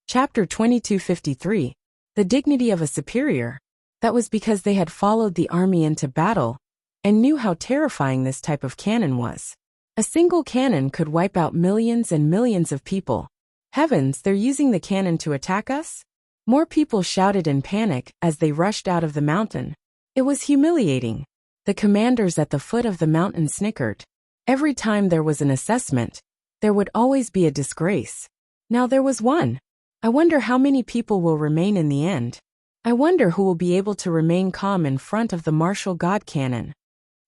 Chapter 2253. The Dignity of a Superior. That was because they had followed the army into battle and knew how terrifying this type of cannon was. A single cannon could wipe out millions and millions of people. Heavens, they're using the cannon to attack us? More people shouted in panic as they rushed out of the mountain. It was humiliating. The commanders at the foot of the mountain snickered. Every time there was an assessment, there would always be a disgrace. Now there was one. I wonder how many people will remain in the end. I wonder who will be able to remain calm in front of the martial god cannon.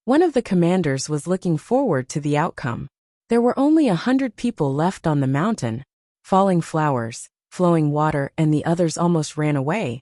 One of the commanders was looking forward to the outcome. There were only 100 people left on the mountain. Falling flowers, flowing water, and the others almost ran away.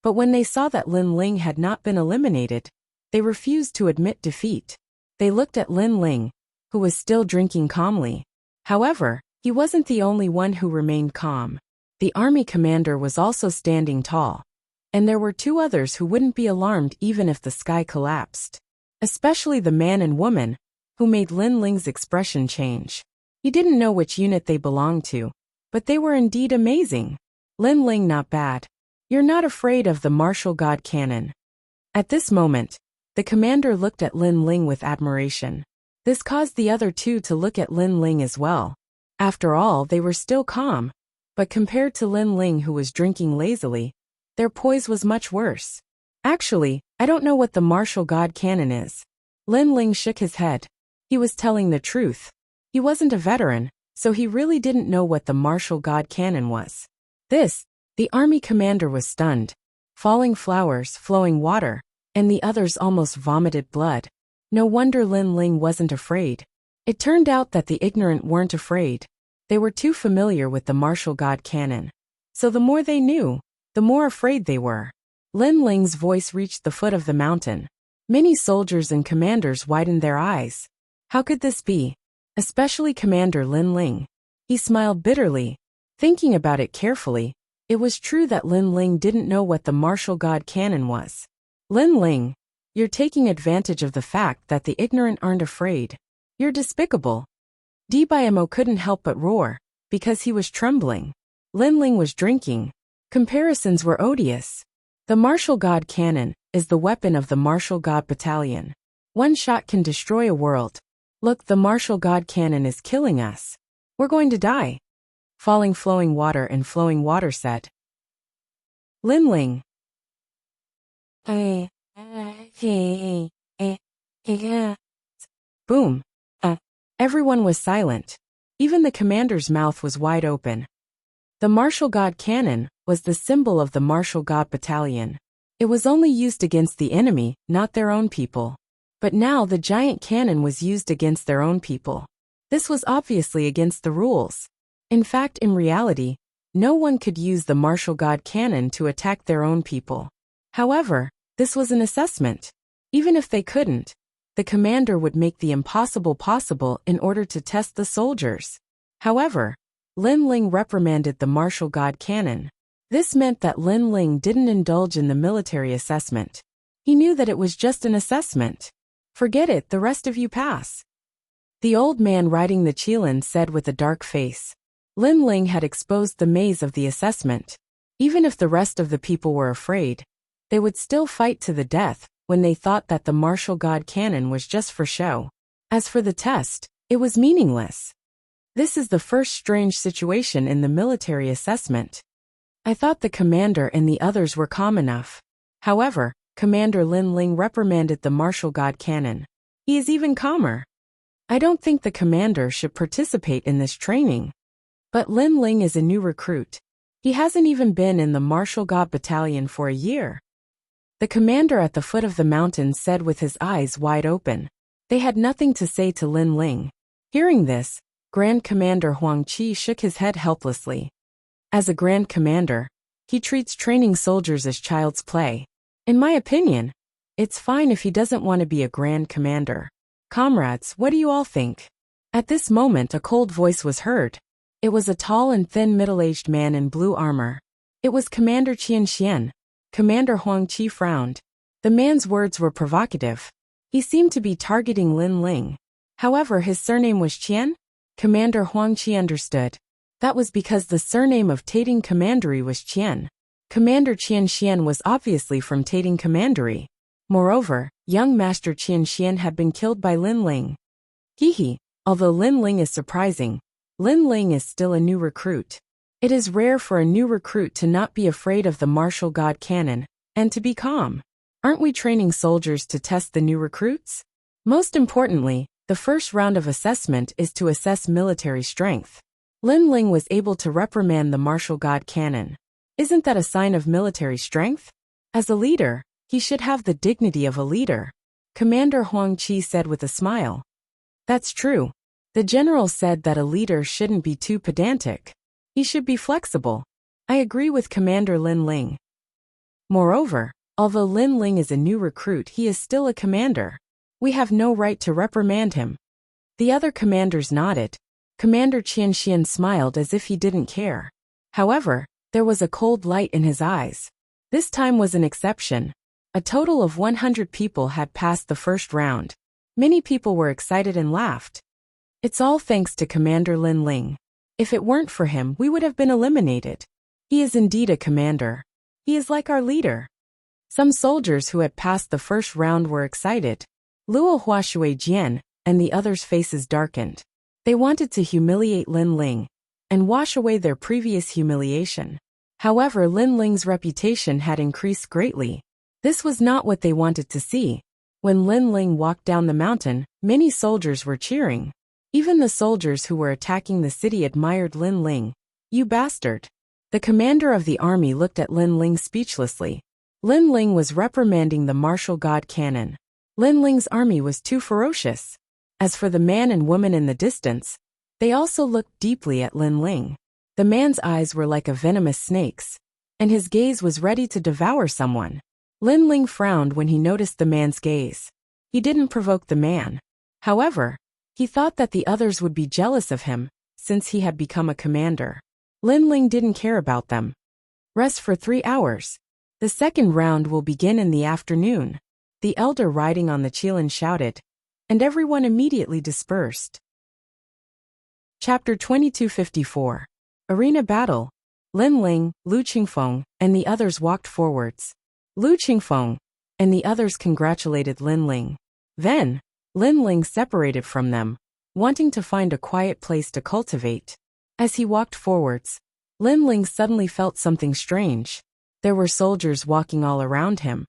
But when they saw that Lin Ling had not been eliminated, they refused to admit defeat. They looked at Lin Ling, who was still drinking calmly. However, he wasn't the only one who remained calm. The army commander was also standing tall. And there were two others who wouldn't be alarmed even if the sky collapsed. Especially the man and woman, who made Lin Ling's expression change. He didn't know which unit they belonged to, but they were indeed amazing. Lin Ling, not bad. You're not afraid of the martial god cannon. At this moment, the commander looked at Lin Ling with admiration. This caused the other two to look at Lin Ling as well. After all, they were still calm, but compared to Lin Ling, who was drinking lazily, their poise was much worse. Actually, I don't know what the martial god cannon is. Lin Ling shook his head. He was telling the truth. He wasn't a veteran, so he really didn't know what the martial god cannon was. The army commander was stunned. Falling flowers, flowing water, and the others almost vomited blood. No wonder Lin Ling wasn't afraid. It turned out that the ignorant weren't afraid. They were too familiar with the martial god cannon. So the more they knew, the more afraid they were. Lin Ling's voice reached the foot of the mountain. Many soldiers and commanders widened their eyes. How could this be? Especially Commander Lin Ling. He smiled bitterly. Thinking about it carefully, it was true that Lin Ling didn't know what the martial god cannon was. Lin Ling, you're taking advantage of the fact that the ignorant aren't afraid. You're despicable. Dibayamo couldn't help but roar, because he was trembling. Lin Ling was drinking. Comparisons were odious. The martial god cannon is the weapon of the martial god battalion. One shot can destroy a world. Look, the martial god cannon is killing us. We're going to die. Falling flowing water and flowing water said. Lin Ling. Boom. Everyone was silent. Even the commander's mouth was wide open. The martial god cannon was the symbol of the martial god battalion. It was only used against the enemy, not their own people. But now the giant cannon was used against their own people. This was obviously against the rules. In fact, in reality, no one could use the martial god cannon to attack their own people. However, this was an assessment. Even if they couldn't, the commander would make the impossible possible in order to test the soldiers. However, Lin Ling reprimanded the martial god cannon. This meant that Lin Ling didn't indulge in the military assessment. He knew that it was just an assessment. Forget it, the rest of you pass. The old man riding the Qilin said with a dark face. Lin Ling had exposed the maze of the assessment. Even if the rest of the people were afraid, they would still fight to the death when they thought that the martial god cannon was just for show. As for the test, it was meaningless. This is the first strange situation in the military assessment. I thought the commander and the others were calm enough. However, Commander Lin Ling reprimanded the martial god cannon. He is even calmer. I don't think the commander should participate in this training. But Lin Ling is a new recruit. He hasn't even been in the martial god battalion for a year. The commander at the foot of the mountain said with his eyes wide open. They had nothing to say to Lin Ling. Hearing this, Grand Commander Huang Qi shook his head helplessly. As a Grand Commander, he treats training soldiers as child's play. In my opinion, it's fine if he doesn't want to be a Grand Commander. Comrades, what do you all think? At this moment a cold voice was heard. It was a tall and thin middle-aged man in blue armor. It was Commander Qian Xian. Commander Huang Qi frowned. The man's words were provocative. He seemed to be targeting Lin Ling. However, his surname was Qian? Commander Huang Qi understood. That was because the surname of Tating Commandery was Qian. Commander Qian Xian was obviously from Tating Commandery. Moreover, young Master Qian Xian had been killed by Lin Ling. Although Lin Ling is surprising, Lin Ling is still a new recruit. It is rare for a new recruit to not be afraid of the martial god cannon, and to be calm. Aren't we training soldiers to test the new recruits? Most importantly, the first round of assessment is to assess military strength. Lin Ling was able to reprimand the martial god cannon. Isn't that a sign of military strength? As a leader, he should have the dignity of a leader. Commander Huang Qi said with a smile. That's true. The general said that a leader shouldn't be too pedantic. He should be flexible. I agree with Commander Lin Ling. Moreover, although Lin Ling is a new recruit, he is still a commander. We have no right to reprimand him. The other commanders nodded. Commander Qian Xian smiled as if he didn't care. However, there was a cold light in his eyes. This time was an exception. A total of 100 people had passed the first round. Many people were excited and laughed. It's all thanks to Commander Lin Ling. If it weren't for him, we would have been eliminated. He is indeed a commander. He is like our leader. Some soldiers who had passed the first round were excited. Luo Huashui Jian and the others' faces darkened. They wanted to humiliate Lin Ling and wash away their previous humiliation. However, Lin Ling's reputation had increased greatly. This was not what they wanted to see. When Lin Ling walked down the mountain, many soldiers were cheering. Even the soldiers who were attacking the city admired Lin Ling. You bastard. The commander of the army looked at Lin Ling speechlessly. Lin Ling was reprimanding the martial god cannon. Lin Ling's army was too ferocious. As for the man and woman in the distance, they also looked deeply at Lin Ling. The man's eyes were like a venomous snake's, and his gaze was ready to devour someone. Lin Ling frowned when he noticed the man's gaze. He didn't provoke the man. However, he thought that the others would be jealous of him, since he had become a commander. Lin Ling didn't care about them. Rest for 3 hours. The second round will begin in the afternoon. The elder riding on the Qilin shouted, and everyone immediately dispersed. Chapter 2254. Arena Battle. Lin Ling, Lu Qingfeng, and the others walked forwards. Lu Qingfeng and the others congratulated Lin Ling. Then, Lin Ling separated from them, wanting to find a quiet place to cultivate. As he walked forwards, Lin Ling suddenly felt something strange. There were soldiers walking all around him,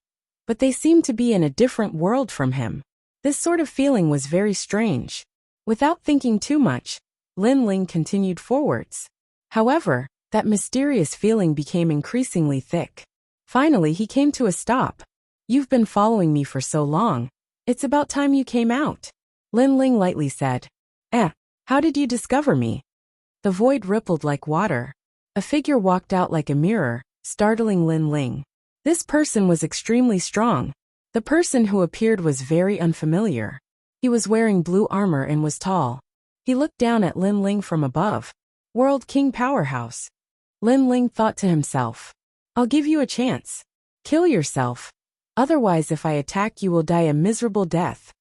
but they seemed to be in a different world from him. This sort of feeling was very strange. Without thinking too much, Lin Ling continued forwards. However, that mysterious feeling became increasingly thick. Finally, he came to a stop. You've been following me for so long. It's about time you came out. Lin Ling lightly said. How did you discover me? The void rippled like water. A figure walked out like a mirror, startling Lin Ling. This person was extremely strong. The person who appeared was very unfamiliar. He was wearing blue armor and was tall. He looked down at Lin Ling from above. World King Powerhouse. Lin Ling thought to himself. I'll give you a chance. Kill yourself. Otherwise, if I attack, you will die a miserable death.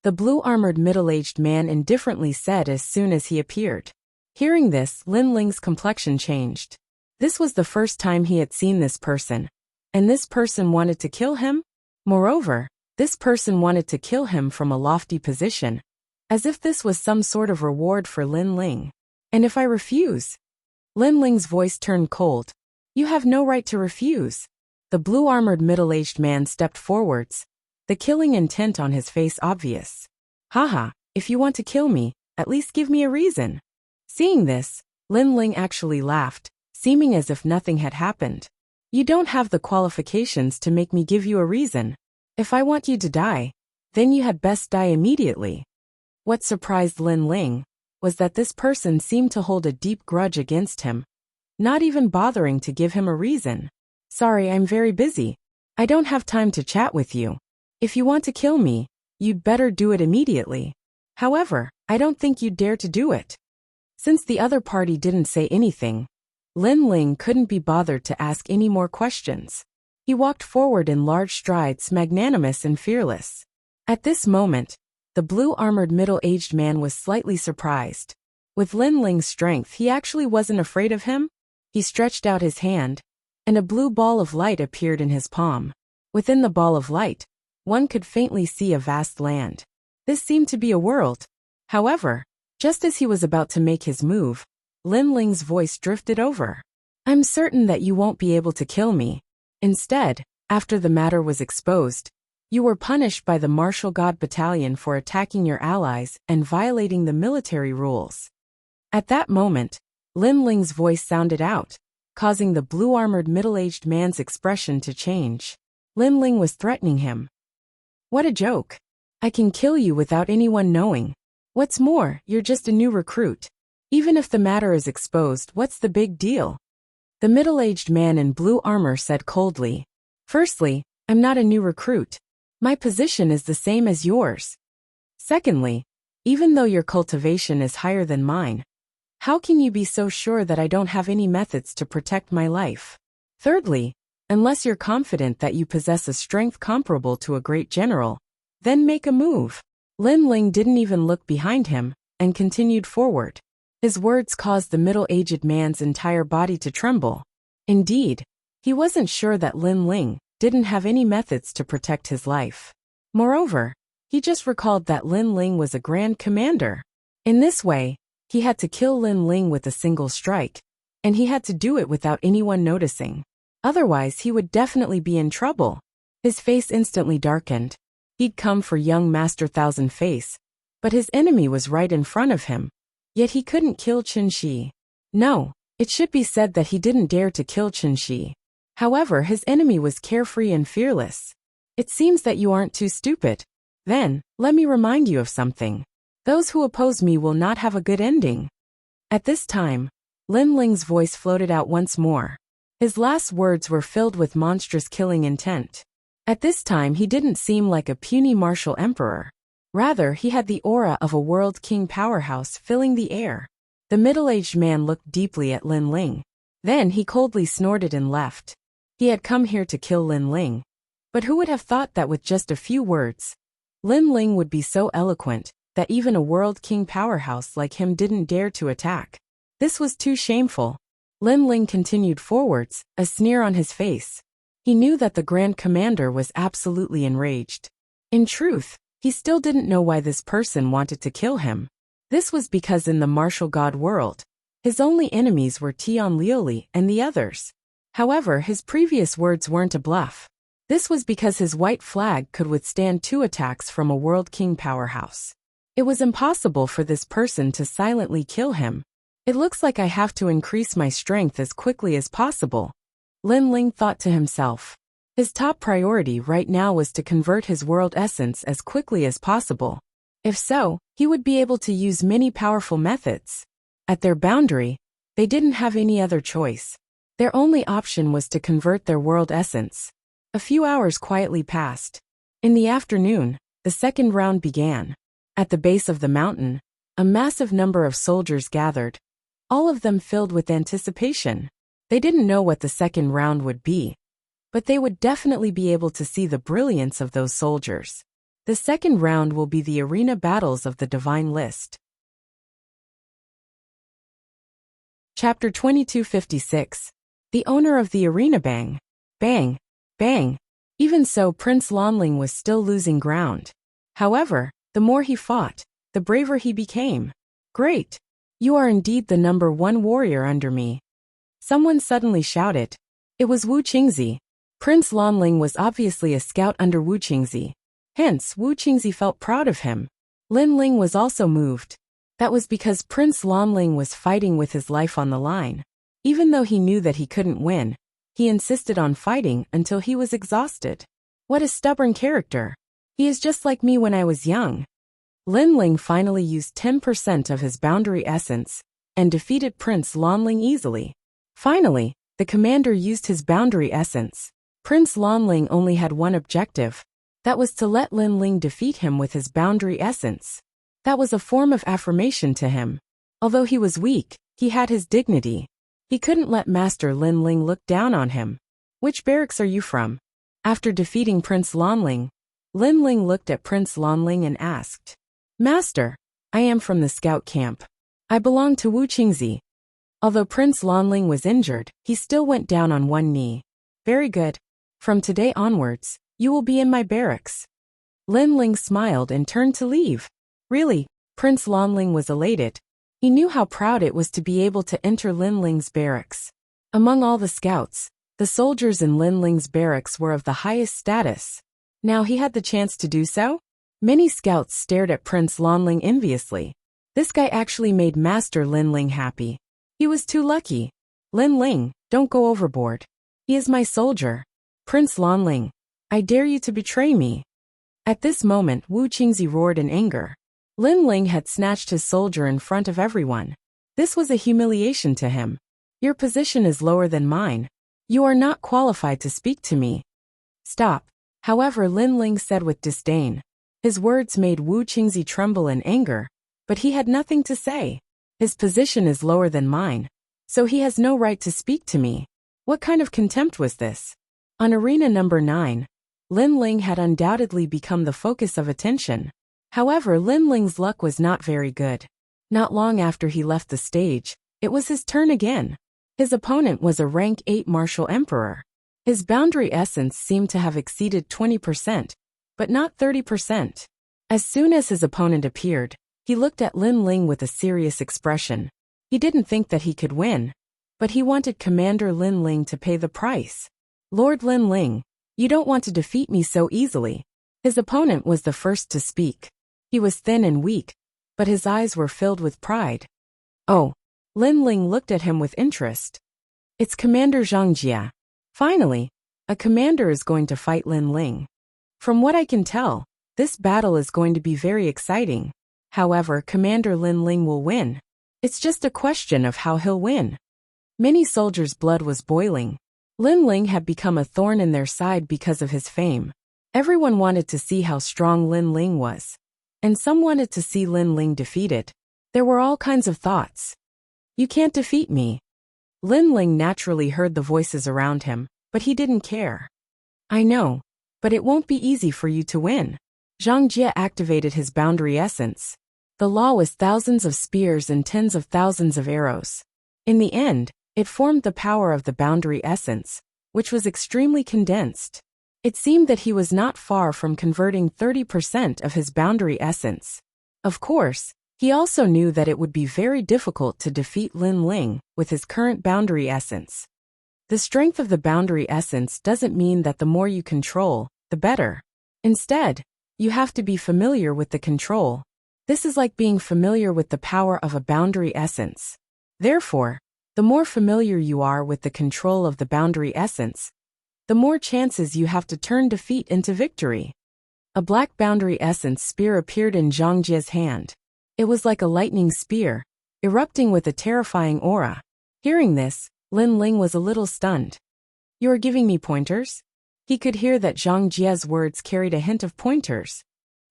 The blue-armored middle-aged man indifferently said as soon as he appeared. Hearing this, Lin Ling's complexion changed. This was the first time he had seen this person. And this person wanted to kill him? Moreover, this person wanted to kill him from a lofty position, as if this was some sort of reward for Lin Ling. And if I refuse? Lin Ling's voice turned cold. You have no right to refuse. The blue-armored middle-aged man stepped forwards, the killing intent on his face obvious. Haha, if you want to kill me, at least give me a reason. Seeing this, Lin Ling actually laughed, seeming as if nothing had happened. You don't have the qualifications to make me give you a reason. If I want you to die, then you had best die immediately. What surprised Lin Ling was that this person seemed to hold a deep grudge against him, not even bothering to give him a reason. Sorry, I'm very busy. I don't have time to chat with you. If you want to kill me, you'd better do it immediately. However, I don't think you'd dare to do it. Since the other party didn't say anything, Lin Ling couldn't be bothered to ask any more questions. He walked forward in large strides, magnanimous and fearless. At this moment, the blue-armored middle-aged man was slightly surprised. With Lin Ling's strength, he actually wasn't afraid of him. He stretched out his hand, and a blue ball of light appeared in his palm. Within the ball of light, one could faintly see a vast land. This seemed to be a world. However, just as he was about to make his move, Lin Ling's voice drifted over. "I'm certain that you won't be able to kill me. Instead, after the matter was exposed, you were punished by the Martial God Battalion for attacking your allies and violating the military rules." At that moment, Lin Ling's voice sounded out, causing the blue-armored middle-aged man's expression to change. Lin Ling was threatening him. "What a joke. I can kill you without anyone knowing. What's more, you're just a new recruit. Even if the matter is exposed, what's the big deal?" The middle-aged man in blue armor said coldly. "Firstly, I'm not a new recruit. My position is the same as yours. Secondly, even though your cultivation is higher than mine, how can you be so sure that I don't have any methods to protect my life? Thirdly, unless you're confident that you possess a strength comparable to a great general, then make a move." Lin Ling didn't even look behind him, and continued forward. His words caused the middle-aged man's entire body to tremble. Indeed, he wasn't sure that Lin Ling didn't have any methods to protect his life. Moreover, he just recalled that Lin Ling was a grand commander. In this way, he had to kill Lin Ling with a single strike, and he had to do it without anyone noticing. Otherwise, he would definitely be in trouble. His face instantly darkened. He'd come for young Master Thousand Face, but his enemy was right in front of him. Yet he couldn't kill Qin Shi. No, it should be said that he didn't dare to kill Qin Shi. However, his enemy was carefree and fearless. "It seems that you aren't too stupid. Then, let me remind you of something. Those who oppose me will not have a good ending." At this time, Lin Ling's voice floated out once more. His last words were filled with monstrous killing intent. At this time, he didn't seem like a puny martial emperor. Rather, he had the aura of a world king powerhouse filling the air. The middle-aged man looked deeply at Lin Ling. Then he coldly snorted and left. He had come here to kill Lin Ling. But who would have thought that with just a few words, Lin Ling would be so eloquent that even a world king powerhouse like him didn't dare to attack? This was too shameful. Lin Ling continued forwards, a sneer on his face. He knew that the Grand Commander was absolutely enraged. In truth, he still didn't know why this person wanted to kill him. This was because in the martial god world, his only enemies were Tian Liuli and the others. However, his previous words weren't a bluff. This was because his white flag could withstand 2 attacks from a world king powerhouse. It was impossible for this person to silently kill him. It looks like I have to increase my strength as quickly as possible, Lin Ling thought to himself. His top priority right now was to convert his world essence as quickly as possible. If so, he would be able to use many powerful methods. At their boundary, they didn't have any other choice. Their only option was to convert their world essence. A few hours quietly passed. In the afternoon, the second round began. At the base of the mountain, a massive number of soldiers gathered, all of them filled with anticipation. They didn't know what the second round would be, but they would definitely be able to see the brilliance of those soldiers. The second round will be the arena battles of the Divine List. Chapter 2256. The owner of the arena bang. Bang. Bang. Even so, Prince Lanling was still losing ground. However, the more he fought, the braver he became. Great. You are indeed the #1 warrior under me. Someone suddenly shouted. It was Wu Qingzi. Prince Lanling was obviously a scout under Wu Qingzi. Hence, Wu Qingzi felt proud of him. Lin Ling was also moved. That was because Prince Lanling was fighting with his life on the line. Even though he knew that he couldn't win, he insisted on fighting until he was exhausted. What a stubborn character. He is just like me when I was young. Lin Ling finally used 10% of his boundary essence and defeated Prince Lanling easily. Finally, the commander used his boundary essence. Prince Lanling only had one objective. That was to let Lin Ling defeat him with his boundary essence. That was a form of affirmation to him. Although he was weak, he had his dignity. He couldn't let Master Lin Ling look down on him. Which barracks are you from? After defeating Prince Lanling, Lin Ling looked at Prince Lanling and asked. Master, I am from the scout camp. I belong to Wu Qingzi. Although Prince Lanling was injured, he still went down on one knee. Very good. From today onwards, you will be in my barracks. Lin Ling smiled and turned to leave. Really, Prince Lanling was elated. He knew how proud it was to be able to enter Lin Ling's barracks. Among all the scouts, the soldiers in Lin Ling's barracks were of the highest status. Now he had the chance to do so? Many scouts stared at Prince Lanling enviously. This guy actually made Master Lin Ling happy. He was too lucky. Lin Ling, don't go overboard. He is my soldier. Prince Lanling, I dare you to betray me. At this moment Wu Qingzi roared in anger. Lin Ling had snatched his soldier in front of everyone. This was a humiliation to him. Your position is lower than mine. You are not qualified to speak to me. Stop. However, Lin Ling said with disdain. His words made Wu Qingzi tremble in anger, but he had nothing to say. His position is lower than mine, so he has no right to speak to me. What kind of contempt was this? On arena number 9, Lin Ling had undoubtedly become the focus of attention. However, Lin Ling's luck was not very good. Not long after he left the stage, it was his turn again. His opponent was a rank 8 martial emperor. His boundary essence seemed to have exceeded 20%, but not 30%. As soon as his opponent appeared, he looked at Lin Ling with a serious expression. He didn't think that he could win, but he wanted Commander Lin Ling to pay the price. Lord Lin Ling, you don't want to defeat me so easily. His opponent was the first to speak. He was thin and weak, but his eyes were filled with pride. Oh, Lin Ling looked at him with interest. It's Commander Zhang Jia. Finally, a commander is going to fight Lin Ling. From what I can tell, this battle is going to be very exciting. However, Commander Lin Ling will win. It's just a question of how he'll win. Many soldiers' blood was boiling. Lin Ling had become a thorn in their side because of his fame. Everyone wanted to see how strong Lin Ling was. And some wanted to see Lin Ling defeated. There were all kinds of thoughts. You can't defeat me. Lin Ling naturally heard the voices around him, but he didn't care. I know, but it won't be easy for you to win. Zhang Jia activated his boundary essence. The law was thousands of spears and tens of thousands of arrows. In the end, it formed the power of the boundary essence, which was extremely condensed. It seemed that he was not far from converting 30% of his boundary essence. Of course, he also knew that it would be very difficult to defeat Lin Ling with his current boundary essence. The strength of the boundary essence doesn't mean that the more you control, the better. Instead, you have to be familiar with the control. This is like being familiar with the power of a boundary essence. Therefore, the more familiar you are with the control of the boundary essence, the more chances you have to turn defeat into victory. A black boundary essence spear appeared in Zhang Jie's hand. It was like a lightning spear, erupting with a terrifying aura. Hearing this, Lin Ling was a little stunned. You are giving me pointers? He could hear that Zhang Jie's words carried a hint of pointers.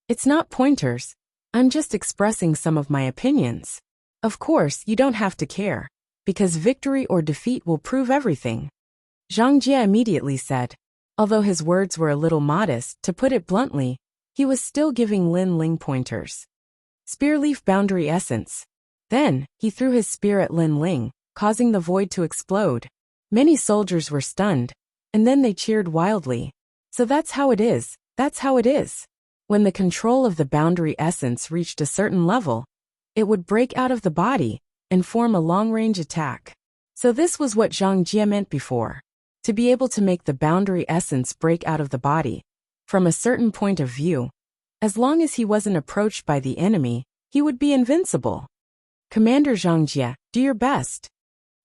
It's not pointers. I'm just expressing some of my opinions. Of course, you don't have to care, because victory or defeat will prove everything. Zhang Jie immediately said. Although his words were a little modest, to put it bluntly, he was still giving Lin Ling pointers. Spearleaf boundary essence. Then, he threw his spear at Lin Ling, causing the void to explode. Many soldiers were stunned, and then they cheered wildly. So that's how it is, that's how it is. When the control of the boundary essence reached a certain level, it would break out of the body and form a long-range attack. So this was what Zhang Jie meant before. To be able to make the boundary essence break out of the body, from a certain point of view, as long as he wasn't approached by the enemy, he would be invincible. Commander Zhang Jie, do your best.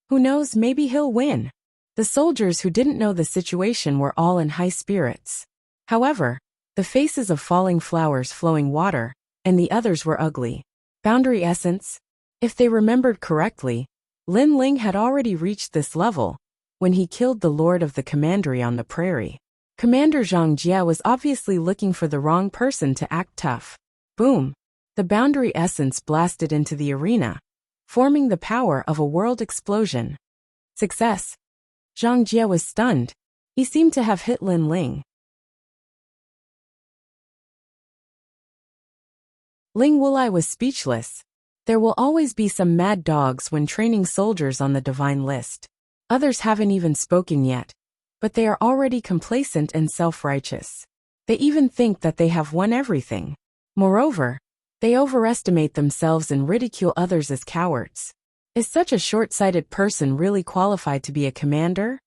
Who knows, maybe he'll win. The soldiers who didn't know the situation were all in high spirits. However, the faces of falling flowers flowing water, and the others were ugly. Boundary essence. If they remembered correctly, Lin Ling had already reached this level when he killed the Lord of the Commandery on the prairie. Commander Zhang Jie was obviously looking for the wrong person to act tough. Boom! The boundary essence blasted into the arena, forming the power of a world explosion. Success! Zhang Jie was stunned. He seemed to have hit Lin Ling. Ling Wulai was speechless. There will always be some mad dogs when training soldiers on the divine list. Others haven't even spoken yet, but they are already complacent and self-righteous. They even think that they have won everything. Moreover, they overestimate themselves and ridicule others as cowards. Is such a short-sighted person really qualified to be a commander?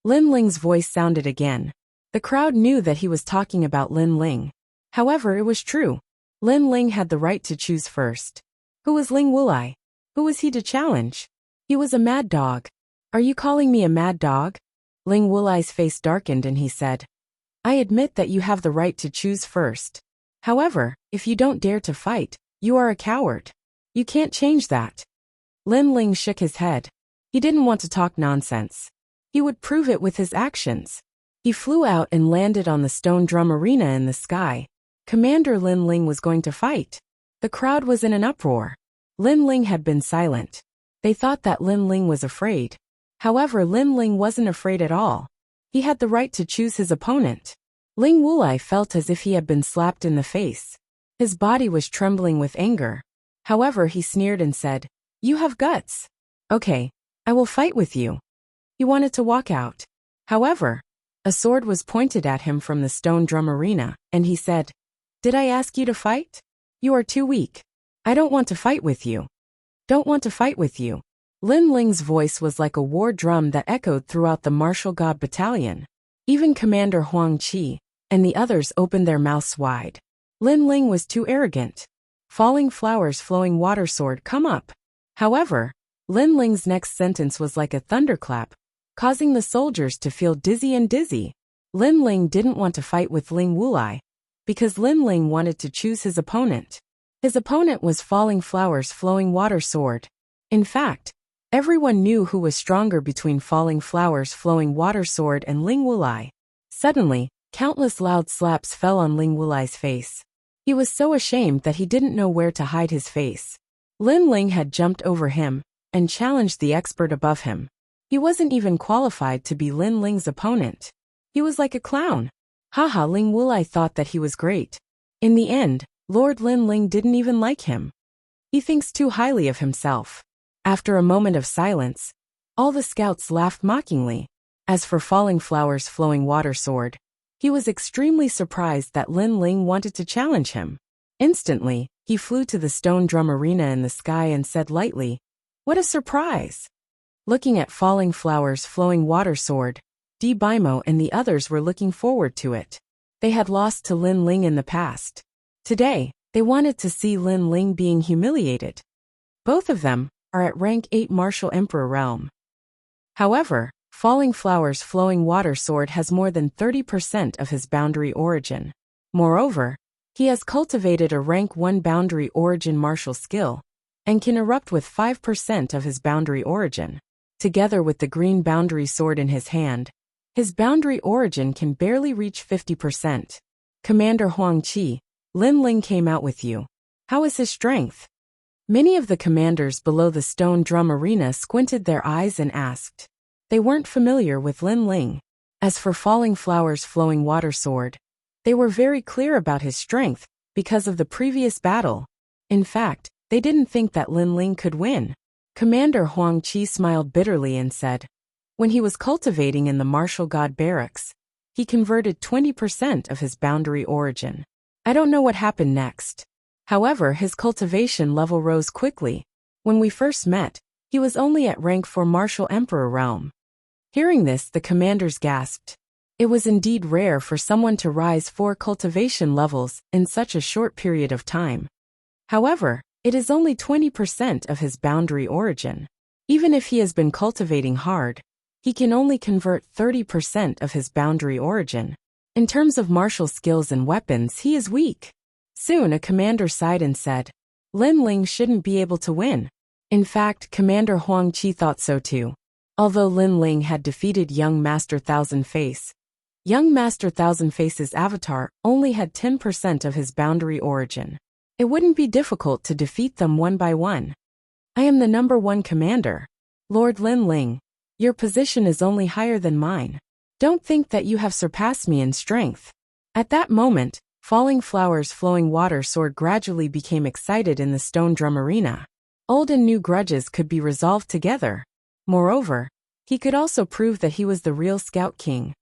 Lin Ling's voice sounded again. The crowd knew that he was talking about Lin Ling. However, it was true. Lin Ling had the right to choose first. Who was Ling Wulai? Who was he to challenge? He was a mad dog. Are you calling me a mad dog? Ling Wulai's face darkened and he said, I admit that you have the right to choose first. However, if you don't dare to fight, you are a coward. You can't change that. Lin Ling shook his head. He didn't want to talk nonsense. He would prove it with his actions. He flew out and landed on the stone drum arena in the sky. Commander Lin Ling was going to fight. The crowd was in an uproar. Lin Ling had been silent. They thought that Lin Ling was afraid. However, Lin Ling wasn't afraid at all. He had the right to choose his opponent. Ling Wulai felt as if he had been slapped in the face. His body was trembling with anger. However, he sneered and said, You have guts. Okay, I will fight with you. He wanted to walk out. However, a sword was pointed at him from the stone drum arena, and he said, Did I ask you to fight? You are too weak. I don't want to fight with you. Don't want to fight with you. Lin Ling's voice was like a war drum that echoed throughout the martial god battalion. Even Commander Huang Qi and the others opened their mouths wide. Lin Ling was too arrogant. Falling flowers, flowing water sword, come up. However, Lin Ling's next sentence was like a thunderclap, causing the soldiers to feel dizzy and dizzy. Lin Ling didn't want to fight with Ling Wulai, because Lin Ling wanted to choose his opponent. His opponent was Falling Flowers, Flowing Water Sword. In fact, everyone knew who was stronger between Falling Flowers, Flowing Water Sword and Ling Wulai. Suddenly, countless loud slaps fell on Ling Wulai's face. He was so ashamed that he didn't know where to hide his face. Lin Ling had jumped over him and challenged the expert above him. He wasn't even qualified to be Lin Ling's opponent. He was like a clown. Haha, Ling Wulai thought that he was great. In the end, Lord Lin Ling didn't even like him. He thinks too highly of himself. After a moment of silence, all the scouts laughed mockingly. As for Falling Flowers, Flowing Water Sword, he was extremely surprised that Lin Ling wanted to challenge him. Instantly, he flew to the stone drum arena in the sky and said lightly, What a surprise! Looking at Falling Flowers, Flowing Water Sword, Di Baimo and the others were looking forward to it. They had lost to Lin Ling in the past. Today, they wanted to see Lin Ling being humiliated. Both of them are at rank 8 Martial Emperor realm. However, Falling Flowers, Flowing Water Sword has more than 30% of his boundary origin. Moreover, he has cultivated a rank 1 boundary origin martial skill, and can erupt with 5% of his boundary origin. Together with the green boundary sword in his hand, his boundary origin can barely reach 50%. Commander Huang Qi, Lin Ling came out with you. How is his strength? Many of the commanders below the stone drum arena squinted their eyes and asked. They weren't familiar with Lin Ling. As for Falling Flowers, Flowing Water Sword, they were very clear about his strength because of the previous battle. In fact, they didn't think that Lin Ling could win. Commander Huang Qi smiled bitterly and said, When he was cultivating in the martial god barracks, he converted 20% of his boundary origin. I don't know what happened next. However, his cultivation level rose quickly. When we first met, he was only at rank 4 Martial Emperor realm. Hearing this, the commanders gasped. It was indeed rare for someone to rise 4 cultivation levels in such a short period of time. However, it is only 20% of his boundary origin. Even if he has been cultivating hard, he can only convert 30% of his boundary origin. In terms of martial skills and weapons, he is weak. Soon a commander sighed and said, Lin Ling shouldn't be able to win. In fact, Commander Huang Qi thought so too. Although Lin Ling had defeated Young Master Thousand Face, Young Master Thousand Face's avatar only had 10% of his boundary origin. It wouldn't be difficult to defeat them one by one. I am the number 1 commander. Lord Lin Ling, your position is only higher than mine. Don't think that you have surpassed me in strength. At that moment, Falling Flowers, Flowing Water Sword gradually became excited in the stone drum arena. Old and new grudges could be resolved together. Moreover, he could also prove that he was the real Scout King.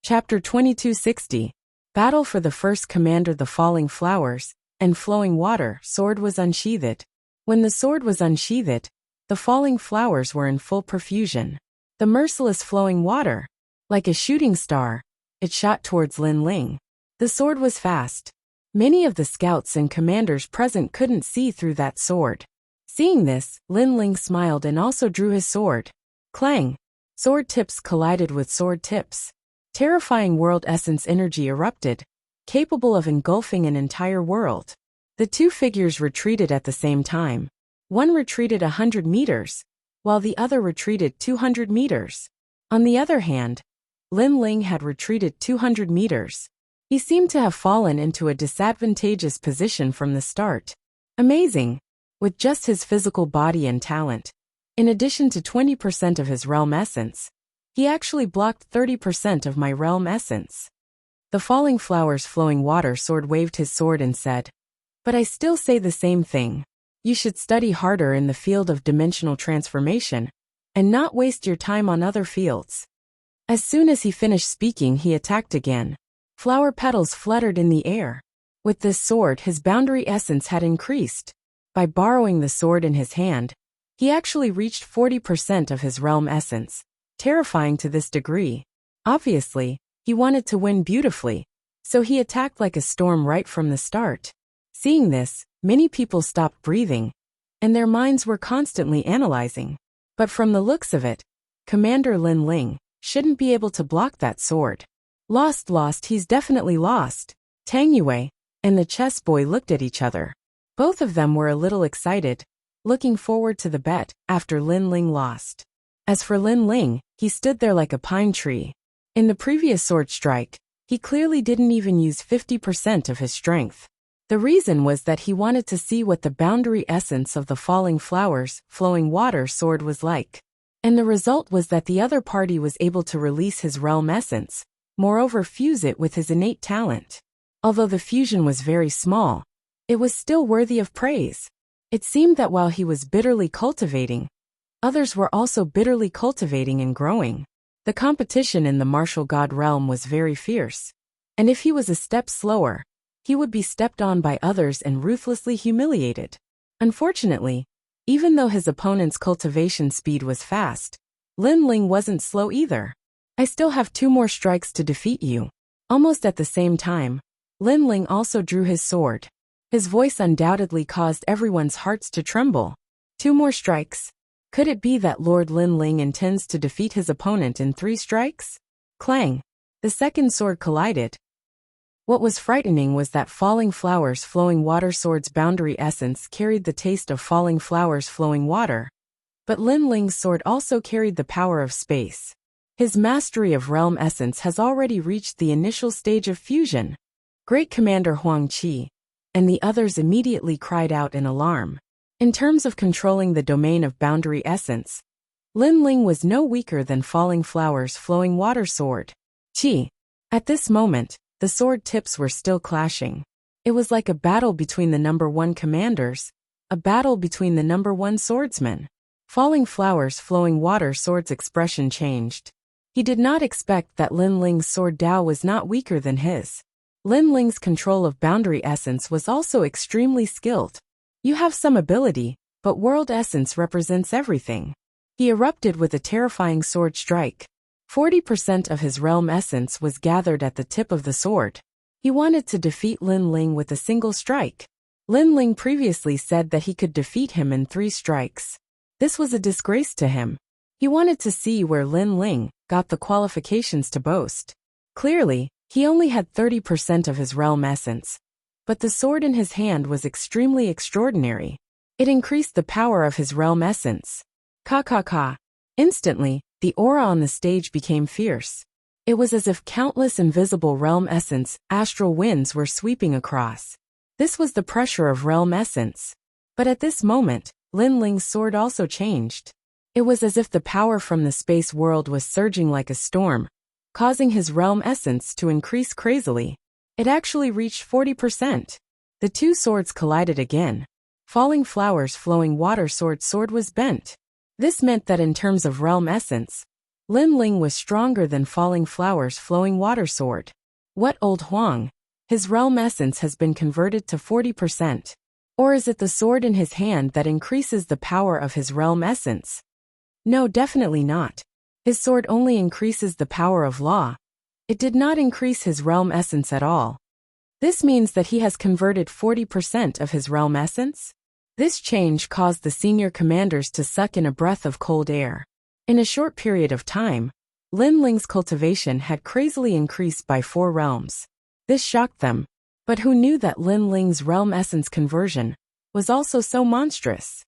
Chapter 2260. Battle for the first commander. The falling flowers and flowing water sword was unsheathed. When the sword was unsheathed, the falling flowers were in full profusion. The merciless flowing water, like a shooting star, it shot towards Lin Ling. The sword was fast. Many of the scouts and commanders present couldn't see through that sword. Seeing this, Lin Ling smiled and also drew his sword. Clang! Sword tips collided with sword tips. Terrifying world essence energy erupted, capable of engulfing an entire world. The two figures retreated at the same time. One retreated 100 meters, while the other retreated 200 meters. On the other hand, Lin Ling had retreated 200 meters. He seemed to have fallen into a disadvantageous position from the start. Amazing! With just his physical body and talent, in addition to 20% of his realm essence, he actually blocked 30% of my realm essence. The falling flowers flowing water sword waved his sword and said, "But I still say the same thing. You should study harder in the field of dimensional transformation, and not waste your time on other fields." As soon as he finished speaking, he attacked again. Flower petals fluttered in the air. With this sword, his boundary essence had increased. By borrowing the sword in his hand, he actually reached 40% of his realm essence, terrifying to this degree. Obviously, he wanted to win beautifully, so he attacked like a storm right from the start. Seeing this, many people stopped breathing, and their minds were constantly analyzing. But from the looks of it, Commander Lin Ling shouldn't be able to block that sword. Lost, he's definitely lost. Tang Yue and the chess boy looked at each other. Both of them were a little excited, looking forward to the bet after Lin Ling lost. As for Lin Ling, he stood there like a pine tree. In the previous sword strike, he clearly didn't even use 50% of his strength. The reason was that he wanted to see what the boundary essence of the falling flowers, flowing water sword was like. And the result was that the other party was able to release his realm essence, moreover fuse it with his innate talent. Although the fusion was very small, it was still worthy of praise. It seemed that while he was bitterly cultivating, others were also bitterly cultivating and growing. The competition in the martial god realm was very fierce. And if he was a step slower, he would be stepped on by others and ruthlessly humiliated. Unfortunately, even though his opponent's cultivation speed was fast, Lin Ling wasn't slow either. "I still have 2 more strikes to defeat you." Almost at the same time, Lin Ling also drew his sword. His voice undoubtedly caused everyone's hearts to tremble. 2 more strikes? Could it be that Lord Lin Ling intends to defeat his opponent in 3 strikes? Clang! The second sword collided. What was frightening was that falling flowers flowing water sword's boundary essence carried the taste of falling flowers flowing water. But Lin Ling's sword also carried the power of space. His mastery of realm essence has already reached the initial stage of fusion. Great Commander Huang Qi and the others immediately cried out in alarm. In terms of controlling the domain of boundary essence, Lin Ling was no weaker than falling flowers flowing water sword. Qi. At this moment, the sword tips were still clashing. It was like a battle between the number 1 commanders, a battle between the number 1 swordsmen. Falling flowers flowing water sword's expression changed. He did not expect that Lin Ling's sword Dao was not weaker than his. Lin Ling's control of boundary essence was also extremely skilled. "You have some ability, but world essence represents everything." He erupted with a terrifying sword strike. 40% of his realm essence was gathered at the tip of the sword. He wanted to defeat Lin Ling with a single strike. Lin Ling previously said that he could defeat him in 3 strikes. This was a disgrace to him. He wanted to see where Lin Ling got the qualifications to boast. Clearly, he only had 30% of his realm essence. But the sword in his hand was extremely extraordinary. It increased the power of his realm essence. Ka. Instantly, the aura on the stage became fierce. It was as if countless invisible realm essence, astral winds were sweeping across. This was the pressure of realm essence. But at this moment, Lin Ling's sword also changed. It was as if the power from the space world was surging like a storm, causing his realm essence to increase crazily. It actually reached 40%. The 2 swords collided again. Falling Flowers Flowing Water sword was bent. This meant that in terms of realm essence, Lin Ling was stronger than Falling Flowers Flowing Water sword. What, old Huang? His realm essence has been converted to 40%. Or is it the sword in his hand that increases the power of his realm essence? No, definitely not. His sword only increases the power of law. It did not increase his realm essence at all. This means that he has converted 40% of his realm essence? This change caused the senior commanders to suck in a breath of cold air. In a short period of time, Lin Ling's cultivation had crazily increased by 4 realms. This shocked them. But who knew that Lin Ling's realm essence conversion was also so monstrous?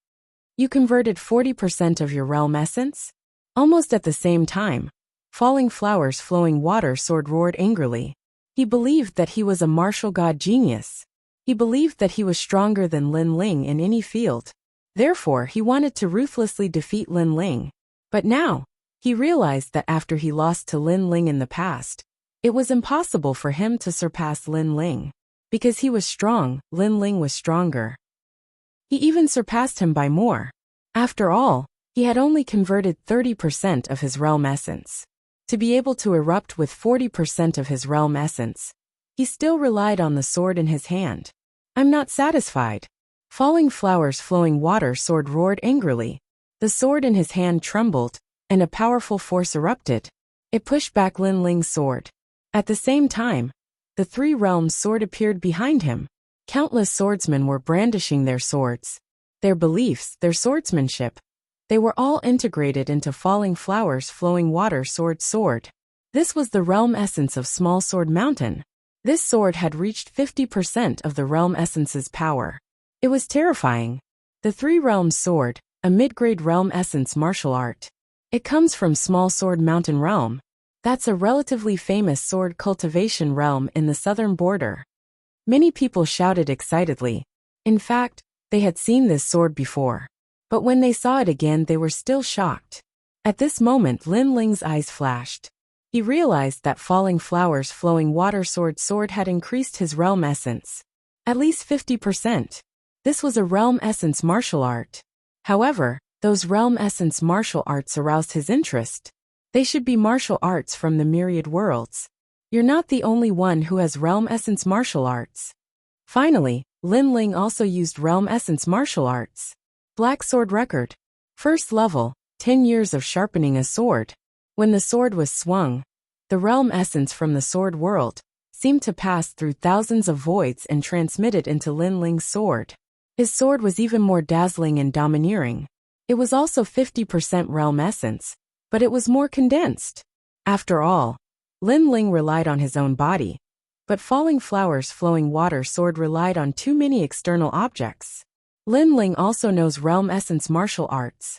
You converted 40% of your realm essence? Almost at the same time, Falling Flowers Flowing Water sword roared angrily. He believed that he was a martial god genius. He believed that he was stronger than Lin Ling in any field. Therefore, he wanted to ruthlessly defeat Lin Ling. But now, he realized that after he lost to Lin Ling in the past, it was impossible for him to surpass Lin Ling. Because he was strong, Lin Ling was stronger. He even surpassed him by more. After all, he had only converted 30% of his realm essence. To be able to erupt with 40% of his realm essence, he still relied on the sword in his hand. I'm not satisfied. Falling Flowers Flowing Water sword roared angrily. The sword in his hand trembled, and a powerful force erupted. It pushed back Lin Ling's sword. At the same time, the 3 realms sword appeared behind him. Countless swordsmen were brandishing their swords. Their beliefs, their swordsmanship. They were all integrated into Falling Flowers Flowing Water sword. This was the realm essence of Small Sword Mountain. This sword had reached 50% of the realm essence's power. It was terrifying. The 3 realms sword, a mid-grade realm essence martial art. It comes from Small Sword Mountain realm. That's a relatively famous sword cultivation realm in the southern border. Many people shouted excitedly. In fact, they had seen this sword before. But when they saw it again, they were still shocked. At this moment, Lin Ling's eyes flashed. He realized that Falling Flowers Flowing Water sword had increased his realm essence. At least 50%. This was a realm essence martial art. However, those realm essence martial arts aroused his interest. They should be martial arts from the myriad worlds. You're not the only one who has realm essence martial arts. Finally, Lin Ling also used realm essence martial arts. Black Sword Record. First level, 10 years of sharpening a sword. When the sword was swung, the realm essence from the sword world seemed to pass through thousands of voids and transmitted into Lin Ling's sword. His sword was even more dazzling and domineering. It was also 50% realm essence, but it was more condensed. After all, Lin Ling relied on his own body, but Falling Flowers Flowing Water sword relied on too many external objects. Lin Ling also knows realm essence martial arts.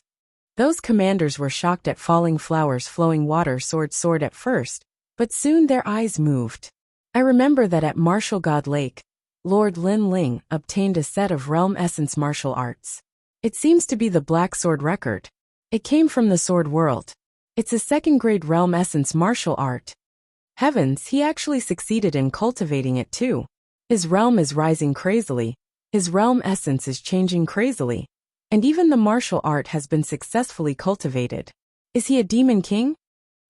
Those commanders were shocked at Falling Flowers Flowing Water sword at first, but soon their eyes moved. I remember that at Martial God Lake, Lord Lin Ling obtained a set of realm essence martial arts. It seems to be the Black Sword Record. It came from the sword world. It's a second-grade realm essence martial art. Heavens, he actually succeeded in cultivating it too. His realm is rising crazily. His realm essence is changing crazily. And even the martial art has been successfully cultivated. Is he a demon king?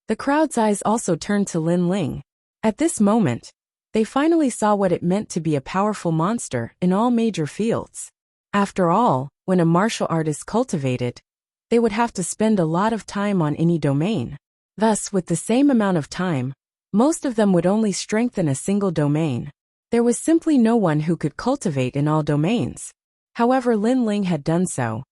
The crowd's eyes also turned to Lin Ling. At this moment, they finally saw what it meant to be a powerful monster in all major fields. After all, when a martial art is cultivated, they would have to spend a lot of time on any domain. Thus, with the same amount of time, most of them would only strengthen a single domain. There was simply no one who could cultivate in all domains. However, Lin Ling had done so.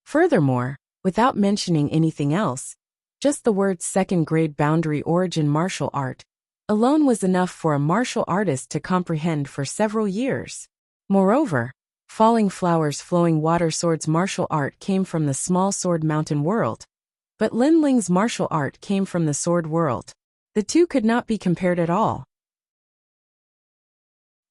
Furthermore, without mentioning anything else, just the words second-grade boundary origin martial art alone was enough for a martial artist to comprehend for several years. Moreover, Falling Flowers Flowing Water sword's martial art came from the Small Sword Mountain world. But Lin Ling's martial art came from the sword world. The two could not be compared at all.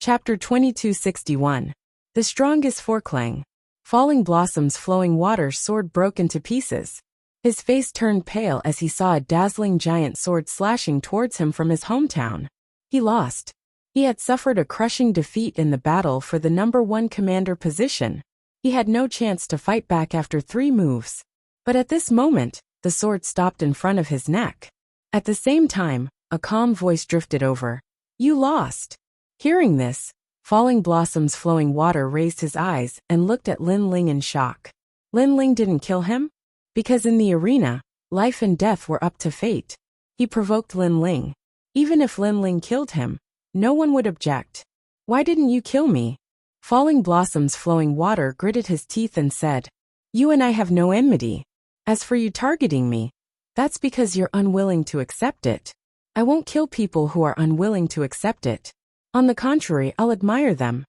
Chapter 2261. The Strongest Foreclang. Falling Blossoms Flowing Water sword broke into pieces. His face turned pale as he saw a dazzling giant sword slashing towards him from his hometown. He lost. He had suffered a crushing defeat in the battle for the #1 commander position. He had no chance to fight back after 3 moves. But at this moment, the sword stopped in front of his neck. At the same time, a calm voice drifted over. You lost. Hearing this, Falling Blossom's flowing water raised his eyes and looked at Lin Ling in shock. Lin Ling didn't kill him? Because in the arena, life and death were up to fate. He provoked Lin Ling. Even if Lin Ling killed him, no one would object. Why didn't you kill me? Falling Blossom's flowing water gritted his teeth and said, You and I have no enmity. As for you targeting me, that's because you're unwilling to accept it. I won't kill people who are unwilling to accept it. On the contrary, I'll admire them.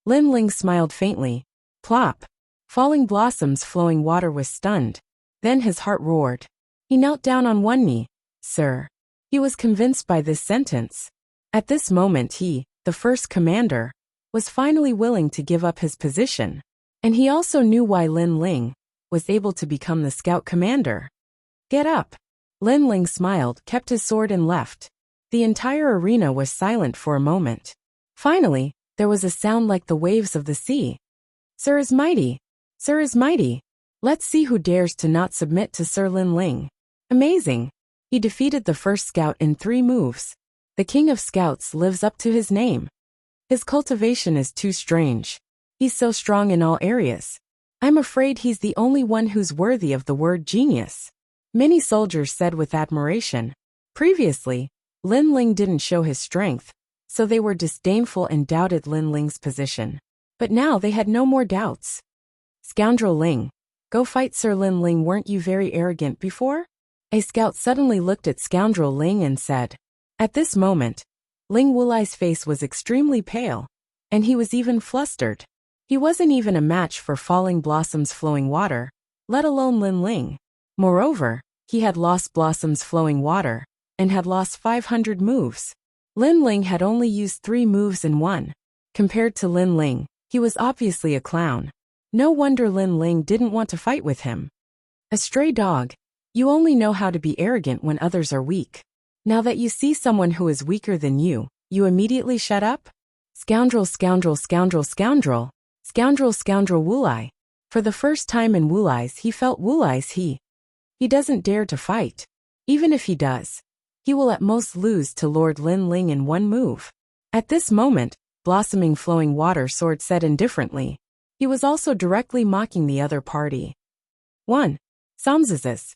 Lin Ling smiled faintly. Plop. Falling Blossom's flowing water was stunned. Then his heart roared. He knelt down on one knee. Sir. He was convinced by this sentence. At this moment he, the first commander, was finally willing to give up his position. And he also knew why Lin Ling was able to become the scout commander. Get up. Lin Ling smiled, kept his sword and left. The entire arena was silent for a moment. Finally, there was a sound like the waves of the sea. Sir is mighty. Sir is mighty. Let's see who dares to not submit to Sir Lin Ling. Amazing. He defeated the first scout in 3 moves. The king of scouts lives up to his name. His cultivation is too strange. He's so strong in all areas. I'm afraid he's the only one who's worthy of the word genius. Many soldiers said with admiration. Previously, Lin Ling didn't show his strength, so they were disdainful and doubted Lin Ling's position. But now they had no more doubts. Scoundrel Ling, go fight Sir Lin Ling. Weren't you very arrogant before? A scout suddenly looked at Scoundrel Ling and said. At this moment, Ling Wulai's face was extremely pale, and he was even flustered. He wasn't even a match for Falling Blossom's flowing water, let alone Lin Ling. Moreover, he had lost Blossom's flowing water, and had lost 500 moves. Lin Ling had only used 3 moves in 1. Compared to Lin Ling, he was obviously a clown. No wonder Lin Ling didn't want to fight with him. A stray dog. You only know how to be arrogant when others are weak. Now that you see someone who is weaker than you immediately shut up? Scoundrel, scoundrel, scoundrel, scoundrel. Scoundrel, scoundrel Wulai. For the first time in Wulai's he felt Wulai's he doesn't dare to fight. Even if he does, he will at most lose to Lord Lin Ling in 1 move. At this moment, Blossoming Flowing Water Sword said indifferently. He was also directly mocking the other party. 1. Samzazis.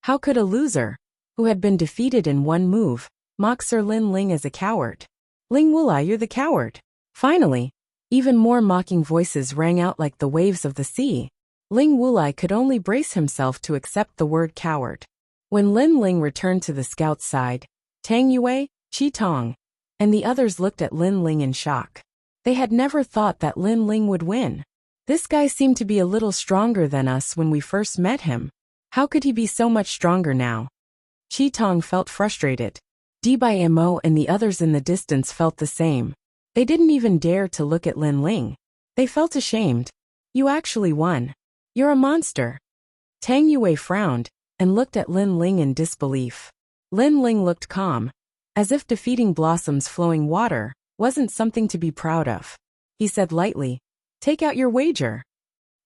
How could a loser, who had been defeated in 1 move, mock Sir Lin Ling as a coward? Ling Wulai, you're the coward. Finally, even more mocking voices rang out like the waves of the sea. Ling Wulai could only brace himself to accept the word coward. When Lin Ling returned to the scout's side, Tang Yue, Qi Tong, and the others looked at Lin Ling in shock. They had never thought that Lin Ling would win. This guy seemed to be a little stronger than us when we first met him. How could he be so much stronger now? Qi Tong felt frustrated. Bai Mo and the others in the distance felt the same. They didn't even dare to look at Lin Ling. They felt ashamed. You actually won. You're a monster. Tang Yue frowned and looked at Lin Ling in disbelief. Lin Ling looked calm, as if defeating Blossom's flowing water wasn't something to be proud of. He said lightly, Take out your wager.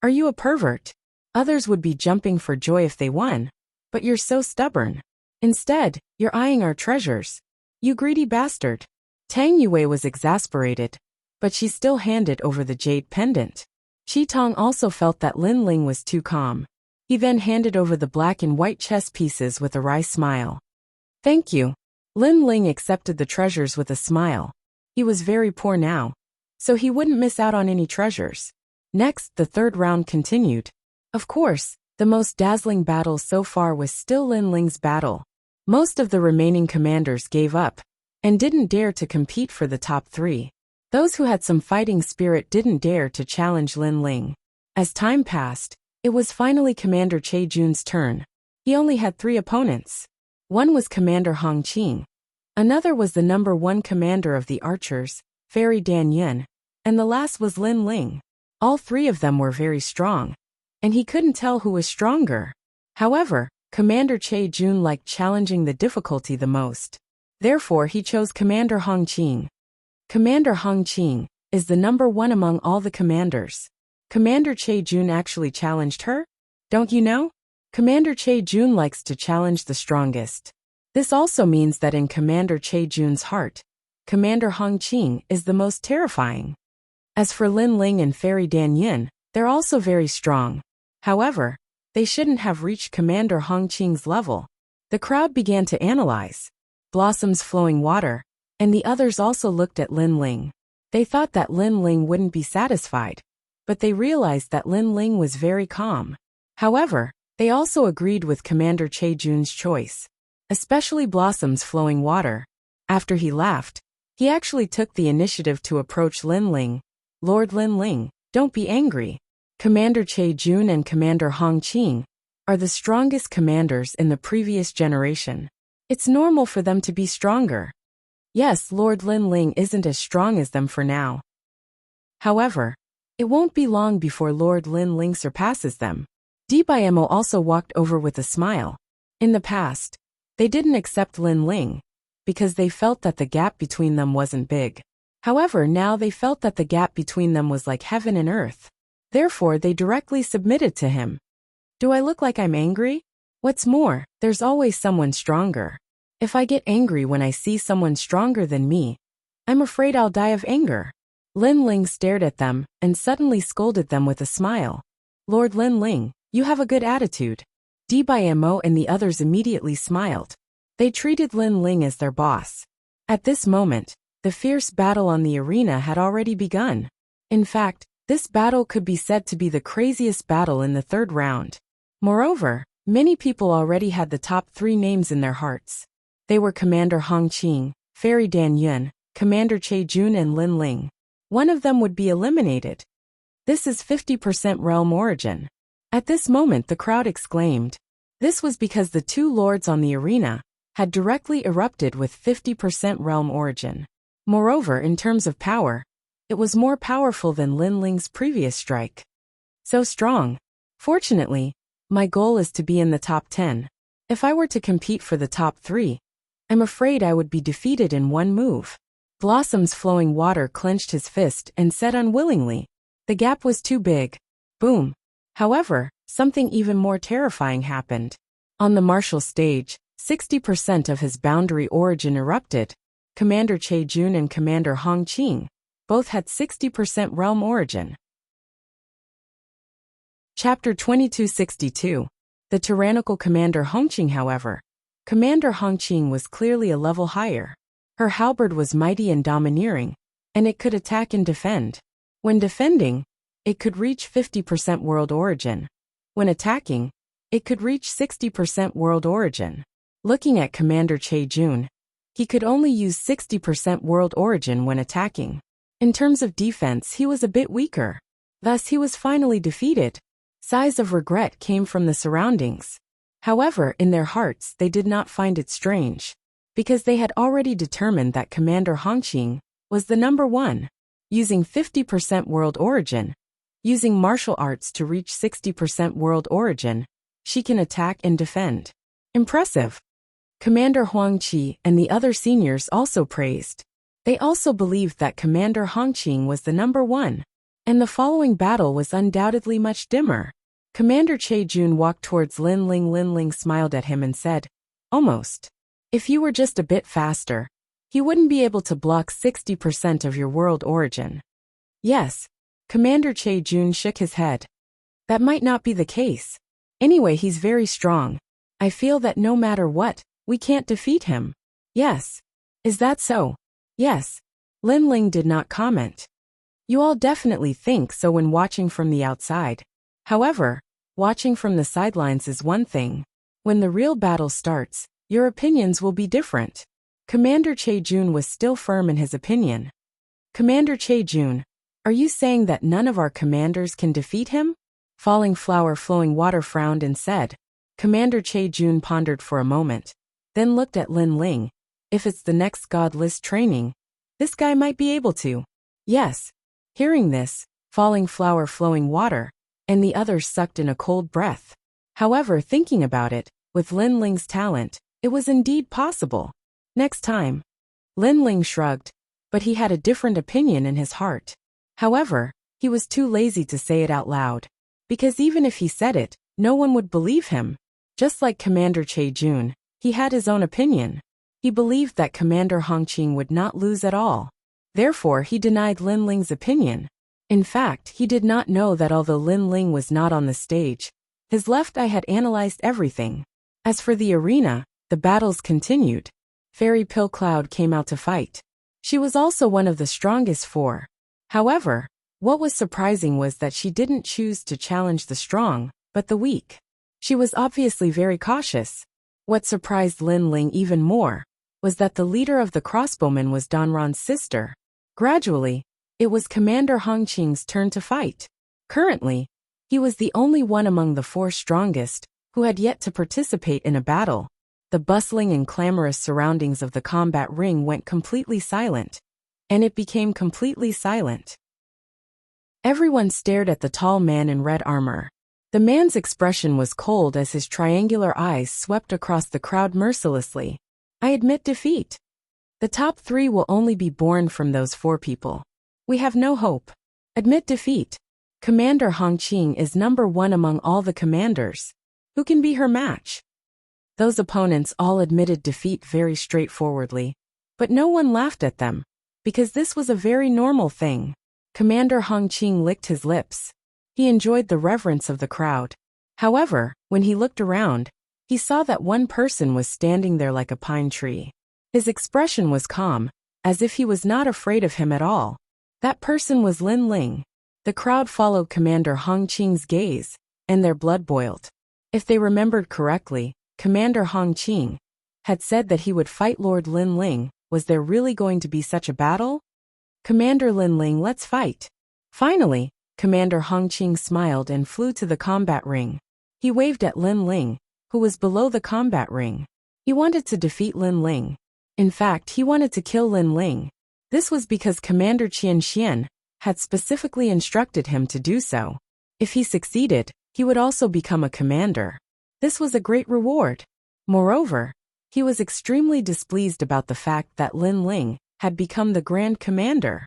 Are you a pervert? Others would be jumping for joy if they won. But you're so stubborn. Instead, you're eyeing our treasures. You greedy bastard. Tang Yue was exasperated, but she still handed over the jade pendant. Qi Tong also felt that Lin Ling was too calm. He then handed over the black and white chess pieces with a wry smile. Thank you. Lin Ling accepted the treasures with a smile. He was very poor now, so he wouldn't miss out on any treasures. Next, the 3rd round continued. Of course, the most dazzling battle so far was still Lin Ling's battle. Most of the remaining commanders gave up, and didn't dare to compete for the top 3. Those who had some fighting spirit didn't dare to challenge Lin Ling. As time passed, it was finally Commander Che Jun's turn. He only had 3 opponents. One was Commander Hong Qing. Another was the number 1 commander of the archers, Fairy Dan Yun, and the last was Lin Ling. All 3 of them were very strong, and he couldn't tell who was stronger. However, Commander Che Jun liked challenging the difficulty the most. Therefore he chose Commander Hong Qing. Commander Hong Qing is the number 1 among all the commanders. Commander Che-jun actually challenged her? Don't you know? Commander Che-jun likes to challenge the strongest. This also means that in Commander Che-jun's heart, Commander Hong Qing is the most terrifying. As for Lin Ling and Fairy Dan Yin, they're also very strong. However, they shouldn't have reached Commander Hong Qing's level. The crowd began to analyze Blossom's flowing water, and the others also looked at Lin Ling. They thought that Lin Ling wouldn't be satisfied, but they realized that Lin Ling was very calm. However, they also agreed with Commander Che-jun's choice, especially Blossom's flowing water. After he laughed, he actually took the initiative to approach Lin Ling. Lord Lin Ling, don't be angry. Commander Che-jun and Commander Hong Qing are the strongest commanders in the previous generation. It's normal for them to be stronger. Yes, Lord Lin Ling isn't as strong as them for now. However, it won't be long before Lord Lin Ling surpasses them. Dibayemo also walked over with a smile. In the past, they didn't accept Lin Ling because they felt that the gap between them wasn't big. However, now they felt that the gap between them was like heaven and earth. Therefore, they directly submitted to him. Do I look like I'm angry? What's more, there's always someone stronger. If I get angry when I see someone stronger than me, I'm afraid I'll die of anger. Lin Ling stared at them and suddenly scolded them with a smile. Lord Lin Ling, you have a good attitude. Dibayemo and the others immediately smiled. They treated Lin Ling as their boss. At this moment, the fierce battle on the arena had already begun. In fact, this battle could be said to be the craziest battle in the third round. Moreover, many people already had the top 3 names in their hearts. They were Commander Hong Qing, Fairy Dan Yun, Commander Che-jun and Lin Ling. One of them would be eliminated. This is 50% realm origin. At this moment the crowd exclaimed. This was because the 2 lords on the arena had directly erupted with 50% realm origin. Moreover, in terms of power, it was more powerful than Lin Ling's previous strike. So strong. Fortunately, my goal is to be in the top 10. If I were to compete for the top 3, I'm afraid I would be defeated in one move. Blossom's flowing water clenched his fist and said unwillingly. The gap was too big. Boom. However, something even more terrifying happened. On the martial stage, 60% of his boundary origin erupted. Commander Che-jun and Commander Hong Qing both had 60% realm origin. Chapter 2262. The tyrannical Commander Hong Qing, however. Commander Hong Qing was clearly a level higher. Her halberd was mighty and domineering, and it could attack and defend. When defending, it could reach 50% world origin. When attacking, it could reach 60% world origin. Looking at Commander Che-jun, he could only use 60% world origin when attacking. In terms of defense, he was a bit weaker. Thus, he was finally defeated. Sighs of regret came from the surroundings. However, in their hearts, they did not find it strange, because they had already determined that Commander Hong Qing was the number 1. Using 50% world origin, using martial arts to reach 60% world origin, she can attack and defend. Impressive. Commander Huang Qi and the other seniors also praised. They also believed that Commander Hong Qing was the number 1, and the following battle was undoubtedly much dimmer. Commander Che-jun walked towards Lin Ling. Lin Ling smiled at him and said, almost. If you were just a bit faster, he wouldn't be able to block 60% of your world origin. Yes. Commander Che-jun shook his head. That might not be the case. Anyway, he's very strong. I feel that no matter what, we can't defeat him. Yes. Is that so? Yes. Lin Ling did not comment. You all definitely think so when watching from the outside. However, watching from the sidelines is one thing. When the real battle starts, your opinions will be different. Commander Che-jun was still firm in his opinion. Commander Che-jun, are you saying that none of our commanders can defeat him? Falling Flower Flowing Water frowned and said. Commander Che-jun pondered for a moment, then looked at Lin Ling. If it's the next God list training, this guy might be able to. Yes. Hearing this, Falling Flower Flowing Water and the others sucked in a cold breath. However, thinking about it, with Lin Ling's talent, it was indeed possible. Next time. Lin Ling shrugged, but he had a different opinion in his heart. However, He was too lazy to say it out loud. Because even if he said it, no one would believe him. Just like Commander Che Jun, he had his own opinion. He believed that Commander Hongqing would not lose at all. Therefore, he denied Lin Ling's opinion. In fact, he did not know that although Lin Ling was not on the stage, his left eye had analyzed everything. As for the arena, the battles continued. Fairy Pill Cloud came out to fight. She was also one of the strongest four. However, what was surprising was that she didn't choose to challenge the strong, but the weak. She was obviously very cautious. What surprised Lin Ling even more was that the leader of the crossbowmen was Danron's sister. Gradually, it was Commander Hongqing's turn to fight. Currently, he was the only one among the four strongest who had yet to participate in a battle. The bustling and clamorous surroundings of the combat ring went completely silent. And it became completely silent. Everyone stared at the tall man in red armor. The man's expression was cold as his triangular eyes swept across the crowd mercilessly. I admit defeat. The top three will only be born from those four people. We have no hope. Admit defeat. Commander Hongqing is number one among all the commanders. Who can be her match? Those opponents all admitted defeat very straightforwardly. But no one laughed at them, because this was a very normal thing. Commander Hongqing licked his lips. He enjoyed the reverence of the crowd. However, when he looked around, he saw that one person was standing there like a pine tree. His expression was calm, as if he was not afraid of him at all. That person was Lin Ling. The crowd followed Commander Hongqing's gaze, and their blood boiled. If they remembered correctly, Commander Hongqing had said that he would fight Lord Lin Ling. Was there really going to be such a battle? Commander Lin Ling, let's fight. Finally, Commander Hongqing smiled and flew to the combat ring. He waved at Lin Ling, who was below the combat ring. He wanted to defeat Lin Ling. In fact, he wanted to kill Lin Ling. This was because Commander Qian Xian had specifically instructed him to do so. If he succeeded, he would also become a commander. This was a great reward. Moreover, he was extremely displeased about the fact that Lin Ling had become the Grand Commander.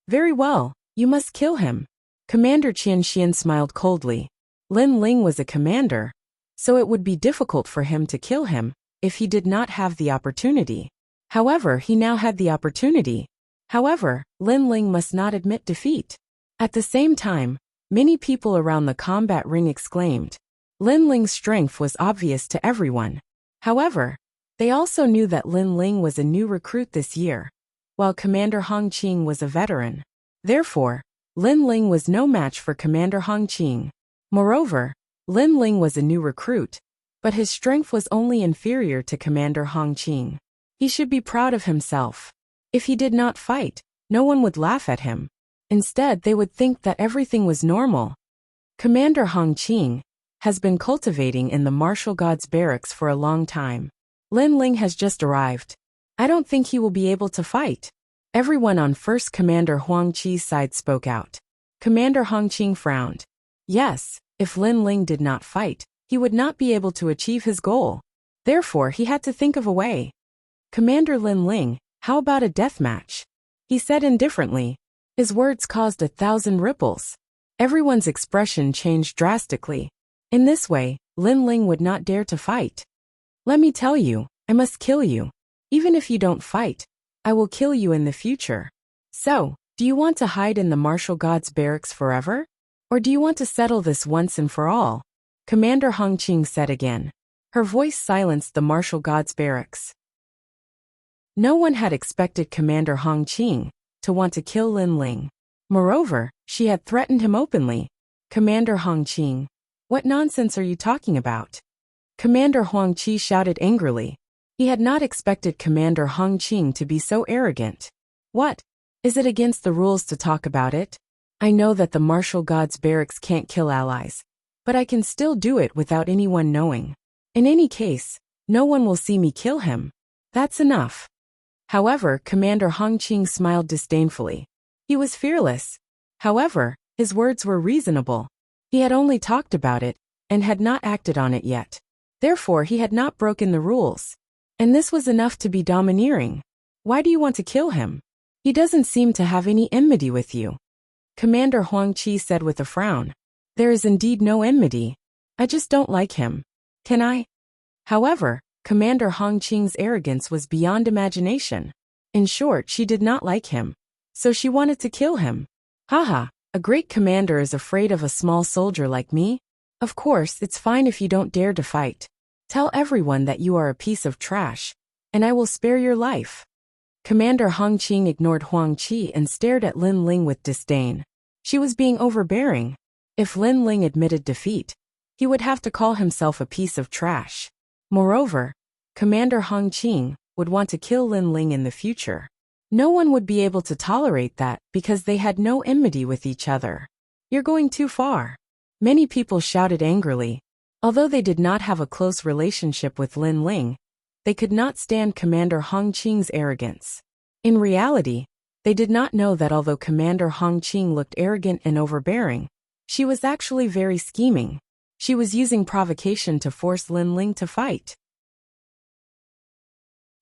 Very well, you must kill him. Commander Qian Xian smiled coldly. Lin Ling was a commander, so it would be difficult for him to kill him if he did not have the opportunity. However, he now had the opportunity. However, Lin Ling must not admit defeat. At the same time, many people around the combat ring exclaimed. Lin Ling's strength was obvious to everyone. However, they also knew that Lin Ling was a new recruit this year, while Commander Hongqing was a veteran. Therefore, Lin Ling was no match for Commander Hongqing. Moreover, Lin Ling was a new recruit, but his strength was only inferior to Commander Hongqing. He should be proud of himself. If he did not fight, no one would laugh at him. Instead, they would think that everything was normal. Commander Hongqing has been cultivating in the martial gods barracks for a long time. Lin Ling has just arrived. I don't think he will be able to fight. Everyone on First Commander Huang Qi's side spoke out. Commander Hongqing frowned. Yes, if Lin Ling did not fight, he would not be able to achieve his goal. Therefore, he had to think of a way. Commander Lin Ling, how about a death match? He said indifferently. His words caused 1,000 ripples. Everyone's expression changed drastically. In this way, Lin Ling would not dare to fight. Let me tell you, I must kill you. Even if you don't fight, I will kill you in the future. So, do you want to hide in the martial gods barracks forever? Or do you want to settle this once and for all? Commander Hongqing said again. Her voice silenced the martial gods barracks. No one had expected Commander Hongqing to want to kill Lin Ling. Moreover, she had threatened him openly. Commander Hongqing, what nonsense are you talking about? Commander Huang Qi shouted angrily. He had not expected Commander Hongqing to be so arrogant. What? Is it against the rules to talk about it? I know that the martial gods barracks can't kill allies, but I can still do it without anyone knowing. In any case, no one will see me kill him. That's enough. However, Commander Hongqing smiled disdainfully. He was fearless. However, his words were reasonable. He had only talked about it, and had not acted on it yet. Therefore, he had not broken the rules. And this was enough to be domineering. Why do you want to kill him? He doesn't seem to have any enmity with you. Commander Huang Qi said with a frown. There is indeed no enmity. I just don't like him. Can I? However, Commander Hong Qing's arrogance was beyond imagination. In short, she did not like him. So she wanted to kill him. Haha, a great commander is afraid of a small soldier like me? Of course, it's fine if you don't dare to fight. Tell everyone that you are a piece of trash, and I will spare your life. Commander Hong Qing ignored Huang Qi and stared at Lin Ling with disdain. She was being overbearing. If Lin Ling admitted defeat, he would have to call himself a piece of trash. Moreover, Commander Hong Qing would want to kill Lin Ling in the future. No one would be able to tolerate that because they had no enmity with each other. You're going too far. Many people shouted angrily. Although they did not have a close relationship with Lin Ling, they could not stand Commander Hong Qing's arrogance. In reality, they did not know that although Commander Hong Qing looked arrogant and overbearing, she was actually very scheming. She was using provocation to force Lin Ling to fight.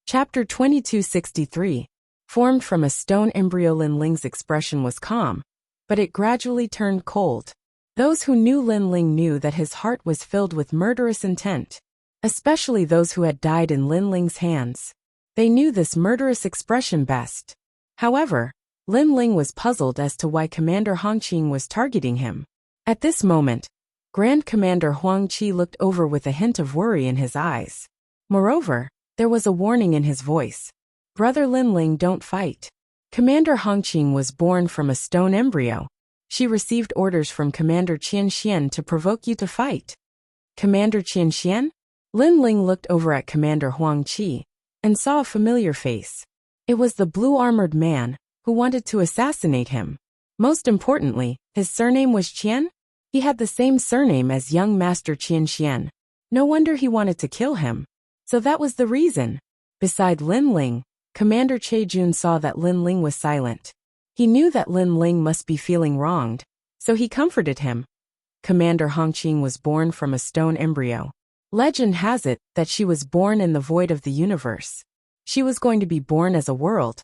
Chapter 2263. Formed from a stone embryo. Lin Ling's expression was calm, but it gradually turned cold. Those who knew Lin Ling knew that his heart was filled with murderous intent, especially those who had died in Lin Ling's hands. They knew this murderous expression best. However, Lin Ling was puzzled as to why Commander Hong Qing was targeting him. At this moment, Grand Commander Huang Qi looked over with a hint of worry in his eyes. Moreover, there was a warning in his voice. Brother Lin Ling, don't fight. Commander Hong Qing was born from a stone embryo. She received orders from Commander Qian Xian to provoke you to fight. Commander Qian Xian? Lin Ling looked over at Commander Huang Qi and saw a familiar face. It was the blue-armored man who wanted to assassinate him. Most importantly, his surname was Qian. He had the same surname as young Master Qian Xian. No wonder he wanted to kill him. So that was the reason. Beside Lin Ling, Commander Che Jun saw that Lin Ling was silent. He knew that Lin Ling must be feeling wronged, so he comforted him. Commander Hong Qing was born from a stone embryo. Legend has it that she was born in the void of the universe. She was going to be born as a world,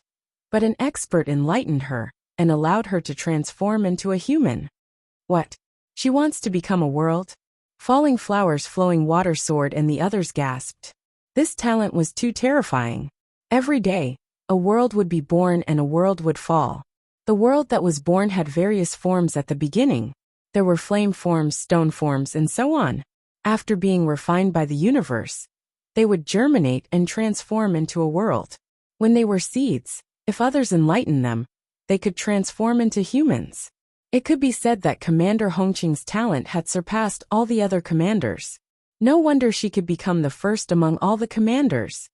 but an expert enlightened her and allowed her to transform into a human. What? She wants to become a world? Falling flowers, flowing water, sword, and the others gasped. This talent was too terrifying. Every day, a world would be born and a world would fall. The world that was born had various forms at the beginning. There were flame forms, stone forms, and so on. After being refined by the universe, they would germinate and transform into a world. When they were seeds, if others enlightened them, they could transform into humans. It could be said that Commander Hong Qing's talent had surpassed all the other commanders. No wonder she could become the first among all the commanders.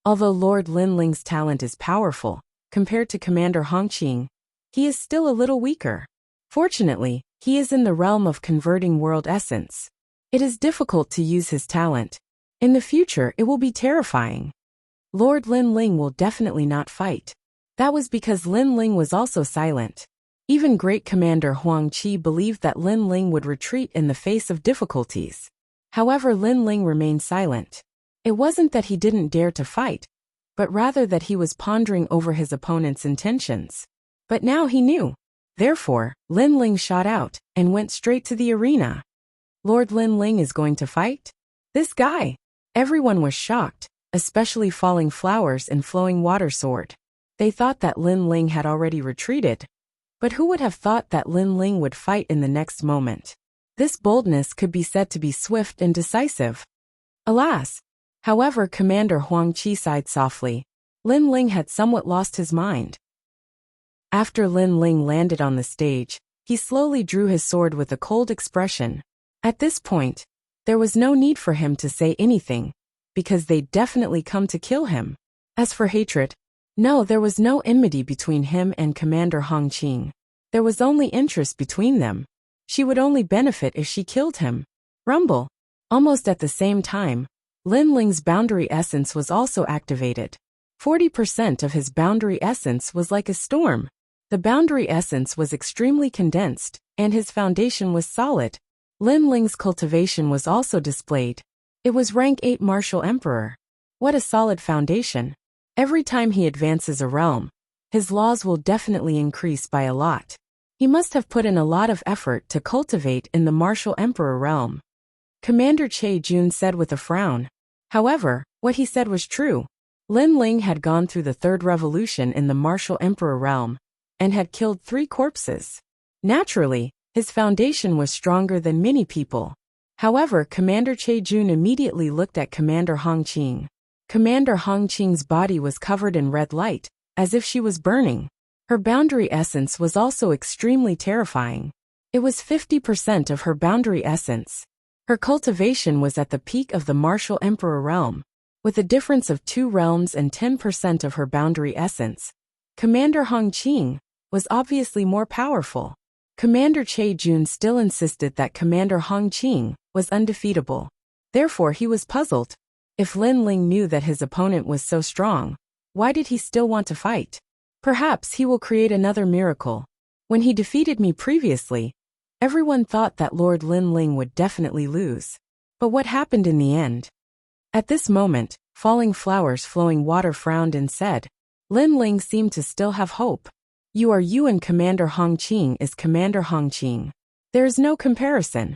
Although Lord Lin Ling's talent is powerful, compared to Commander Hong Qing, he is still a little weaker. Fortunately, he is in the realm of converting world essence. It is difficult to use his talent. In the future, it will be terrifying. Lord Lin Ling will definitely not fight. That was because Lin Ling was also silent. Even great Commander Huang Qi believed that Lin Ling would retreat in the face of difficulties. However, Lin Ling remained silent. It wasn't that he didn't dare to fight, but rather that he was pondering over his opponent's intentions. But now he knew. Therefore, Lin Ling shot out and went straight to the arena. Lord Lin Ling is going to fight? This guy! Everyone was shocked, especially Falling Flowers and Flowing Water Sword. They thought that Lin Ling had already retreated. But who would have thought that Lin Ling would fight in the next moment? This boldness could be said to be swift and decisive. Alas! However, Commander Huang Qi sighed softly. Lin Ling had somewhat lost his mind. After Lin Ling landed on the stage, he slowly drew his sword with a cold expression. At this point, there was no need for him to say anything, because they'd definitely come to kill him. As for hatred, no, there was no enmity between him and Commander Hong Qing. There was only interest between them. She would only benefit if she killed him. Rumble. Almost at the same time, Lin Ling's boundary essence was also activated. 40% of his boundary essence was like a storm. The boundary essence was extremely condensed, and his foundation was solid. Lin Ling's cultivation was also displayed. It was rank 8 Martial Emperor. What a solid foundation. Every time he advances a realm, his laws will definitely increase by a lot. He must have put in a lot of effort to cultivate in the martial emperor realm. Commander Che Jun said with a frown. However, what he said was true. Lin Ling had gone through the third revolution in the martial emperor realm and had killed 3 corpses. Naturally, his foundation was stronger than many people. However, Commander Che Jun immediately looked at Commander Hong Qing. Commander Hong Qing's body was covered in red light, as if she was burning. Her boundary essence was also extremely terrifying. It was 50% of her boundary essence. Her cultivation was at the peak of the martial emperor realm, with a difference of 2 realms and 10% of her boundary essence. Commander Hong Qing was obviously more powerful. Commander Che Jun still insisted that Commander Hong Qing was undefeatable. Therefore, he was puzzled. If Lin Ling knew that his opponent was so strong, why did he still want to fight? Perhaps he will create another miracle. When he defeated me previously, everyone thought that Lord Lin Ling would definitely lose. But what happened in the end? At this moment, Falling Flowers Flowing Water frowned and said, Lin Ling seemed to still have hope. You are you and Commander Hong Qing is Commander Hong Qing. There is no comparison.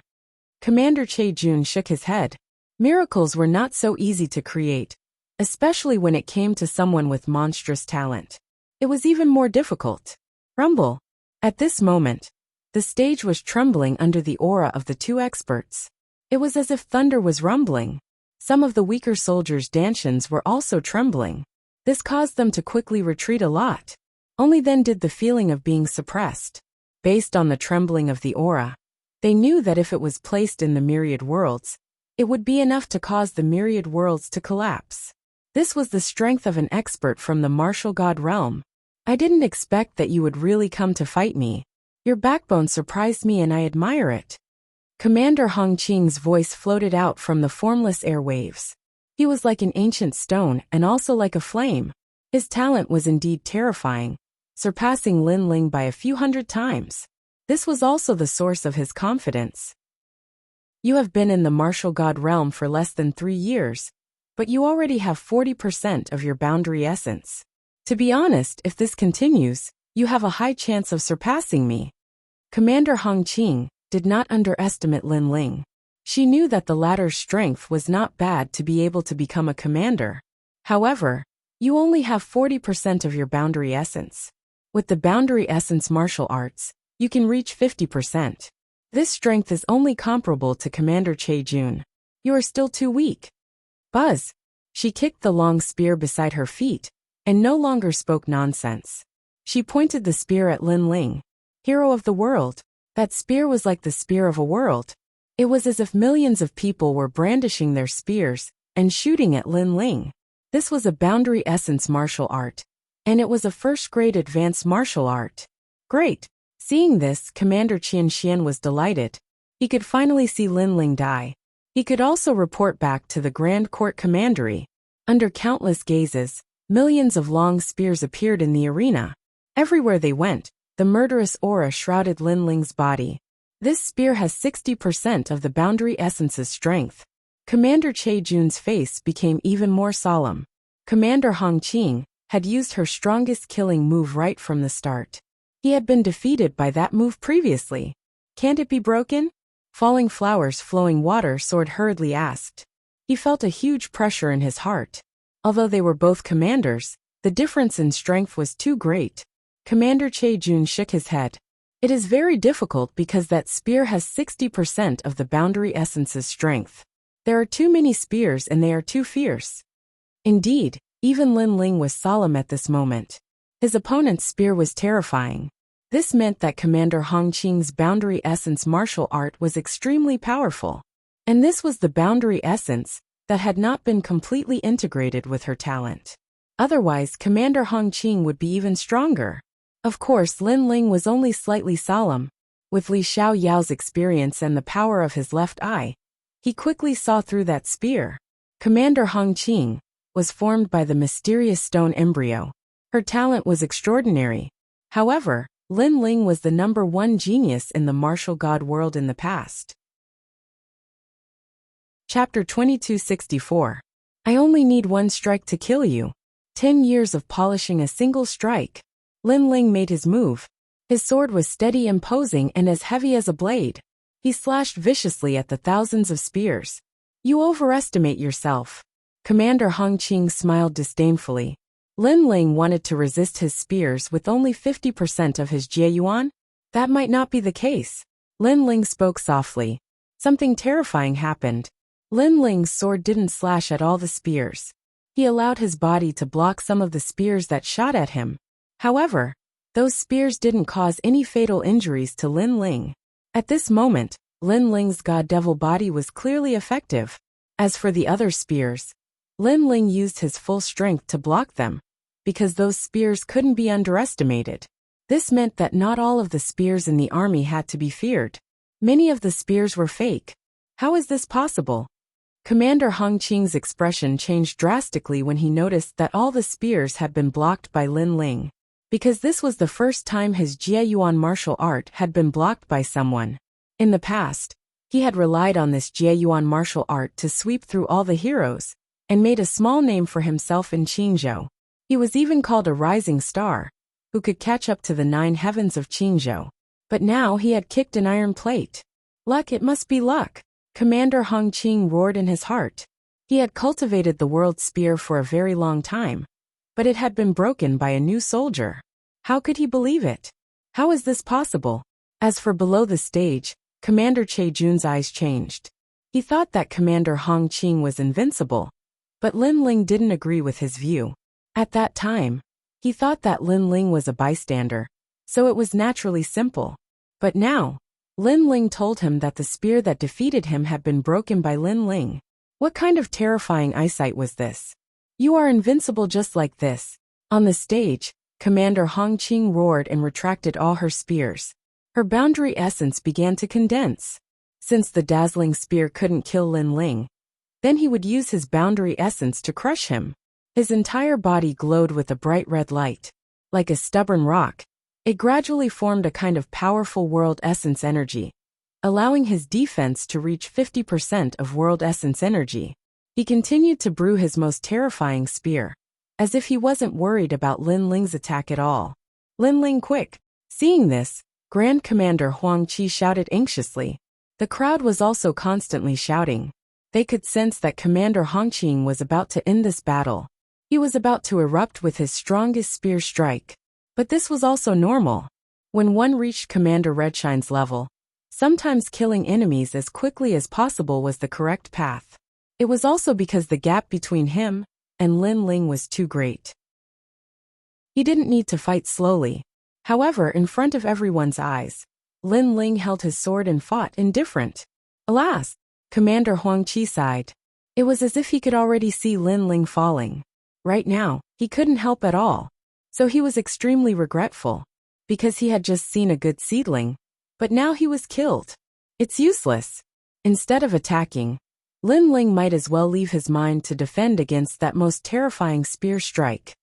Commander Che Jun shook his head. Miracles were not so easy to create, especially when it came to someone with monstrous talent. It was even more difficult. Rumble. At this moment, the stage was trembling under the aura of the 2 experts. It was as if thunder was rumbling. Some of the weaker soldiers' dantians were also trembling. This caused them to quickly retreat a lot. Only then did the feeling of being suppressed. Based on the trembling of the aura, they knew that if it was placed in the myriad worlds, it would be enough to cause the myriad worlds to collapse. This was the strength of an expert from the martial god realm. I didn't expect that you would really come to fight me. Your backbone surprised me and I admire it. Commander Hong Qing's voice floated out from the formless airwaves. He was like an ancient stone and also like a flame. His talent was indeed terrifying, surpassing Lin Ling by a few hundred times. This was also the source of his confidence. You have been in the martial god realm for less than 3 years, but you already have 40% of your boundary essence. To be honest, if this continues, you have a high chance of surpassing me. Commander Hong Qing did not underestimate Lin Ling. She knew that the latter's strength was not bad to be able to become a commander. However, you only have 40% of your boundary essence. With the boundary essence martial arts, you can reach 50%. This strength is only comparable to Commander Che Jun. You are still too weak. Buzz. She kicked the long spear beside her feet, and no longer spoke nonsense. She pointed the spear at Lin Ling. Hero of the world. That spear was like the spear of a world. It was as if millions of people were brandishing their spears and shooting at Lin Ling. This was a boundary essence martial art, and it was a first-grade advanced martial art. Great! Seeing this, Commander Qian Xian was delighted. He could finally see Lin Ling die. He could also report back to the Grand Court Commandery. Under countless gazes, millions of long spears appeared in the arena. Everywhere they went, the murderous aura shrouded Lin Ling's body. This spear has 60% of the boundary essence's strength. Commander Che Jun's face became even more solemn. Commander Hong Qing had used her strongest killing move right from the start. He had been defeated by that move previously. Can't it be broken? Falling Flowers Flowing Water Sword hurriedly asked. He felt a huge pressure in his heart. Although they were both commanders, the difference in strength was too great. Commander Che Jun shook his head. It is very difficult because that spear has 60% of the boundary essence's strength. There are too many spears and they are too fierce. Indeed, even Lin Ling was solemn at this moment. His opponent's spear was terrifying. This meant that Commander Hong Qing's boundary essence martial art was extremely powerful. And this was the boundary essence that had not been completely integrated with her talent. Otherwise, Commander Hong Qing would be even stronger. Of course, Lin Ling was only slightly solemn. With Li Xiao Yao's experience and the power of his left eye, he quickly saw through that spear. Commander Hong Qing was formed by the mysterious stone embryo. Her talent was extraordinary. However, Lin Ling was the #1 genius in the martial god world in the past. Chapter 2264. I only need 1 strike to kill you. 10 years of polishing a single strike. Lin Ling made his move. His sword was steady, imposing, and as heavy as a blade. He slashed viciously at the thousands of spears. You overestimate yourself. Commander Hong Qing smiled disdainfully. Lin Ling wanted to resist his spears with only 50% of his jieyuan? That might not be the case. Lin Ling spoke softly. Something terrifying happened. Lin Ling's sword didn't slash at all the spears. He allowed his body to block some of the spears that shot at him. However, those spears didn't cause any fatal injuries to Lin Ling. At this moment, Lin Ling's god devil body was clearly effective. As for the other spears, Lin Ling used his full strength to block them, because those spears couldn't be underestimated. This meant that not all of the spears in the army had to be feared. Many of the spears were fake. How is this possible? Commander Hong Qing's expression changed drastically when he noticed that all the spears had been blocked by Lin Ling. Because this was the first time his jieyuan martial art had been blocked by someone. In the past, he had relied on this jieyuan martial art to sweep through all the heroes, and made a small name for himself in Qingzhou. He was even called a rising star, who could catch up to the 9 heavens of Qingzhou. But now he had kicked an iron plate. Luck, it must be luck. Commander Hong Qing roared in his heart. He had cultivated the world spear for a very long time, but it had been broken by a new soldier. How could he believe it? How is this possible? As for below the stage, Commander Che Jun's eyes changed. He thought that Commander Hong Qing was invincible, but Lin Ling didn't agree with his view. At that time, he thought that Lin Ling was a bystander, so it was naturally simple. But now, Lin Ling told him that the spear that defeated him had been broken by Lin Ling. What kind of terrifying eyesight was this? You are invincible just like this. On the stage, Commander Hong Qing roared and retracted all her spears. Her boundary essence began to condense. Since the dazzling spear couldn't kill Lin Ling, then he would use his boundary essence to crush him. His entire body glowed with a bright red light. Like a stubborn rock, it gradually formed a kind of powerful world essence energy, allowing his defense to reach 50% of world essence energy. He continued to brew his most terrifying spear, as if he wasn't worried about Lin Ling's attack at all. Lin Ling, quick! Seeing this, Grand Commander Huang Qi shouted anxiously. The crowd was also constantly shouting. They could sense that Commander Hong Qing was about to end this battle. He was about to erupt with his strongest spear strike. But this was also normal. When one reached Commander Redshine's level, sometimes killing enemies as quickly as possible was the correct path. It was also because the gap between him and Lin Ling was too great. He didn't need to fight slowly. However, in front of everyone's eyes, Lin Ling held his sword and fought indifferent. Alas, Commander Huang Qi sighed. It was as if he could already see Lin Ling falling. Right now, he couldn't help at all. So he was extremely regretful, because he had just seen a good seedling, but now he was killed. It's useless. Instead of attacking, Lin Ling might as well leave his mind to defend against that most terrifying spear strike.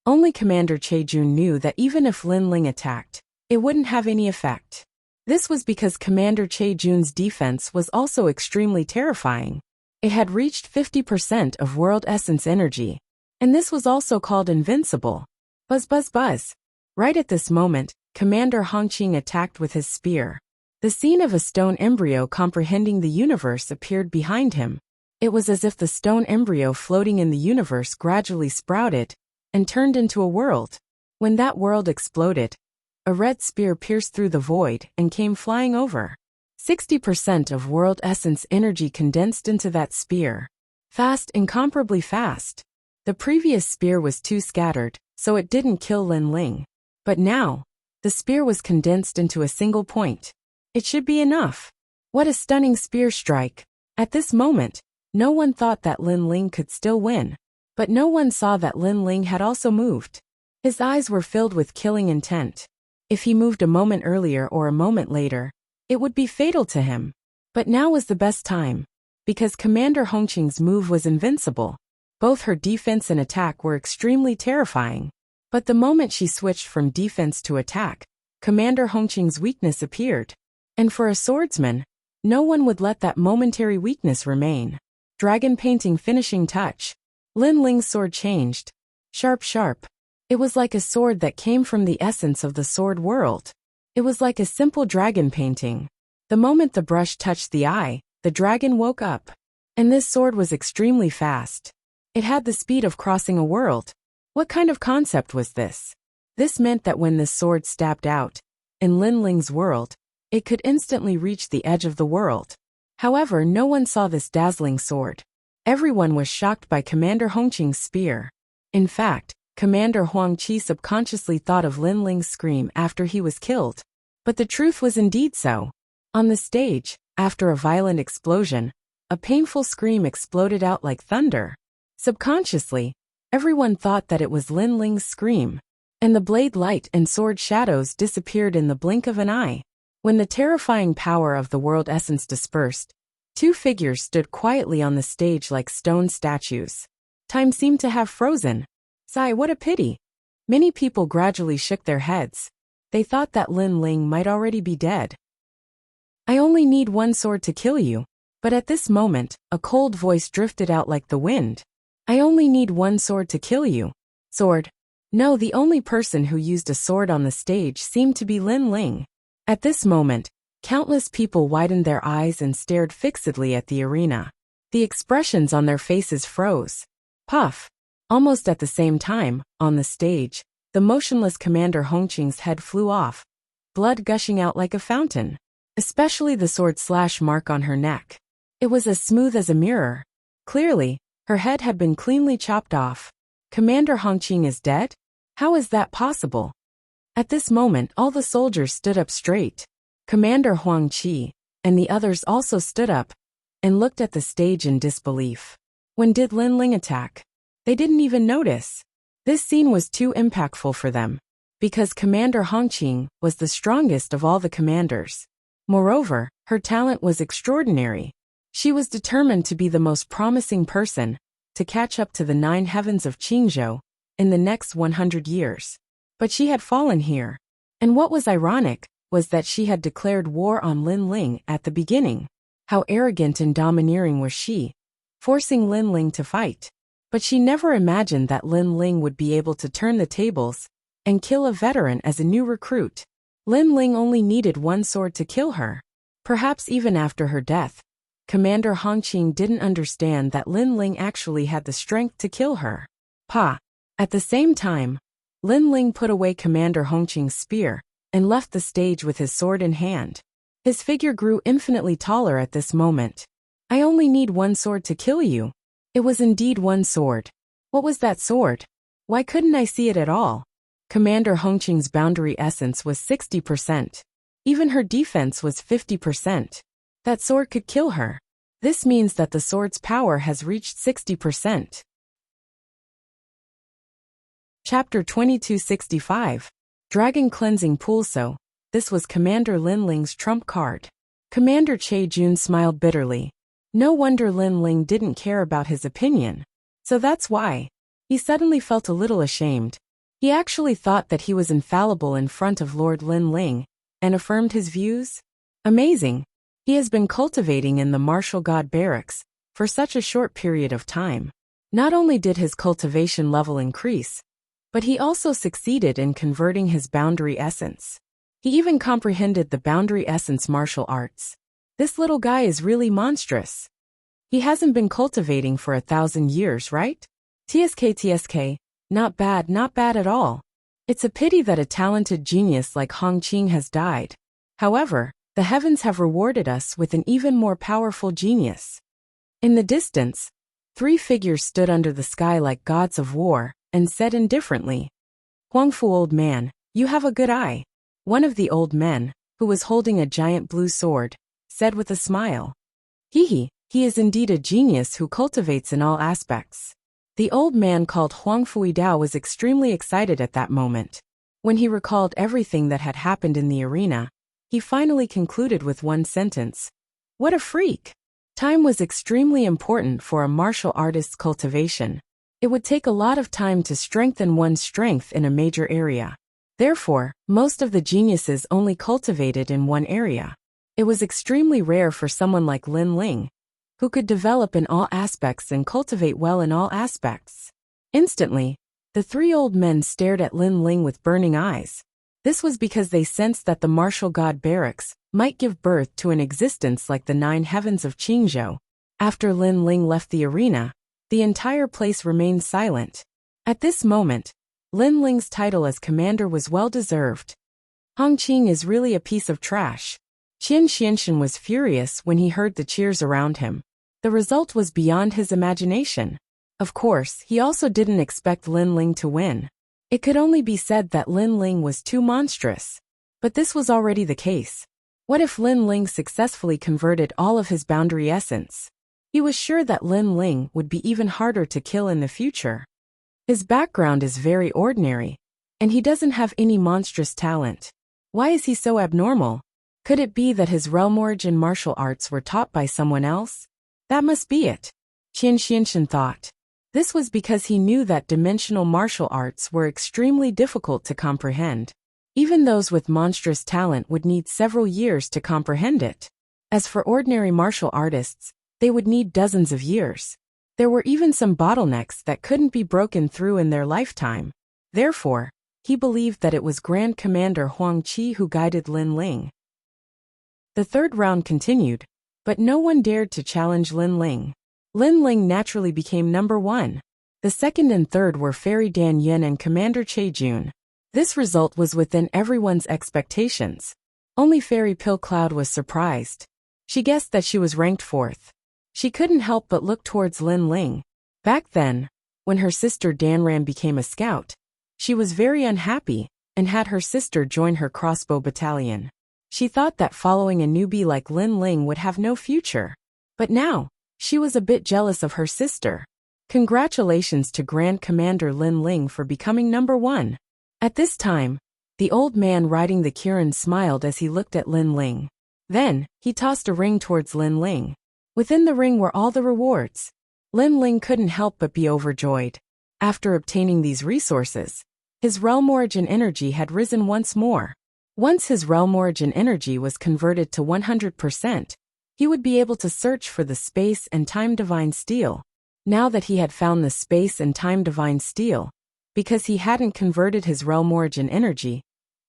Only Commander Che Jun knew that even if Lin Ling attacked, it wouldn't have any effect. This was because Commander Che Jun's defense was also extremely terrifying. It had reached 50% of world essence energy, and this was also called invincible. Buzz buzz buzz. Right at this moment, Commander Hong Qing attacked with his spear. The scene of a stone embryo comprehending the universe appeared behind him. It was as if the stone embryo floating in the universe gradually sprouted and turned into a world. When that world exploded, a red spear pierced through the void and came flying over. 60% of world essence energy condensed into that spear. Fast, incomparably fast. The previous spear was too scattered, so it didn't kill Lin Ling. But now, the spear was condensed into a single point. It should be enough. What a stunning spear strike. At this moment, no one thought that Lin Ling could still win. But no one saw that Lin Ling had also moved. His eyes were filled with killing intent. If he moved a moment earlier or a moment later, it would be fatal to him. But now was the best time, because Commander Hong Qing's move was invincible. Both her defense and attack were extremely terrifying. But the moment she switched from defense to attack, Commander Hong Qing's weakness appeared. And for a swordsman, no one would let that momentary weakness remain. Dragon painting finishing touch. Lin Ling's sword changed. Sharp, sharp. It was like a sword that came from the essence of the sword world. It was like a simple dragon painting. The moment the brush touched the eye, the dragon woke up. And this sword was extremely fast. It had the speed of crossing a world. What kind of concept was this? This meant that when this sword stabbed out, in Lin Ling's world, it could instantly reach the edge of the world. However, no one saw this dazzling sword. Everyone was shocked by Commander Hongqing's spear. In fact, Commander Huang Qi subconsciously thought of Lin Ling's scream after he was killed. But the truth was indeed so. On the stage, after a violent explosion, a painful scream exploded out like thunder. Subconsciously, everyone thought that it was Lin Ling's scream, and the blade light and sword shadows disappeared in the blink of an eye. When the terrifying power of the world essence dispersed, two figures stood quietly on the stage like stone statues. Time seemed to have frozen. Sigh, what a pity. Many people gradually shook their heads. They thought that Lin Ling might already be dead. I only need one sword to kill you. But at this moment, a cold voice drifted out like the wind. I only need one sword to kill you. Sword? No, the only person who used a sword on the stage seemed to be Lin Ling. At this moment, countless people widened their eyes and stared fixedly at the arena. The expressions on their faces froze. Puff. Almost at the same time, on the stage, the motionless Commander Hongqing's head flew off, blood gushing out like a fountain, especially the sword slash mark on her neck. It was as smooth as a mirror. Clearly, her head had been cleanly chopped off. Commander Hongqing is dead? How is that possible? At this moment, all the soldiers stood up straight. Commander Huang Qi and the others also stood up and looked at the stage in disbelief. When did Lin Ling attack? They didn't even notice. This scene was too impactful for them, because Commander Hongqing was the strongest of all the commanders. Moreover, her talent was extraordinary. She was determined to be the most promising person to catch up to the 9 heavens of Qingzhou in the next 100 years. But she had fallen here. And what was ironic was that she had declared war on Lin Ling at the beginning. How arrogant and domineering was she, forcing Lin Ling to fight. But she never imagined that Lin Ling would be able to turn the tables and kill a veteran as a new recruit. Lin Ling only needed one sword to kill her. Perhaps even after her death, Commander Hongqing didn't understand that Lin Ling actually had the strength to kill her. Pa! At the same time, Lin Ling put away Commander Hongqing's spear and left the stage with his sword in hand. His figure grew infinitely taller at this moment. I only need one sword to kill you. It was indeed one sword. What was that sword? Why couldn't I see it at all? Commander Hongqing's boundary essence was 60%. Even her defense was 50%. That sword could kill her. This means that the sword's power has reached 60%. Chapter 2265. Dragon Cleansing Pool. So, this was Commander Lin Ling's trump card. Commander Che Jun smiled bitterly. No wonder Lin Ling didn't care about his opinion. So that's why. He suddenly felt a little ashamed. He actually thought that he was infallible in front of Lord Lin Ling, and affirmed his views. Amazing. He has been cultivating in the martial god barracks for such a short period of time. Not only did his cultivation level increase, but he also succeeded in converting his boundary essence. He even comprehended the boundary essence martial arts. This little guy is really monstrous. He hasn't been cultivating for 1,000 years, right? TSK, not bad at all. It's a pity that a talented genius like Hongqing has died. However, the heavens have rewarded us with an even more powerful genius. In the distance, 3 figures stood under the sky like gods of war, and said indifferently, Huangfu, old man, you have a good eye. One of the old men, who was holding a giant blue sword, said with a smile. He is indeed a genius who cultivates in all aspects. The old man called Huangfu Dao was extremely excited at that moment. When he recalled everything that had happened in the arena, he finally concluded with one sentence. What a freak! Time was extremely important for a martial artist's cultivation. It would take a lot of time to strengthen one's strength in a major area. Therefore, most of the geniuses only cultivated in one area. It was extremely rare for someone like Lin Ling, who could develop in all aspects and cultivate well in all aspects. Instantly, the 3 old men stared at Lin Ling with burning eyes. This was because they sensed that the martial god barracks might give birth to an existence like the 9 heavens of Qingzhou. After Lin Ling left the arena, the entire place remained silent. At this moment, Lin Ling's title as commander was well-deserved. Hongqing is really a piece of trash. Qian Xianxian was furious when he heard the cheers around him. The result was beyond his imagination. Of course, he also didn't expect Lin Ling to win. It could only be said that Lin Ling was too monstrous. But this was already the case. What if Lin Ling successfully converted all of his boundary essence? He was sure that Lin Ling would be even harder to kill in the future. His background is very ordinary, and he doesn't have any monstrous talent. Why is he so abnormal? Could it be that his realm origin martial arts were taught by someone else? That must be it, Qian Xianxian thought. This was because he knew that dimensional martial arts were extremely difficult to comprehend. Even those with monstrous talent would need several years to comprehend it. As for ordinary martial artists, they would need dozens of years. There were even some bottlenecks that couldn't be broken through in their lifetime. Therefore, he believed that it was Grand Commander Huang Qi who guided Lin Ling. The third round continued, but no one dared to challenge Lin Ling. Lin Ling naturally became number 1. The second and third were Fairy Dan Yin and Commander Che Jun. This result was within everyone's expectations. Only Fairy Pill Cloud was surprised. She guessed that she was ranked 4th. She couldn't help but look towards Lin Ling. Back then, when her sister Danran became a scout, she was very unhappy and had her sister join her crossbow battalion. She thought that following a newbie like Lin Ling would have no future. But now, she was a bit jealous of her sister. Congratulations to Grand Commander Lin Ling for becoming number 1. At this time, the old man riding the Kirin smiled as he looked at Lin Ling. Then, he tossed a ring towards Lin Ling. Within the ring were all the rewards. Lin Ling couldn't help but be overjoyed. After obtaining these resources, his realm origin energy had risen once more. Once his realm origin energy was converted to 100%, he would be able to search for the space and time divine steel. Now that he had found the space and time divine steel, because he hadn't converted his realm origin energy,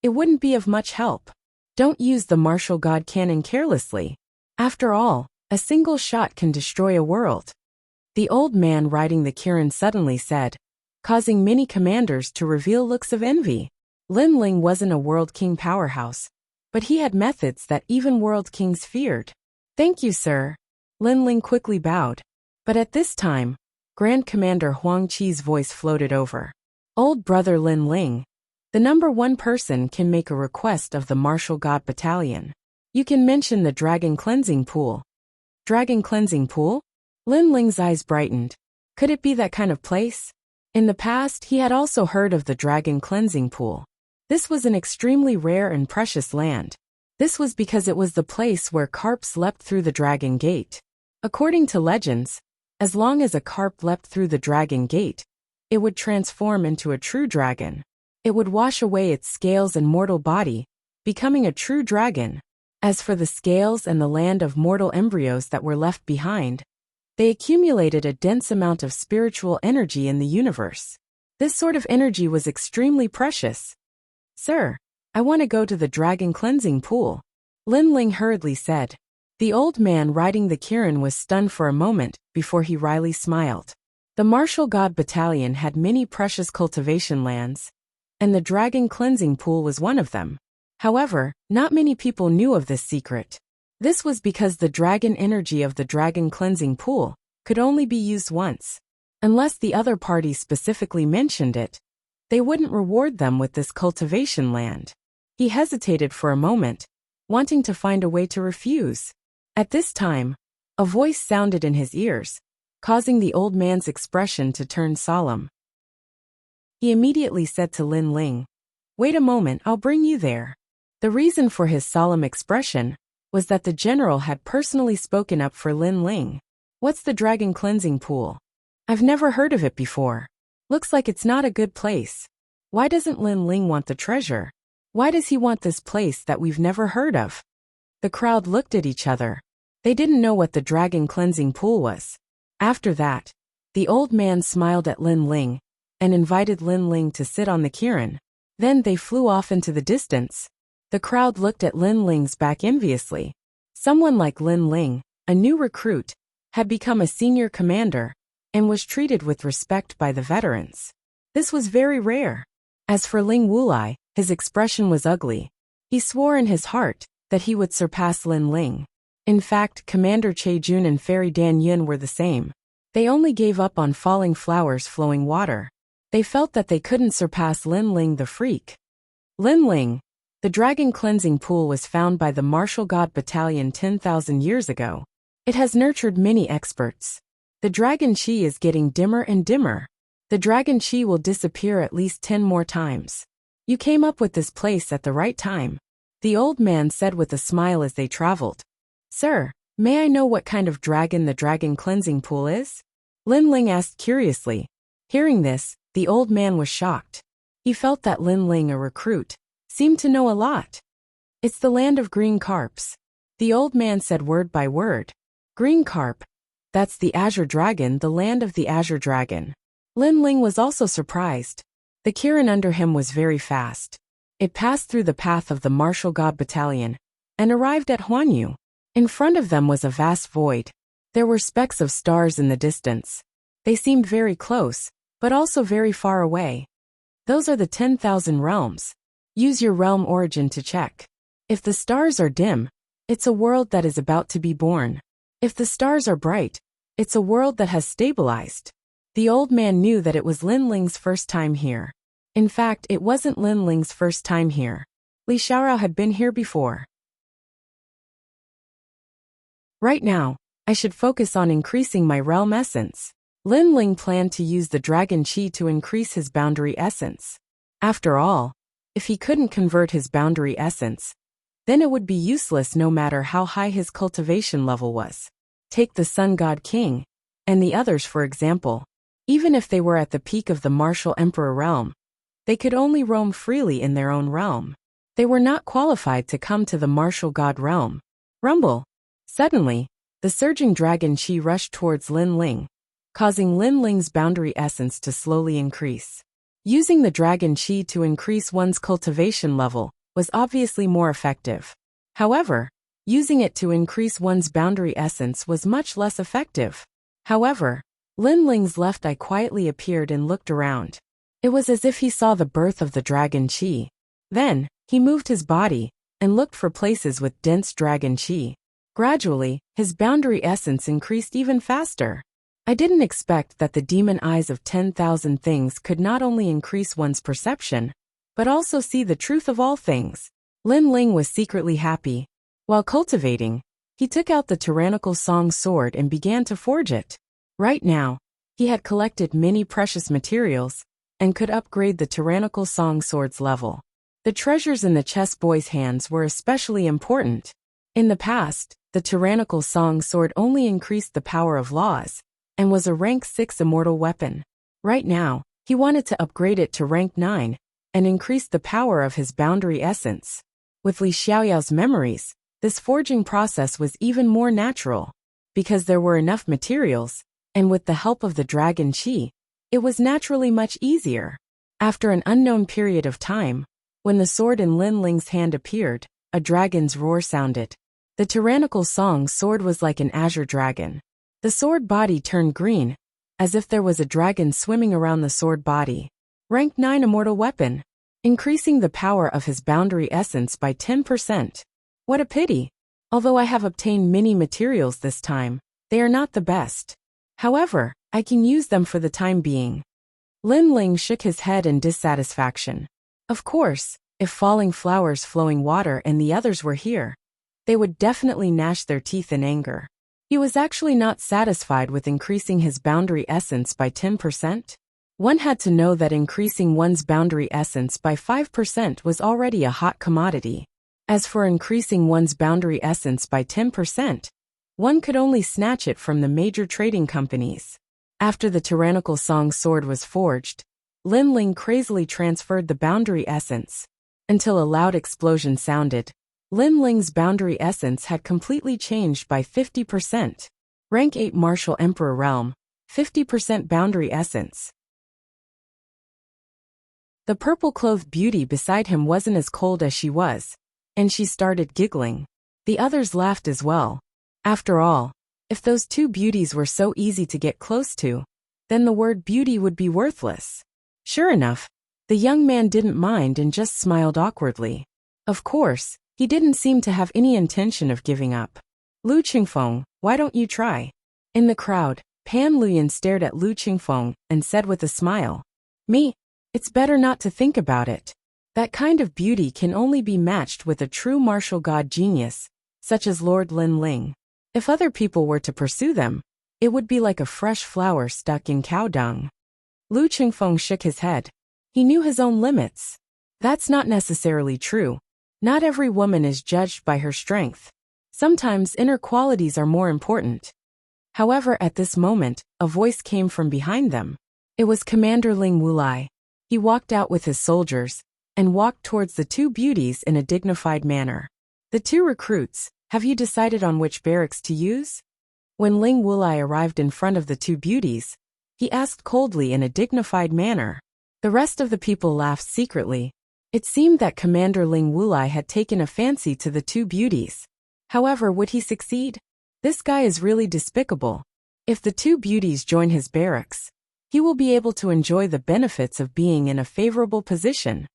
it wouldn't be of much help. Don't use the martial god cannon carelessly. After all, a single shot can destroy a world. The old man riding the Kirin suddenly said, causing many commanders to reveal looks of envy. Lin Ling wasn't a world king powerhouse, but he had methods that even world kings feared. Thank you, sir. Lin Ling quickly bowed. But at this time, Grand Commander Huang Qi's voice floated over. Old brother Lin Ling, the number 1 person can make a request of the martial god battalion. You can mention the dragon cleansing pool. Dragon cleansing pool? Lin Ling's eyes brightened. Could it be that kind of place? In the past, he had also heard of the dragon cleansing pool. This was an extremely rare and precious land. This was because it was the place where carps leapt through the dragon gate. According to legends, as long as a carp leapt through the dragon gate, it would transform into a true dragon. It would wash away its scales and mortal body, becoming a true dragon. As for the scales and the land of mortal embryos that were left behind, they accumulated a dense amount of spiritual energy in the universe. This sort of energy was extremely precious. Sir, I want to go to the dragon cleansing pool, Lin Ling hurriedly said. The old man riding the Kirin was stunned for a moment before he wryly smiled. The martial god battalion had many precious cultivation lands, and the dragon cleansing pool was one of them. However, not many people knew of this secret. This was because the dragon energy of the dragon cleansing pool could only be used once. Unless the other party specifically mentioned it, they wouldn't reward them with this cultivation land. He hesitated for a moment, wanting to find a way to refuse. At this time, a voice sounded in his ears, causing the old man's expression to turn solemn. He immediately said to Lin Ling, "Wait a moment, I'll bring you there." The reason for his solemn expression was that the general had personally spoken up for Lin Ling. What's the dragon cleansing pool? I've never heard of it before. Looks like it's not a good place. Why doesn't Lin Ling want the treasure? Why does he want this place that we've never heard of? The crowd looked at each other. They didn't know what the dragon cleansing pool was. After that, the old man smiled at Lin Ling and invited Lin Ling to sit on the Kirin. Then they flew off into the distance. The crowd looked at Lin Ling's back enviously. Someone like Lin Ling, a new recruit, had become a senior commander and was treated with respect by the veterans. This was very rare. As for Ling Wulai, his expression was ugly. He swore in his heart that he would surpass Lin Ling. In fact, Commander Che Jun and Fairy Dan Yun were the same. They only gave up on falling flowers flowing water. They felt that they couldn't surpass Lin Ling the freak. Lin Ling, the dragon cleansing pool, was found by the Martial God Battalion 10,000 years ago. It has nurtured many experts. The dragon chi is getting dimmer and dimmer. The dragon chi will disappear at least 10 more times. You came up with this place at the right time, the old man said with a smile as they traveled. Sir, may I know what kind of dragon the dragon cleansing pool is? Lin Ling asked curiously. Hearing this, the old man was shocked. He felt that Lin Ling, a recruit, seemed to know a lot. It's the land of green carps. The old man said word by word. Green carp. That's the Azure Dragon, the land of the Azure Dragon. Lin Ling was also surprised. The Kirin under him was very fast. It passed through the path of the Martial God Battalion and arrived at Huanyu. In front of them was a vast void. There were specks of stars in the distance. They seemed very close, but also very far away. Those are the 10,000 realms. Use your realm origin to check. If the stars are dim, it's a world that is about to be born. If the stars are bright, it's a world that has stabilized. The old man knew that it was Lin Ling's first time here. In fact, it wasn't Lin Ling's first time here. Li Xiaorao had been here before. Right now, I should focus on increasing my realm essence. Lin Ling planned to use the dragon chi to increase his boundary essence. After all, if he couldn't convert his boundary essence, then it would be useless no matter how high his cultivation level was. Take the Sun God King and the others for example. Even if they were at the peak of the Martial Emperor realm, they could only roam freely in their own realm. They were not qualified to come to the Martial God realm. Rumble. Suddenly, the surging dragon chi rushed towards Lin Ling, causing Lin Ling's boundary essence to slowly increase. Using the dragon chi to increase one's cultivation level was obviously more effective. However, using it to increase one's boundary essence was much less effective. However, Lin Ling's left eye quietly appeared and looked around. It was as if he saw the birth of the dragon chi. Then, he moved his body and looked for places with dense dragon chi. Gradually, his boundary essence increased even faster. I didn't expect that the demon eyes of 10,000 things could not only increase one's perception, but also see the truth of all things. Lin Ling was secretly happy. While cultivating, he took out the tyrannical song sword and began to forge it. Right now, he had collected many precious materials and could upgrade the tyrannical song sword's level. The treasures in the chess boy's hands were especially important. In the past, the tyrannical song sword only increased the power of laws and was a rank 6 immortal weapon. Right now, he wanted to upgrade it to rank 9 and increase the power of his boundary essence. With Li Xiaoyao's memories, this forging process was even more natural. Because there were enough materials, and with the help of the dragon chi, it was naturally much easier. After an unknown period of time, when the sword in Lin Ling's hand appeared, a dragon's roar sounded. The tyrannical song sword was like an azure dragon. The sword body turned green, as if there was a dragon swimming around the sword body. Rank 9 immortal weapon, increasing the power of his boundary essence by 10%. What a pity. Although I have obtained many materials this time, they are not the best. However, I can use them for the time being. Lin Ling shook his head in dissatisfaction. Of course, if falling flowers flowing water and the others were here, they would definitely gnash their teeth in anger. He was actually not satisfied with increasing his boundary essence by 10%. One had to know that increasing one's boundary essence by 5% was already a hot commodity. As for increasing one's boundary essence by 10%, one could only snatch it from the major trading companies. After the tyrannical song sword was forged, Lin Ling crazily transferred the boundary essence. Until a loud explosion sounded, Lin Ling's boundary essence had completely changed by 50%. Rank 8 Martial Emperor Realm, 50% boundary essence. The purple-clothed beauty beside him wasn't as cold as she was, and she started giggling. The others laughed as well. After all, if those two beauties were so easy to get close to, then the word beauty would be worthless. Sure enough, the young man didn't mind and just smiled awkwardly. Of course, he didn't seem to have any intention of giving up. Lu Qingfeng, why don't you try? In the crowd, Pan Luyan stared at Lu Qingfeng and said with a smile, Me? It's better not to think about it. That kind of beauty can only be matched with a true martial god genius, such as Lord Lin Ling. If other people were to pursue them, it would be like a fresh flower stuck in cow dung. Lu Qingfeng shook his head. He knew his own limits. That's not necessarily true. Not every woman is judged by her strength. Sometimes inner qualities are more important. However, at this moment, a voice came from behind them. It was Commander Ling Wulai. He walked out with his soldiers and walked towards the two beauties in a dignified manner. The two recruits, have you decided on which barracks to use? When Ling Wulai arrived in front of the two beauties, he asked coldly in a dignified manner. The rest of the people laughed secretly. It seemed that Commander Ling Wulai had taken a fancy to the two beauties. However, would he succeed? This guy is really despicable. If the two beauties join his barracks, he will be able to enjoy the benefits of being in a favorable position.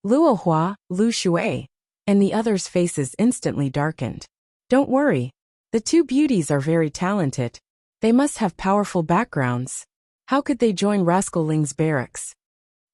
Luo Hua, Lu Shui, and the others' faces instantly darkened. Don't worry. The two beauties are very talented. They must have powerful backgrounds. How could they join Rascal Ling's barracks?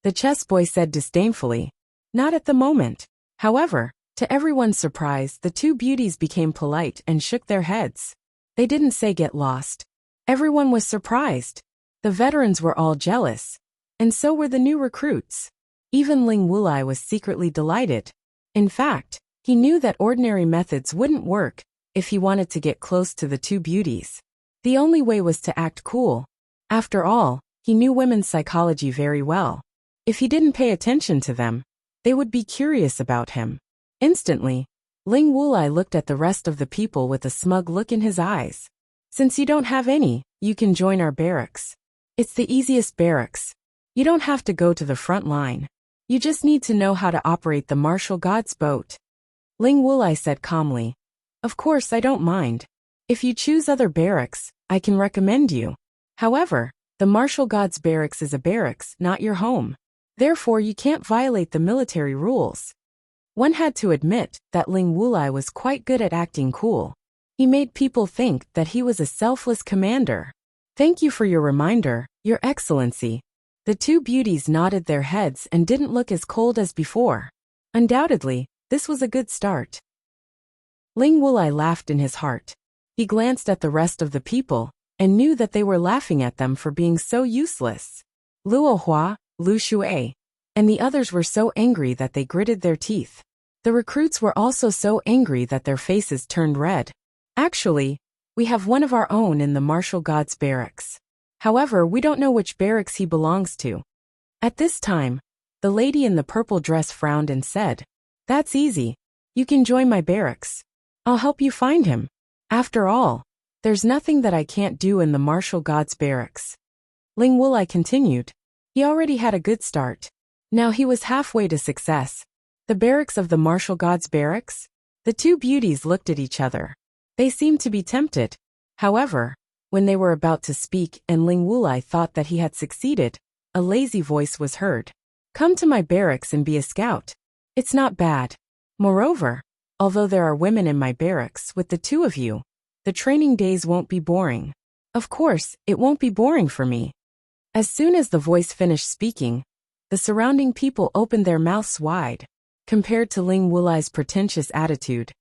The chess boy said disdainfully. Not at the moment. However, to everyone's surprise, the two beauties became polite and shook their heads. They didn't say get lost. Everyone was surprised. The veterans were all jealous. And so were the new recruits. Even Ling Wulai was secretly delighted. In fact, he knew that ordinary methods wouldn't work if he wanted to get close to the two beauties. The only way was to act cool. After all, he knew women's psychology very well. If he didn't pay attention to them, they would be curious about him. Instantly, Ling Wulai looked at the rest of the people with a smug look in his eyes. Since you don't have any, you can join our barracks. It's the easiest barracks. You don't have to go to the front line. You just need to know how to operate the martial god's boat. Ling Wulai said calmly. Of course, I don't mind. If you choose other barracks, I can recommend you. However, the martial god's barracks is a barracks, not your home. Therefore, you can't violate the military rules. One had to admit that Ling Wulai was quite good at acting cool. He made people think that he was a selfless commander. Thank you for your reminder, Your Excellency. The two beauties nodded their heads and didn't look as cold as before. Undoubtedly, this was a good start. Ling Wulai laughed in his heart. He glanced at the rest of the people and knew that they were laughing at them for being so useless. Luo Hua, Lu Shui, and the others were so angry that they gritted their teeth. The recruits were also so angry that their faces turned red. Actually, we have one of our own in the martial god's barracks. However, we don't know which barracks he belongs to. At this time, the lady in the purple dress frowned and said, That's easy. You can join my barracks. I'll help you find him. After all, there's nothing that I can't do in the martial god's barracks. Ling Wulai continued. He already had a good start. Now he was halfway to success. The barracks of the martial god's barracks? The two beauties looked at each other. They seemed to be tempted. However, when they were about to speak and Ling Wulai thought that he had succeeded, a lazy voice was heard. Come to my barracks and be a scout. It's not bad. Moreover, although there are women in my barracks with the two of you, the training days won't be boring. Of course, it won't be boring for me. As soon as the voice finished speaking, the surrounding people opened their mouths wide. Compared to Ling Wulai's pretentious attitude,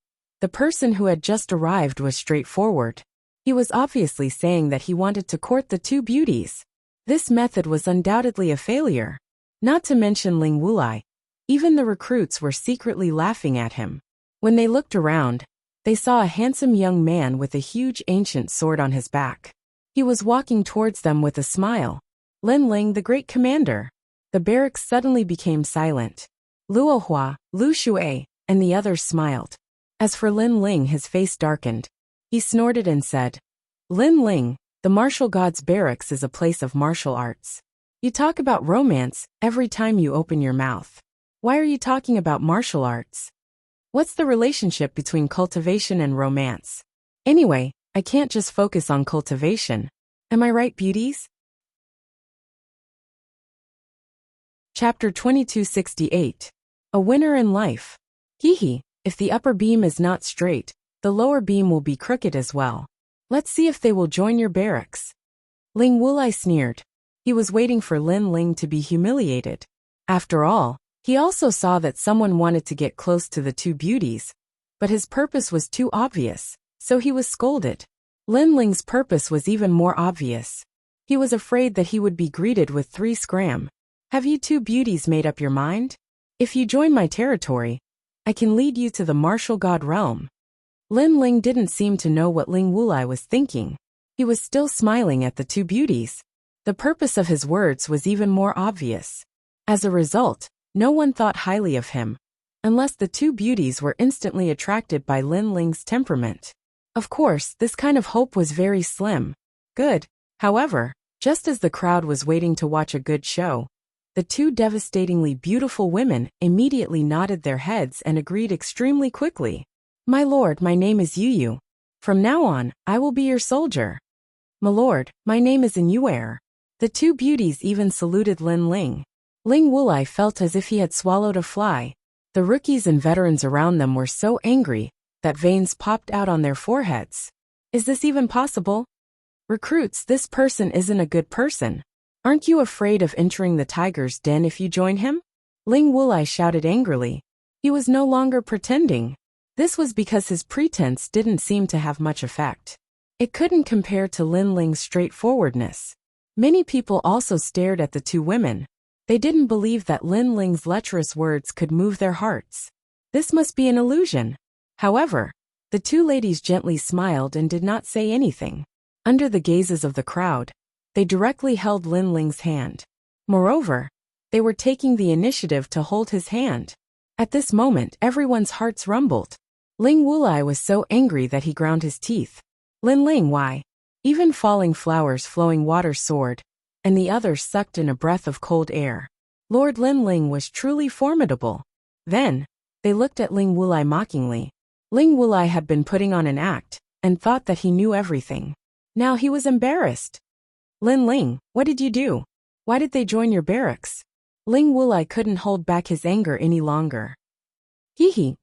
the person who had just arrived was straightforward. He was obviously saying that he wanted to court the two beauties. This method was undoubtedly a failure. Not to mention Ling Wulai, even the recruits were secretly laughing at him. When they looked around, they saw a handsome young man with a huge ancient sword on his back. He was walking towards them with a smile. Lin Ling, the great commander. The barracks suddenly became silent. Luo Hua, Lu Shui, and the others smiled. As for Lin Ling, his face darkened. He snorted and said, Lin Ling, the martial god's barracks is a place of martial arts. You talk about romance every time you open your mouth. Why are you talking about martial arts? What's the relationship between cultivation and romance? Anyway, I can't just focus on cultivation. Am I right, beauties? Chapter 2268. A winner in life. Hee, if the upper beam is not straight, the lower beam will be crooked as well. Let's see if they will join your barracks. Ling Wulai sneered. He was waiting for Lin Ling to be humiliated. After all, he also saw that someone wanted to get close to the two beauties, but his purpose was too obvious, so he was scolded. Lin Ling's purpose was even more obvious. He was afraid that he would be greeted with 3 scram. Have you two beauties made up your mind? If you join my territory, I can lead you to the martial god realm. Lin Ling didn't seem to know what Ling Wulai was thinking. He was still smiling at the two beauties. The purpose of his words was even more obvious. As a result, no one thought highly of him, unless the two beauties were instantly attracted by Lin Ling's temperament. Of course, this kind of hope was very slim. Good. However, just as the crowd was waiting to watch a good show, the two devastatingly beautiful women immediately nodded their heads and agreed extremely quickly. My lord, my name is Yu. From now on, I will be your soldier. My lord, my name is Inuer. The two beauties even saluted Lin Ling. Ling Wulai felt as if he had swallowed a fly. The rookies and veterans around them were so angry that veins popped out on their foreheads. Is this even possible? Recruits, this person isn't a good person. Aren't you afraid of entering the tiger's den if you join him? Ling Wulai shouted angrily. He was no longer pretending. This was because his pretense didn't seem to have much effect. It couldn't compare to Lin Ling's straightforwardness. Many people also stared at the two women. They didn't believe that Lin Ling's lecherous words could move their hearts. This must be an illusion. However, the two ladies gently smiled and did not say anything. Under the gazes of the crowd, they directly held Lin Ling's hand. Moreover, they were taking the initiative to hold his hand. At this moment, everyone's hearts rumbled. Ling Wulai was so angry that he ground his teeth. Lin Ling, why? Even falling flowers flowing water soared, and the others sucked in a breath of cold air. Lord Lin Ling was truly formidable. Then, they looked at Ling Wulai mockingly. Ling Wulai had been putting on an act, and thought that he knew everything. Now he was embarrassed. Lin Ling, what did you do? Why did they join your barracks? Ling Wulai couldn't hold back his anger any longer.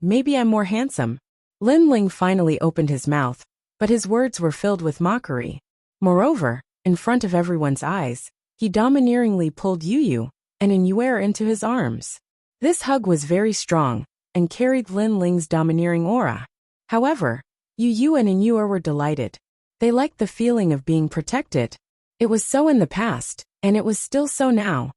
Maybe I'm more handsome. Lin Ling finally opened his mouth, but his words were filled with mockery. Moreover, in front of everyone's eyes, he domineeringly pulled Yu and Inuer into his arms. This hug was very strong, and carried Lin Ling's domineering aura. However, Yu and Inuer were delighted. They liked the feeling of being protected. It was so in the past, and it was still so now.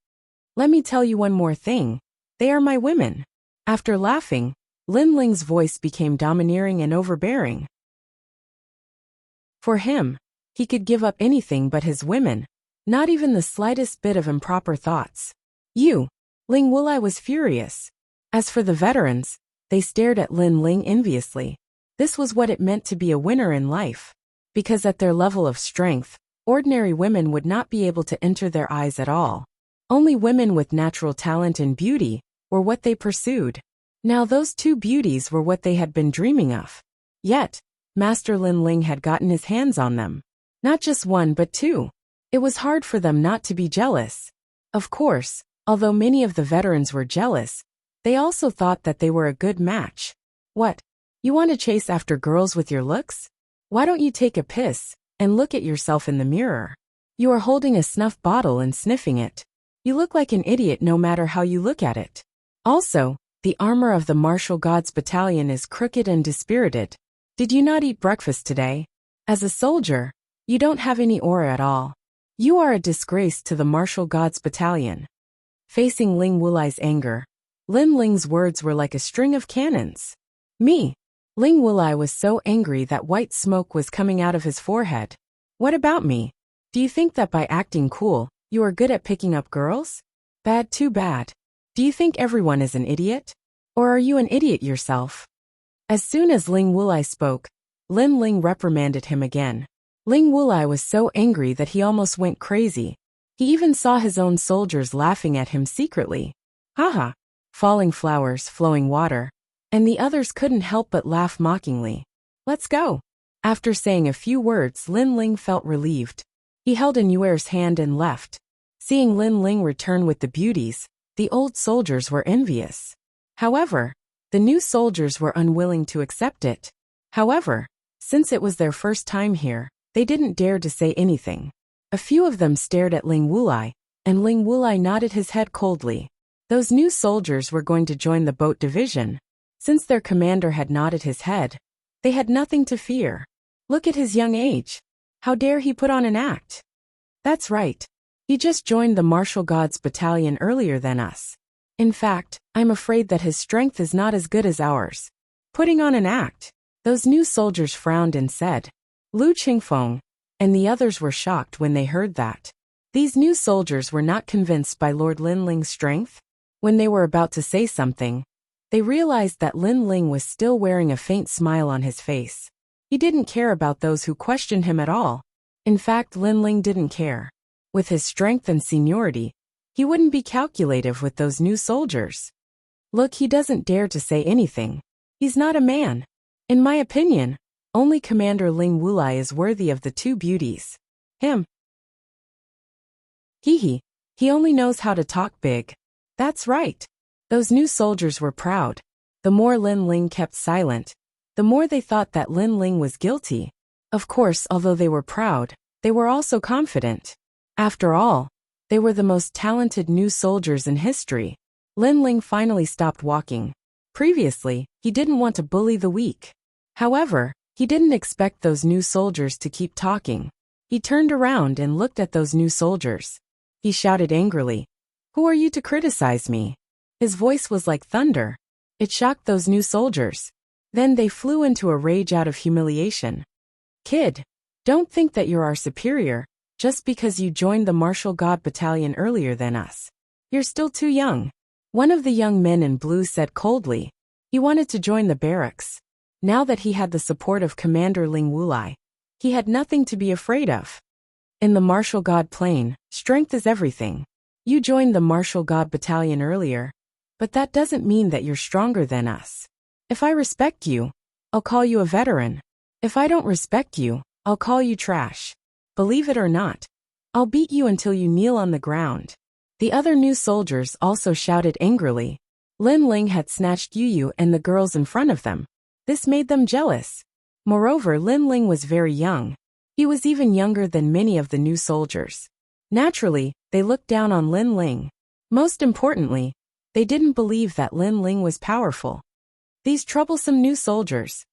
Let me tell you one more thing. They are my women. After laughing, Lin Ling's voice became domineering and overbearing. For him, he could give up anything but his women, not even the slightest bit of improper thoughts. Ling Wulai was furious. As for the veterans, they stared at Lin Ling enviously. This was what it meant to be a winner in life. Because at their level of strength, ordinary women would not be able to enter their eyes at all. Only women with natural talent and beauty were what they pursued. Now those two beauties were what they had been dreaming of. Yet, Master Lin Ling had gotten his hands on them. Not just one but two. It was hard for them not to be jealous. Of course, although many of the veterans were jealous, they also thought that they were a good match. What? You want to chase after girls with your looks? Why don't you take a piss and look at yourself in the mirror? You are holding a snuff bottle and sniffing it. You look like an idiot no matter how you look at it. Also, the armor of the Martial Gods Battalion is crooked and dispirited. Did you not eat breakfast today? As a soldier, you don't have any aura at all. You are a disgrace to the Martial Gods Battalion. Facing Ling Wulai's anger, Lin Ling's words were like a string of cannons. Me. Ling Wulai was so angry that white smoke was coming out of his forehead. What about me? Do you think that by acting cool, you are good at picking up girls? Bad, too bad. Do you think everyone is an idiot? Or are you an idiot yourself? As soon as Ling Wulai spoke, Lin Ling reprimanded him again. Ling Wulai was so angry that he almost went crazy. He even saw his own soldiers laughing at him secretly. Haha. Falling flowers, flowing water. And the others couldn't help but laugh mockingly. Let's go. After saying a few words, Lin Ling felt relieved. He held An Yuer's hand and left. Seeing Lin Ling return with the beauties, the old soldiers were envious. However, the new soldiers were unwilling to accept it. However, since it was their first time here, they didn't dare to say anything. A few of them stared at Ling Wulai, and Ling Wulai nodded his head coldly. Those new soldiers were going to join the boat division. Since their commander had nodded his head, they had nothing to fear. Look at his young age. How dare he put on an act? That's right. He just joined the martial gods battalion earlier than us. In fact, I'm afraid that his strength is not as good as ours. Putting on an act. Those new soldiers frowned and said. Lu Qingfeng, and the others were shocked when they heard that. These new soldiers were not convinced by Lord Lin Ling's strength. When they were about to say something, they realized that Lin Ling was still wearing a faint smile on his face. He didn't care about those who questioned him at all. In fact, Lin Ling didn't care. With his strength and seniority, he wouldn't be calculative with those new soldiers. Look, he doesn't dare to say anything. He's not a man. In my opinion, only Commander Ling Wulai is worthy of the two beauties. Him. He only knows how to talk big. That's right. Those new soldiers were proud. The more Lin Ling kept silent, the more they thought that Lin Ling was guilty. Of course, although they were proud, they were also confident. After all, they were the most talented new soldiers in history. Lin Ling finally stopped walking. Previously, he didn't want to bully the weak. However, he didn't expect those new soldiers to keep talking. He turned around and looked at those new soldiers. He shouted angrily, "Who are you to criticize me?" His voice was like thunder. It shocked those new soldiers. Then they flew into a rage out of humiliation. Kid, don't think that you're our superior, just because you joined the martial god battalion earlier than us. You're still too young. One of the young men in blue said coldly. He wanted to join the barracks. Now that he had the support of Commander Ling Wulai, he had nothing to be afraid of. In the martial god plane, strength is everything. You joined the martial god battalion earlier, but that doesn't mean that you're stronger than us. If I respect you, I'll call you a veteran. If I don't respect you, I'll call you trash. Believe it or not, I'll beat you until you kneel on the ground. The other new soldiers also shouted angrily. Lin Ling had snatched Yu and the girls in front of them. This made them jealous. Moreover, Lin Ling was very young. He was even younger than many of the new soldiers. Naturally, they looked down on Lin Ling. Most importantly, they didn't believe that Lin Ling was powerful. These troublesome new soldiers.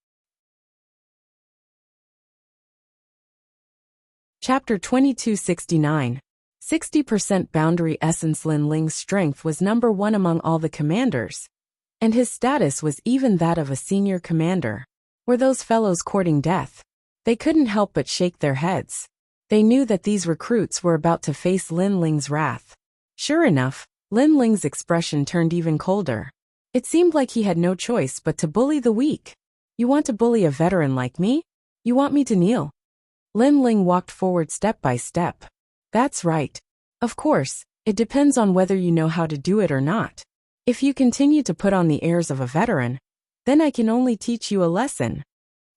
Chapter 2269. 60% boundary essence. Lin Ling's strength was number one among all the commanders, and his status was even that of a senior commander. Were those fellows courting death? They couldn't help but shake their heads. They knew that these recruits were about to face Lin Ling's wrath. Sure enough, Lin Ling's expression turned even colder. It seemed like he had no choice but to bully the weak. You want to bully a veteran like me? You want me to kneel? Lin Ling walked forward step by step. That's right. Of course, it depends on whether you know how to do it or not. If you continue to put on the airs of a veteran, then I can only teach you a lesson.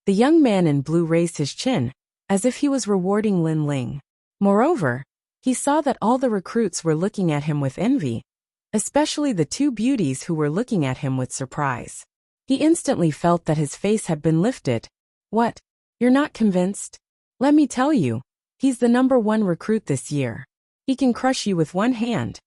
The young man in blue raised his chin, as if he was rewarding Lin Ling. Moreover, he saw that all the recruits were looking at him with envy, especially the two beauties who were looking at him with surprise. He instantly felt that his face had been lifted. What? You're not convinced? Let me tell you, he's the number one recruit this year. He can crush you with one hand.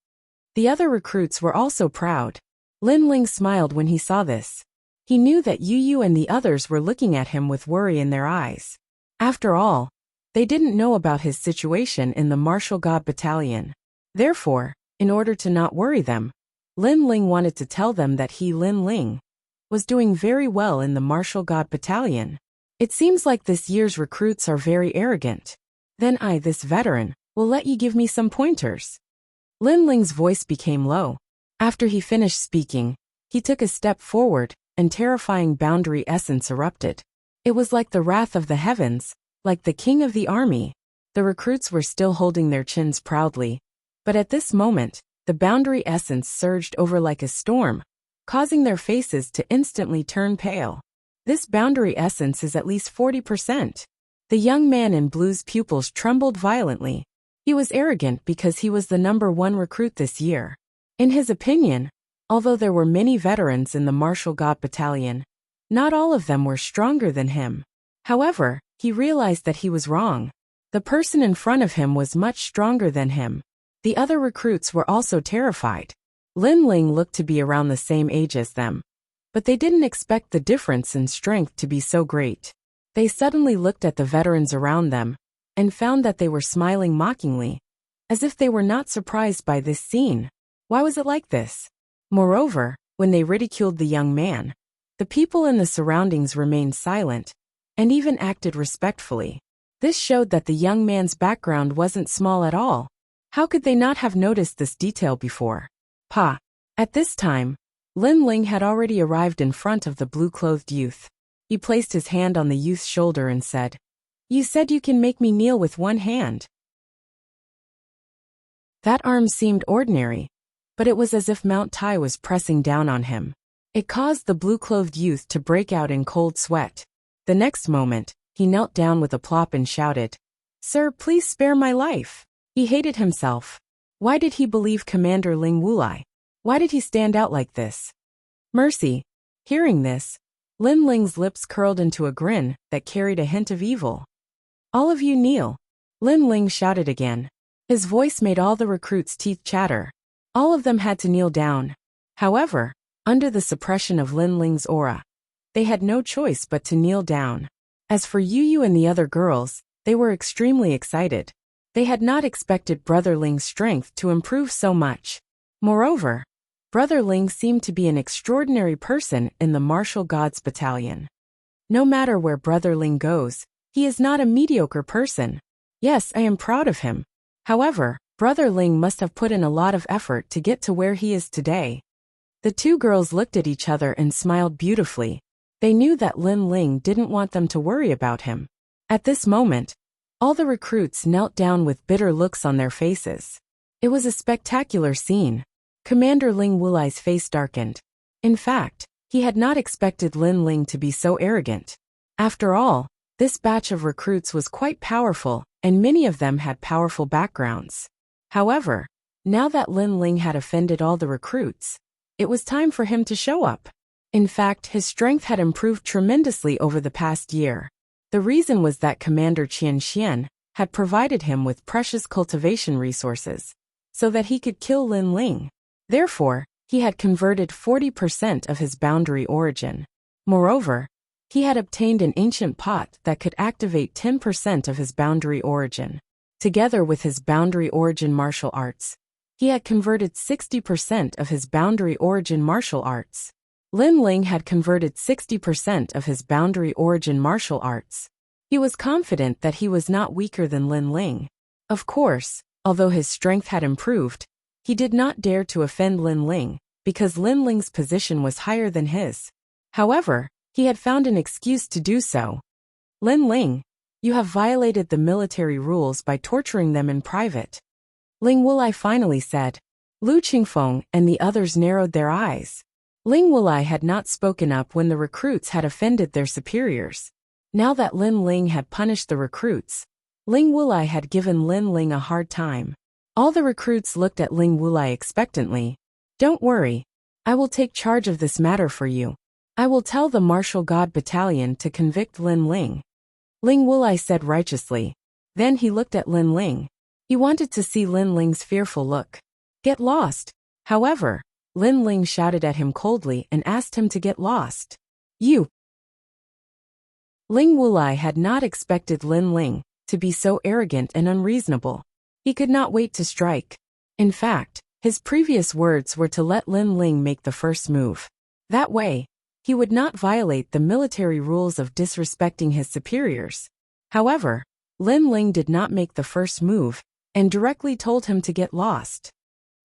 The other recruits were also proud. Lin Ling smiled when he saw this. He knew that Yu and the others were looking at him with worry in their eyes. After all, they didn't know about his situation in the martial god battalion. Therefore, in order to not worry them, Lin Ling wanted to tell them that he, Lin Ling, was doing very well in the martial god battalion. It seems like this year's recruits are very arrogant. Then I, this veteran, will let you give me some pointers. Lin Ling's voice became low. After he finished speaking, he took a step forward, and terrifying boundary essence erupted. It was like the wrath of the heavens, like the king of the army. The recruits were still holding their chins proudly, But at this moment, the boundary essence surged over like a storm, causing their faces to instantly turn pale. This boundary essence is at least 40%. The young man in blue's pupils trembled violently. He was arrogant because he was the #1 recruit this year. In his opinion, although there were many veterans in the martial god battalion, not all of them were stronger than him. However, he realized that he was wrong. The person in front of him was much stronger than him. The other recruits were also terrified. Lin Ling looked to be around the same age as them, but they didn't expect the difference in strength to be so great. They suddenly looked at the veterans around them and found that they were smiling mockingly, as if they were not surprised by this scene. Why was it like this? Moreover, when they ridiculed the young man, the people in the surroundings remained silent and even acted respectfully. This showed that the young man's background wasn't small at all. How could they not have noticed this detail before? Pa. At this time, Lin Ling had already arrived in front of the blue-clothed youth. He placed his hand on the youth's shoulder and said, "You said you can make me kneel with one hand." That arm seemed ordinary, but it was as if Mount Tai was pressing down on him. It caused the blue-clothed youth to break out in cold sweat. The next moment, he knelt down with a plop and shouted, "Sir, please spare my life." He hated himself. Why did he believe Commander Ling Wulai? Why did he stand out like this? Mercy. Hearing this, Lin Ling's lips curled into a grin that carried a hint of evil. "All of you kneel," Lin Ling shouted again. His voice made all the recruits' teeth chatter. All of them had to kneel down. However, under the suppression of Lin Ling's aura, they had no choice but to kneel down. As for Yu and the other girls, they were extremely excited. They had not expected Brother Ling's strength to improve so much. Moreover, Brother Ling seemed to be an extraordinary person in the Martial Gods Battalion. No matter where Brother Ling goes, he is not a mediocre person. Yes, I am proud of him. However, Brother Ling must have put in a lot of effort to get to where he is today. The two girls looked at each other and smiled beautifully. They knew that Lin Ling didn't want them to worry about him. At this moment, all the recruits knelt down with bitter looks on their faces. It was a spectacular scene. Commander Ling Wulai's face darkened. In fact, he had not expected Lin Ling to be so arrogant. After all, this batch of recruits was quite powerful, and many of them had powerful backgrounds. However, now that Lin Ling had offended all the recruits, it was time for him to show up. In fact, his strength had improved tremendously over the past year. The reason was that Commander Qian Xian had provided him with precious cultivation resources, so that he could kill Lin Ling. Therefore, he had converted 40% of his boundary origin. Moreover, he had obtained an ancient pot that could activate 10% of his boundary origin. Together with his boundary origin martial arts, he had converted 60% of his boundary origin martial arts. Lin Ling had converted 60% of his boundary origin martial arts. He was confident that he was not weaker than Lin Ling. Of course, although his strength had improved, he did not dare to offend Lin Ling, because Lin Ling's position was higher than his. However, he had found an excuse to do so. "Lin Ling, you have violated the military rules by torturing them in private," Ling Wulai finally said. Lu Qingfeng and the others narrowed their eyes. Ling Wulai had not spoken up when the recruits had offended their superiors. Now that Lin Ling had punished the recruits, Ling Wulai had given Lin Ling a hard time. All the recruits looked at Ling Wulai expectantly. "Don't worry. I will take charge of this matter for you. I will tell the Martial God Battalion to convict Lin Ling," Ling Wulai said righteously. Then he looked at Lin Ling. He wanted to see Lin Ling's fearful look. "Get lost." However, Lin Ling shouted at him coldly and asked him to get lost. "You." Ling Wulai had not expected Lin Ling to be so arrogant and unreasonable. He could not wait to strike. In fact, his previous words were to let Lin Ling make the first move. That way, he would not violate the military rules of disrespecting his superiors. However, Lin Ling did not make the first move and directly told him to get lost.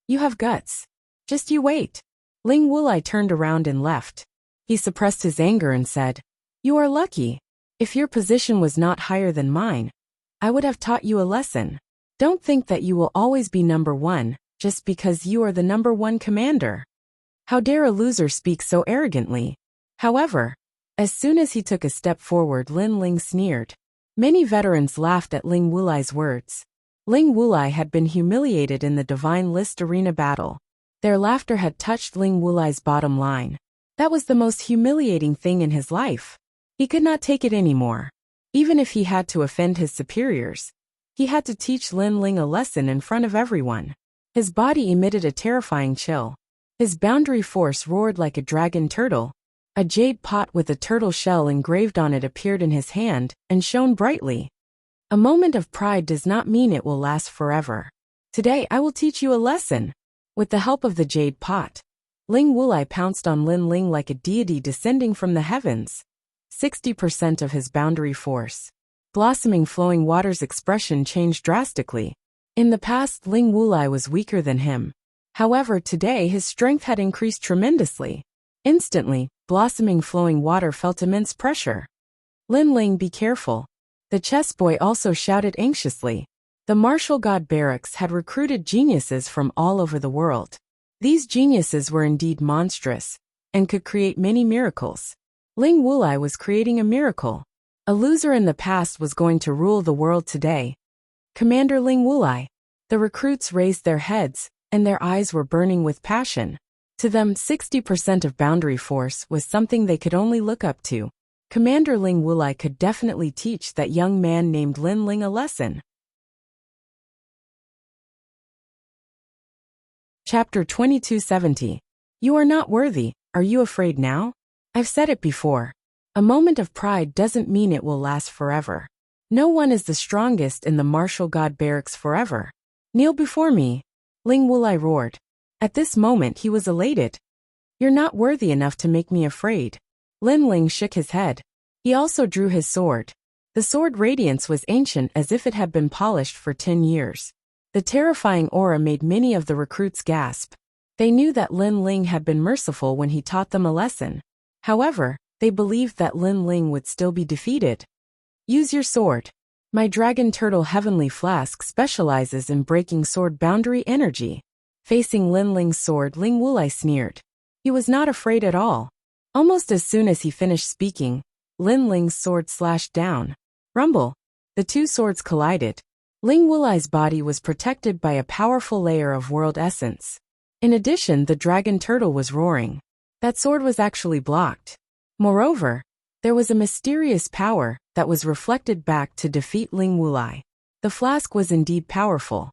"You have guts. Just you wait." Ling Wulai turned around and left. He suppressed his anger and said, "You are lucky. If your position was not higher than mine, I would have taught you a lesson." Don't think that you will always be number one, just because you are the number one commander. How dare a loser speak so arrogantly? However, as soon as he took a step forward, Lin Ling sneered. Many veterans laughed at Ling Wulai's words. Ling Wulai had been humiliated in the Divine List Arena battle. Their laughter had touched Ling Wulai's bottom line. That was the most humiliating thing in his life. He could not take it anymore. Even if he had to offend his superiors, he had to teach Lin Ling a lesson in front of everyone. His body emitted a terrifying chill. His boundary force roared like a dragon turtle. A jade pot with a turtle shell engraved on it appeared in his hand and shone brightly. A moment of pride does not mean it will last forever. Today I will teach you a lesson. With the help of the jade pot, Ling Wulai pounced on Lin Ling like a deity descending from the heavens. 60% of his boundary force. Blossoming flowing water's expression changed drastically. In the past, Ling Wulai was weaker than him. However, today his strength had increased tremendously. Instantly, blossoming flowing water felt immense pressure. Lin Ling, be careful. The chess boy also shouted anxiously. The martial god barracks had recruited geniuses from all over the world. These geniuses were indeed monstrous, and could create many miracles. Ling Wulai was creating a miracle. A loser in the past was going to rule the world today. Commander Ling Wulai. The recruits raised their heads, and their eyes were burning with passion. To them, 60% of boundary force was something they could only look up to. Commander Ling Wulai could definitely teach that young man named Lin Ling a lesson. Chapter 2270. You are not worthy, are you afraid now? I've said it before. A moment of pride doesn't mean it will last forever. No one is the strongest in the martial god barracks forever. Kneel before me. Ling Wulai roared. At this moment he was elated. You're not worthy enough to make me afraid. Lin Ling shook his head. He also drew his sword. The sword radiance was ancient as if it had been polished for 10 years. The terrifying aura made many of the recruits gasp. They knew that Lin Ling had been merciful when he taught them a lesson. However, they believed that Lin Ling would still be defeated. Use your sword. My dragon turtle heavenly flask specializes in breaking sword boundary energy. Facing Lin Ling's sword, Ling Wulai sneered. He was not afraid at all. Almost as soon as he finished speaking, Lin Ling's sword slashed down. Rumble. The two swords collided. Ling Wulai's body was protected by a powerful layer of world essence. In addition, the dragon turtle was roaring. That sword was actually blocked. Moreover, there was a mysterious power that was reflected back to defeat Ling Wulai. The flask was indeed powerful.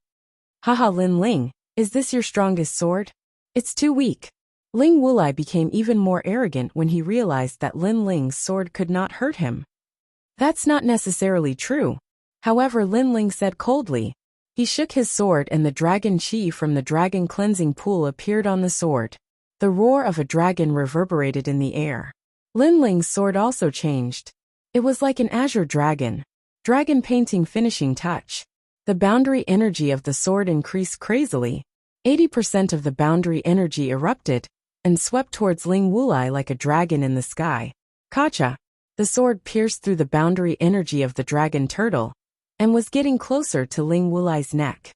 Haha, Lin Ling, is this your strongest sword? It's too weak. Ling Wulai became even more arrogant when he realized that Lin Ling's sword could not hurt him. That's not necessarily true. However, Lin Ling said coldly. He shook his sword and the dragon chi from the dragon cleansing pool appeared on the sword. The roar of a dragon reverberated in the air. Lin Ling's sword also changed. It was like an azure dragon. Dragon painting finishing touch. The boundary energy of the sword increased crazily. 80% of the boundary energy erupted and swept towards Ling Wulai like a dragon in the sky. Kacha! The sword pierced through the boundary energy of the dragon turtle and was getting closer to Ling Wulai's neck.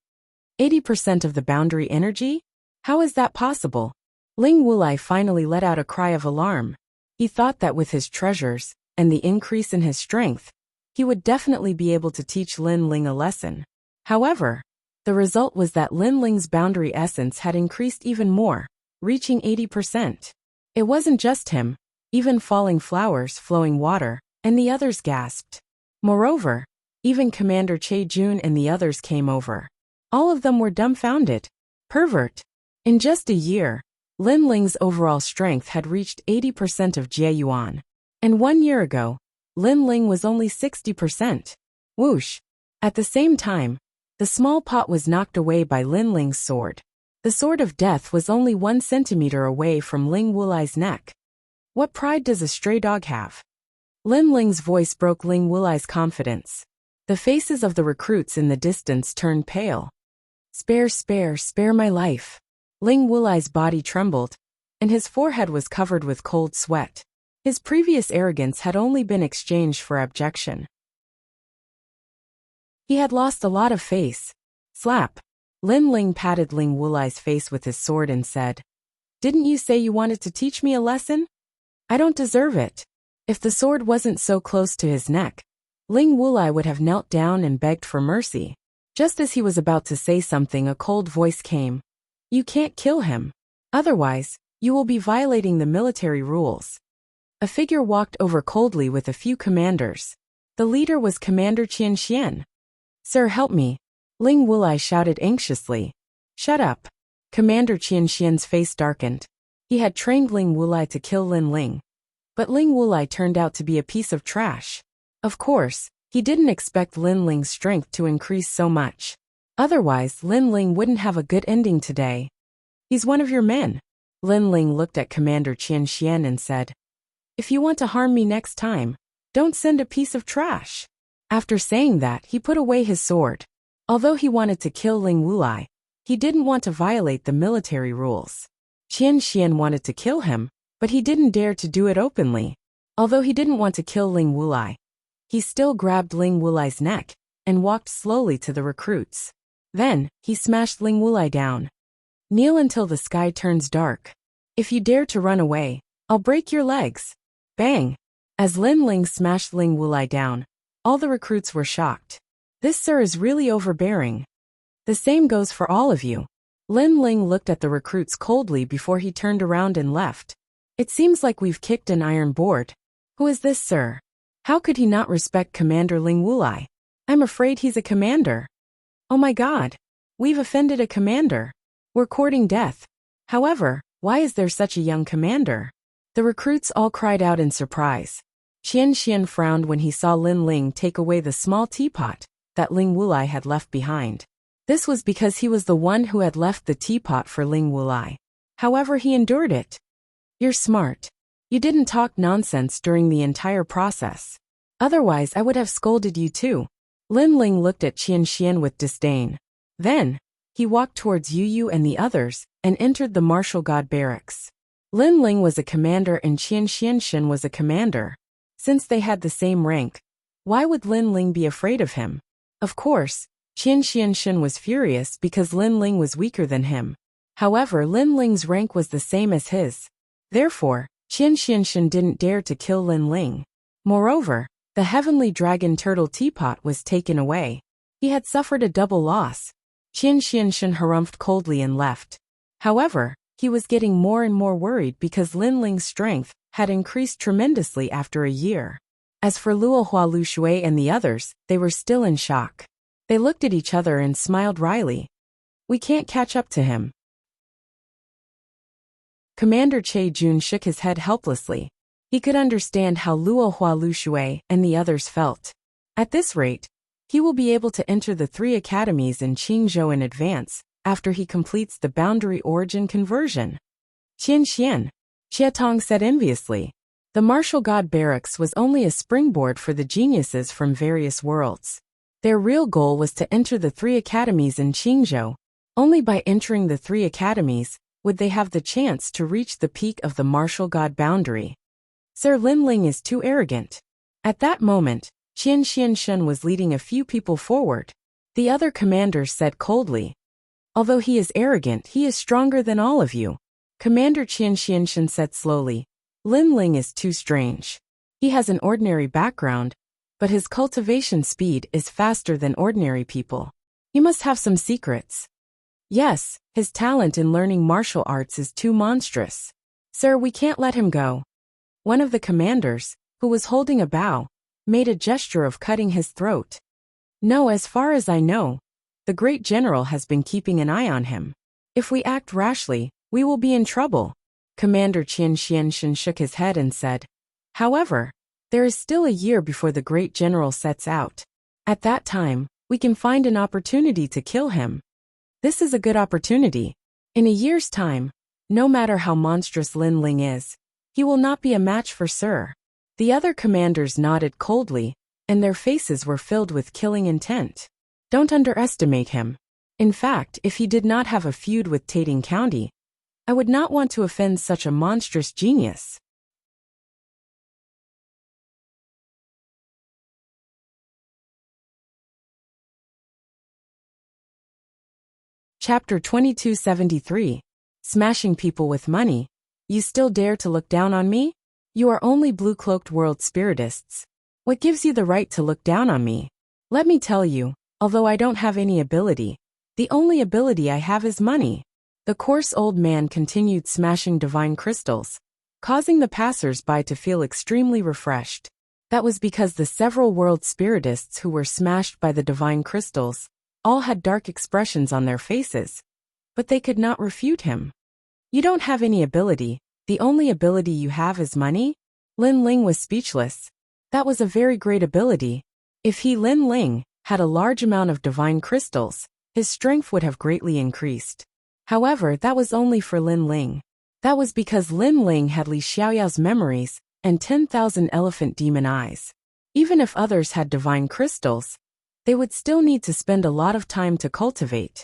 80% of the boundary energy? How is that possible? Ling Wulai finally let out a cry of alarm. He thought that with his treasures and the increase in his strength, he would definitely be able to teach Lin Ling a lesson. However, the result was that Lin Ling's boundary essence had increased even more, reaching 80%. It wasn't just him, even falling flowers, flowing water, and the others gasped. Moreover, even Commander Che Jun and the others came over. All of them were dumbfounded. Pervert. In just a year, Lin Ling's overall strength had reached 80% of Jie Yuan. And 1 year ago, Lin Ling was only 60%. Whoosh. At the same time, the small pot was knocked away by Lin Ling's sword. The sword of death was only 1 centimeter away from Ling Wulai's neck. What pride does a stray dog have? Lin Ling's voice broke Ling Wulai's confidence. The faces of the recruits in the distance turned pale. Spare my life. Ling Wulai's body trembled, and his forehead was covered with cold sweat. His previous arrogance had only been exchanged for abjection. He had lost a lot of face. Slap. Lin Ling patted Ling Wulai's face with his sword and said, "Didn't you say you wanted to teach me a lesson? I don't deserve it." If the sword wasn't so close to his neck, Ling Wulai would have knelt down and begged for mercy. Just as he was about to say something, a cold voice came. "You can't kill him. Otherwise, you will be violating the military rules." A figure walked over coldly with a few commanders. The leader was Commander Qian Xian. "Sir, help me," Ling Wulai shouted anxiously. "Shut up." Commander Qian Xian's face darkened. He had trained Ling Wulai to kill Lin Ling. But Ling Wulai turned out to be a piece of trash. Of course, he didn't expect Lin Ling's strength to increase so much. Otherwise, Lin Ling wouldn't have a good ending today. "He's one of your men." Lin Ling looked at Commander Qian Xian and said, "If you want to harm me next time, don't send a piece of trash." After saying that, he put away his sword. Although he wanted to kill Ling Wulai, he didn't want to violate the military rules. Qian Xian wanted to kill him, but he didn't dare to do it openly. Although he didn't want to kill Ling Wulai, he still grabbed Ling Wulai's neck and walked slowly to the recruits. Then, he smashed Ling Wulai down. "Kneel until the sky turns dark. If you dare to run away, I'll break your legs." Bang! As Lin Ling smashed Ling Wulai down, all the recruits were shocked. "This sir is really overbearing." "The same goes for all of you." Lin Ling looked at the recruits coldly before he turned around and left. "It seems like we've kicked an iron board. Who is this sir? How could he not respect Commander Ling Wulai? I'm afraid he's a commander. Oh my god. We've offended a commander. We're courting death. However, why is there such a young commander?" The recruits all cried out in surprise. Qian Xian frowned when he saw Lin Ling take away the small teapot that Ling Wulai had left behind. This was because he was the one who had left the teapot for Ling Wulai. However, he endured it. "You're smart. You didn't talk nonsense during the entire process. Otherwise, I would have scolded you too." Lin Ling looked at Qian Xian with disdain. Then, he walked towards Yu Yu and the others and entered the martial god barracks. Lin Ling was a commander and Qian Xian was a commander. Since they had the same rank, why would Lin Ling be afraid of him? Of course, Qian Xian was furious because Lin Ling was weaker than him. However, Lin Ling's rank was the same as his. Therefore, Qian Xian didn't dare to kill Lin Ling. Moreover, the heavenly dragon turtle teapot was taken away. He had suffered a double loss. Qian Xian harumphed coldly and left. However, he was getting more and more worried because Lin Ling's strength had increased tremendously after a year. As for Luohua Lu Shui and the others, they were still in shock. They looked at each other and smiled wryly. "We can't catch up to him." Commander Che Jun shook his head helplessly. He could understand how Luohua Lu Shui and the others felt. At this rate, he will be able to enter the 3 academies in Qingzhou in advance after he completes the boundary origin conversion. "Qian Xian," Xie Tong said enviously. The martial god barracks was only a springboard for the geniuses from various worlds. Their real goal was to enter the 3 academies in Qingzhou. Only by entering the 3 academies would they have the chance to reach the peak of the martial god boundary. "Sir, Lin Ling is too arrogant." At that moment, Qian Xian was leading a few people forward. The other commanders said coldly, "Although he is arrogant, he is stronger than all of you." Commander Qian Xian said slowly, "Lin Ling is too strange. He has an ordinary background, but his cultivation speed is faster than ordinary people. He must have some secrets. Yes, his talent in learning martial arts is too monstrous. Sir, we can't let him go." One of the commanders, who was holding a bow, made a gesture of cutting his throat. "No, as far as I know, the great general has been keeping an eye on him. If we act rashly, we will be in trouble." Commander Qian Xian shook his head and said, "However, there is still a year before the great general sets out. At that time, we can find an opportunity to kill him. This is a good opportunity. In a year's time, no matter how monstrous Lin Ling is, he will not be a match for Sir." The other commanders nodded coldly, and their faces were filled with killing intent. "Don't underestimate him. In fact, if he did not have a feud with Tating County, I would not want to offend such a monstrous genius." Chapter 2273. Smashing people with money. You still dare to look down on me? You are only blue-cloaked world spiritists. What gives you the right to look down on me? Let me tell you, although I don't have any ability, the only ability I have is money. The coarse old man continued smashing divine crystals, causing the passers-by to feel extremely refreshed. That was because the several world spiritists who were smashed by the divine crystals all had dark expressions on their faces, but they could not refute him. You don't have any ability, the only ability you have is money? Lin Ling was speechless. That was a very great ability. If he, Lin Ling, had a large amount of divine crystals, his strength would have greatly increased. However, that was only for Lin Ling. That was because Lin Ling had Li Xiaoyao's memories and 10,000 elephant demon eyes. Even if others had divine crystals, they would still need to spend a lot of time to cultivate.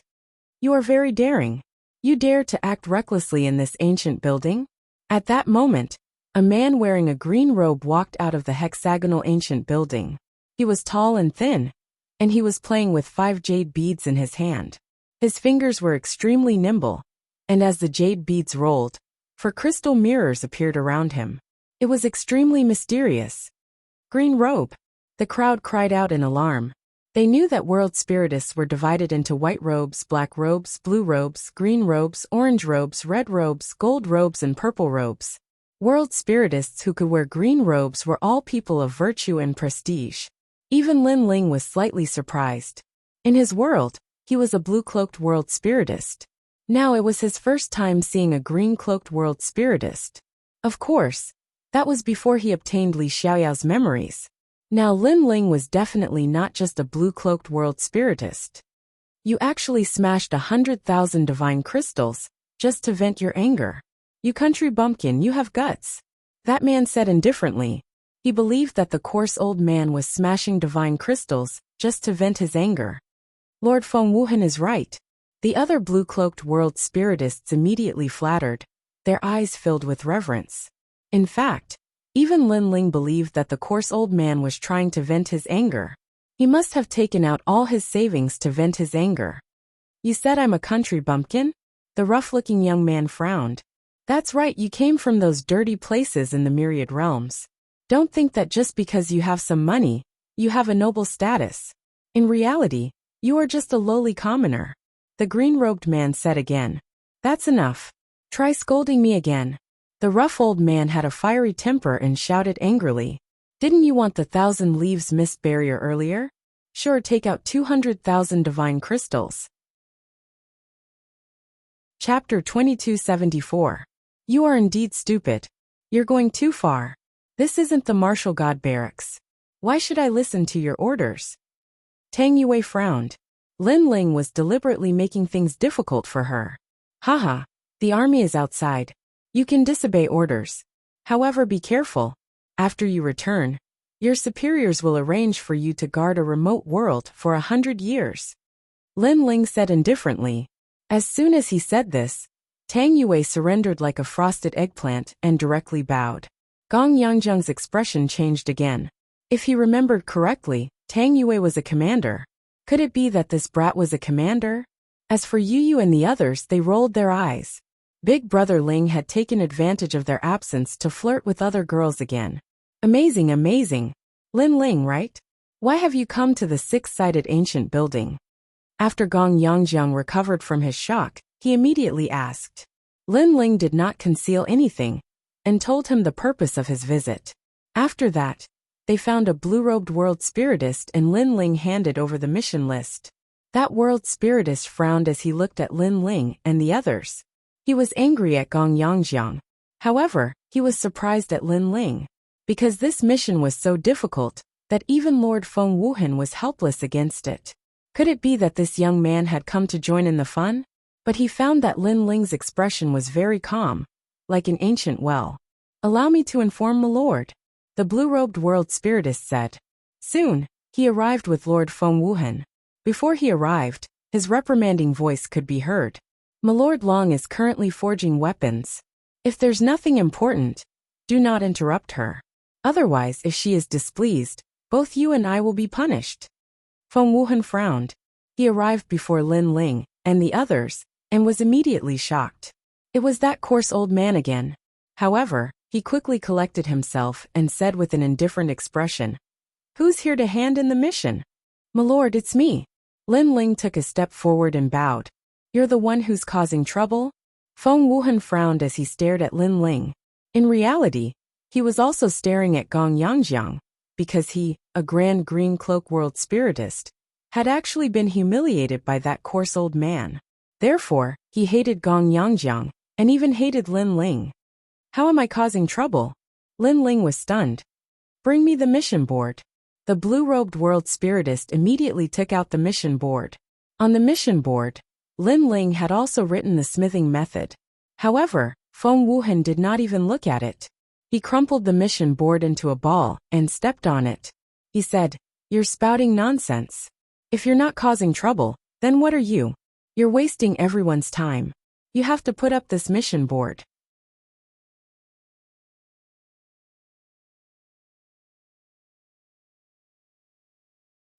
You are very daring. You dare to act recklessly in this ancient building? At that moment, a man wearing a green robe walked out of the hexagonal ancient building. He was tall and thin, and he was playing with 5 jade beads in his hand. His fingers were extremely nimble, and as the jade beads rolled, 4 crystal mirrors appeared around him. It was extremely mysterious. Green robe. The crowd cried out in alarm. They knew that world spiritists were divided into white robes, black robes, blue robes, green robes, orange robes, red robes, gold robes, and purple robes. World spiritists who could wear green robes were all people of virtue and prestige. Even Lin Ling was slightly surprised. In his world, he was a blue-cloaked world spiritist. Now it was his first time seeing a green-cloaked world spiritist. Of course, that was before he obtained Li Xiaoyao's memories. Now Lin Ling was definitely not just a blue-cloaked world spiritist. You actually smashed 100,000 divine crystals, just to vent your anger. You country bumpkin, you have guts. That man said indifferently. He believed that the coarse old man was smashing divine crystals, just to vent his anger. Lord Feng Wuhan is right. The other blue-cloaked world spiritists immediately flattered, their eyes filled with reverence. In fact, even Lin Ling believed that the coarse old man was trying to vent his anger. He must have taken out all his savings to vent his anger. You said I'm a country bumpkin? The rough-looking young man frowned. That's right, you came from those dirty places in the myriad realms. Don't think that just because you have some money, you have a noble status. In reality, you are just a lowly commoner. The green-robed man said again. That's enough. Try scolding me again. The rough old man had a fiery temper and shouted angrily. Didn't you want the 1,000 leaves mist barrier earlier? Sure, take out 200,000 divine crystals. Chapter 2274. You are indeed stupid. You're going too far. This isn't the martial god barracks. Why should I listen to your orders? Tang Yue frowned. Lin Ling was deliberately making things difficult for her. Haha, the army is outside. You can disobey orders. However, be careful. After you return, your superiors will arrange for you to guard a remote world for 100 years. Lin Ling said indifferently. As soon as he said this, Tang Yue surrendered like a frosted eggplant and directly bowed. Gong Yangjung's expression changed again. If he remembered correctly, Tang Yue was a commander. Could it be that this brat was a commander? As for Yu and the others, they rolled their eyes. Big brother Ling had taken advantage of their absence to flirt with other girls again. Amazing, amazing. Lin Ling, right? Why have you come to the 6-sided ancient building? After Gong Yangjung recovered from his shock, he immediately asked. Lin Ling did not conceal anything, and told him the purpose of his visit. After that, they found a blue-robed world spiritist and Lin Ling handed over the mission list. That world spiritist frowned as he looked at Lin Ling and the others. He was angry at Gong Yangjung. However, he was surprised at Lin Ling, because this mission was so difficult that even Lord Feng Wuhan was helpless against it. Could it be that this young man had come to join in the fun? But he found that Lin Ling's expression was very calm, like an ancient well. Allow me to inform my lord, the blue-robed world spiritist said. Soon, he arrived with Lord Feng Wuhan. Before he arrived, his reprimanding voice could be heard. My Lord Long is currently forging weapons. If there's nothing important, do not interrupt her. Otherwise, if she is displeased, both you and I will be punished. Feng Wuhan frowned. He arrived before Lin Ling and the others, and was immediately shocked. It was that coarse old man again. However, he quickly collected himself and said with an indifferent expression, "Who's here to hand in the mission?" "My lord, it's me." Lin Ling took a step forward and bowed. "You're the one who's causing trouble?" Feng Wuhan frowned as he stared at Lin Ling. In reality, he was also staring at Gong Yangjiang, because he, a grand green cloak world spiritist, had actually been humiliated by that coarse old man. Therefore, he hated Gong Yangjiang, and even hated Lin Ling. "How am I causing trouble?" Lin Ling was stunned. "Bring me the mission board." The blue-robed world spiritist immediately took out the mission board. On the mission board, Lin Ling had also written the smithing method. However, Feng Wuhan did not even look at it. He crumpled the mission board into a ball and stepped on it. He said, "You're spouting nonsense. If you're not causing trouble, then what are you? You're wasting everyone's time. You have to put up this mission board."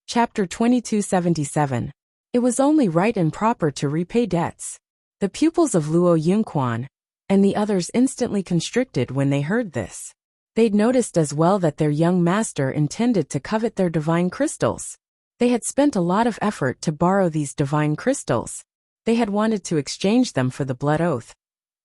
Chapter 2277. It was only right and proper to repay debts. The pupils of Luo Yunquan and the others instantly constricted when they heard this. They'd noticed as well that their young master intended to covet their divine crystals. They had spent a lot of effort to borrow these divine crystals. They had wanted to exchange them for the blood oath.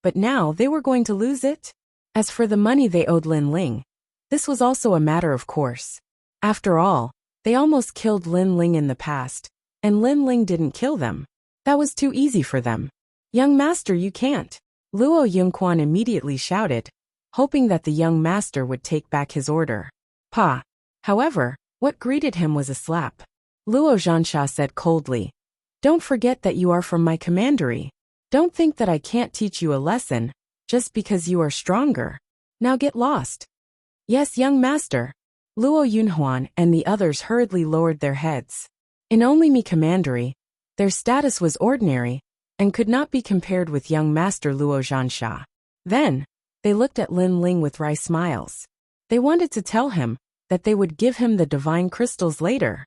But now they were going to lose it? As for the money they owed Lin Ling, this was also a matter of course. After all, they almost killed Lin Ling in the past, and Lin Ling didn't kill them. That was too easy for them. "Young master, you can't." Luo Yunquan immediately shouted, hoping that the young master would take back his order. "Pa." However, what greeted him was a slap. Luo Zhansha said coldly, "Don't forget that you are from my commandery. Don't think that I can't teach you a lesson, just because you are stronger. Now get lost." "Yes, young master." Luo Yunhuan and the others hurriedly lowered their heads. In only me commandery, their status was ordinary, and could not be compared with young master Luo Zhansha. Then, they looked at Lin Ling with wry smiles. They wanted to tell him that they would give him the divine crystals later.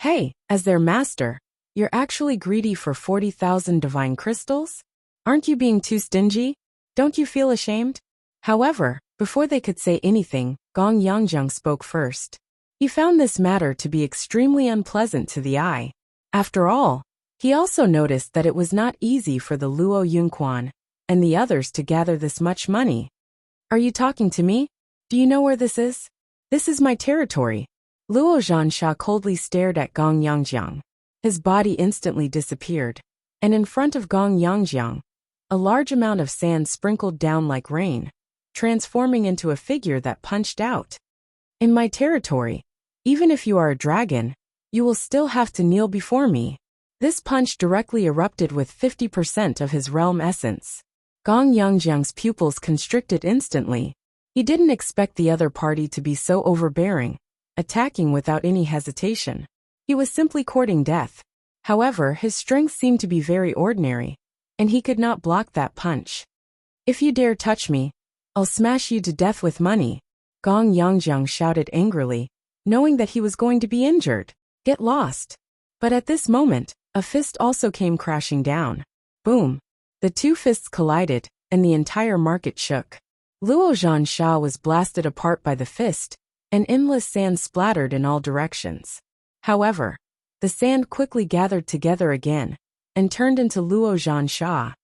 "Hey, as their master, you're actually greedy for 40,000 divine crystals? Aren't you being too stingy? Don't you feel ashamed?" However, before they could say anything, Gong Yangjiang spoke first. He found this matter to be extremely unpleasant to the eye. After all, he also noticed that it was not easy for the Luo Yunquan and the others to gather this much money. "Are you talking to me? Do you know where this is? This is my territory." Luo Zhansha coldly stared at Gong Yangjiang. His body instantly disappeared, and in front of Gong Yangjiang, a large amount of sand sprinkled down like rain, transforming into a figure that punched out. "In my territory, even if you are a dragon, you will still have to kneel before me." This punch directly erupted with 50% of his realm essence. Gong Yangjiang's pupils constricted instantly. He didn't expect the other party to be so overbearing, attacking without any hesitation. He was simply courting death. However, his strength seemed to be very ordinary, and he could not block that punch. "If you dare touch me, I'll smash you to death with money." Gong Yangjiang shouted angrily, knowing that he was going to be injured. "Get lost." But at this moment, a fist also came crashing down. Boom! The two fists collided, and the entire market shook. Luo Zhansha was blasted apart by the fist, and endless sand splattered in all directions. However, the sand quickly gathered together again, and turned into Luo Zhansha.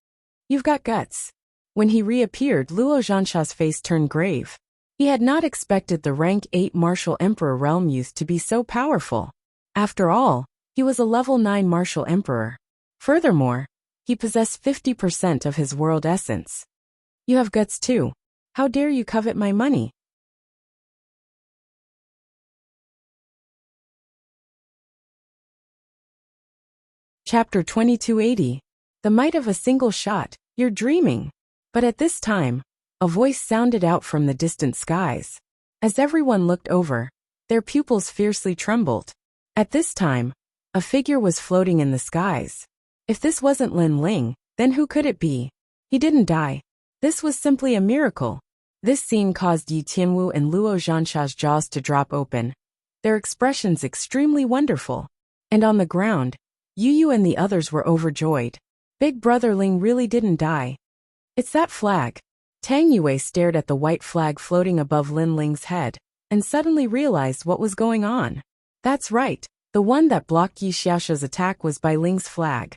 "You've got guts." When he reappeared, Luo Zhansha's face turned grave. He had not expected the rank 8 martial emperor realm youth to be so powerful. After all, he was a level 9 martial emperor. Furthermore, he possessed 50% of his world essence. "You have guts too. How dare you covet my money?" Chapter 2280. The might of a single shot. You're dreaming. But at this time, a voice sounded out from the distant skies. As everyone looked over, their pupils fiercely trembled. At this time, a figure was floating in the skies. If this wasn't Lin Ling, then who could it be? He didn't die. This was simply a miracle. This scene caused Yi Tianwu and Luo Zhansha's jaws to drop open, their expressions extremely wonderful. And on the ground, Yu Yu and the others were overjoyed. Big Brother Ling really didn't die. It's that flag. Tang Yue stared at the white flag floating above Lin Ling's head, and suddenly realized what was going on. That's right, the one that blocked Yi Xiaoshuo's attack was Bai Ling's flag.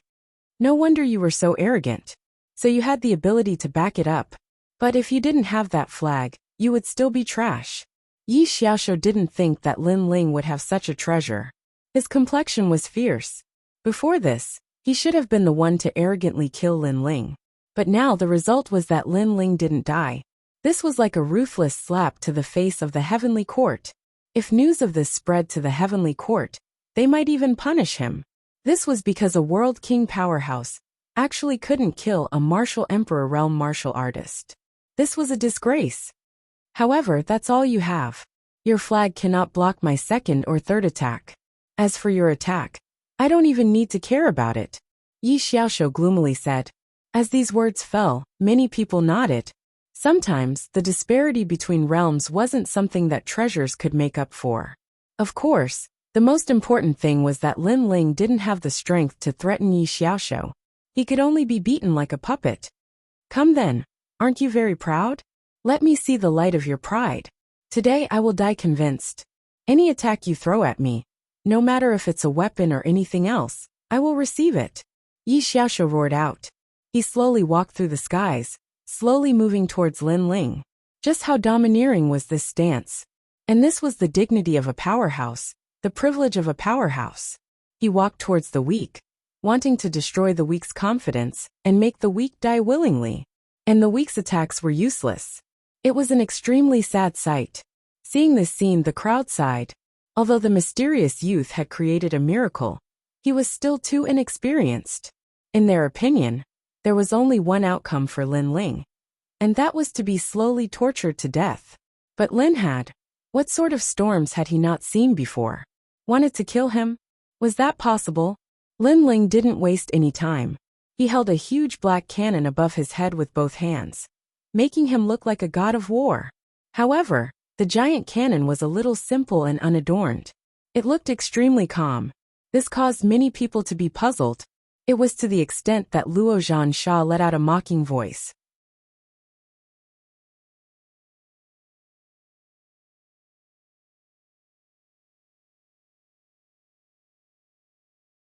No wonder you were so arrogant. So you had the ability to back it up. But if you didn't have that flag, you would still be trash. Yi Xiaoshuo didn't think that Lin Ling would have such a treasure. His complexion was fierce. Before this, he should have been the one to arrogantly kill Lin Ling. But now the result was that Lin Ling didn't die. This was like a ruthless slap to the face of the heavenly court. If news of this spread to the heavenly court, they might even punish him. This was because a world king powerhouse actually couldn't kill a martial emperor realm martial artist. This was a disgrace. However, that's all you have. Your flag cannot block my second or third attack. As for your attack, I don't even need to care about it, Yi Xiaoshuo gloomily said. As these words fell, many people nodded. Sometimes, the disparity between realms wasn't something that treasures could make up for. Of course, the most important thing was that Lin Ling didn't have the strength to threaten Yi Xiaoshuo. He could only be beaten like a puppet. Come then, aren't you very proud? Let me see the light of your pride. Today I will die convinced. Any attack you throw at me, no matter if it's a weapon or anything else, I will receive it. Yi Xiaoshuo roared out. He slowly walked through the skies, slowly moving towards Lin Ling. Just how domineering was this stance? And this was the dignity of a powerhouse, the privilege of a powerhouse. He walked towards the weak, wanting to destroy the weak's confidence and make the weak die willingly. And the weak's attacks were useless. It was an extremely sad sight. Seeing this scene, the crowd sighed. Although the mysterious youth had created a miracle, he was still too inexperienced. In their opinion, there was only one outcome for Lin Ling, and that was to be slowly tortured to death. But Lin had. What sort of storms had he not seen before? Wanted to kill him? Was that possible? Lin Ling didn't waste any time. He held a huge black cannon above his head with both hands, making him look like a god of war. However, the giant cannon was a little simple and unadorned. It looked extremely calm. This caused many people to be puzzled. It was to the extent that Luo Zhansha let out a mocking voice.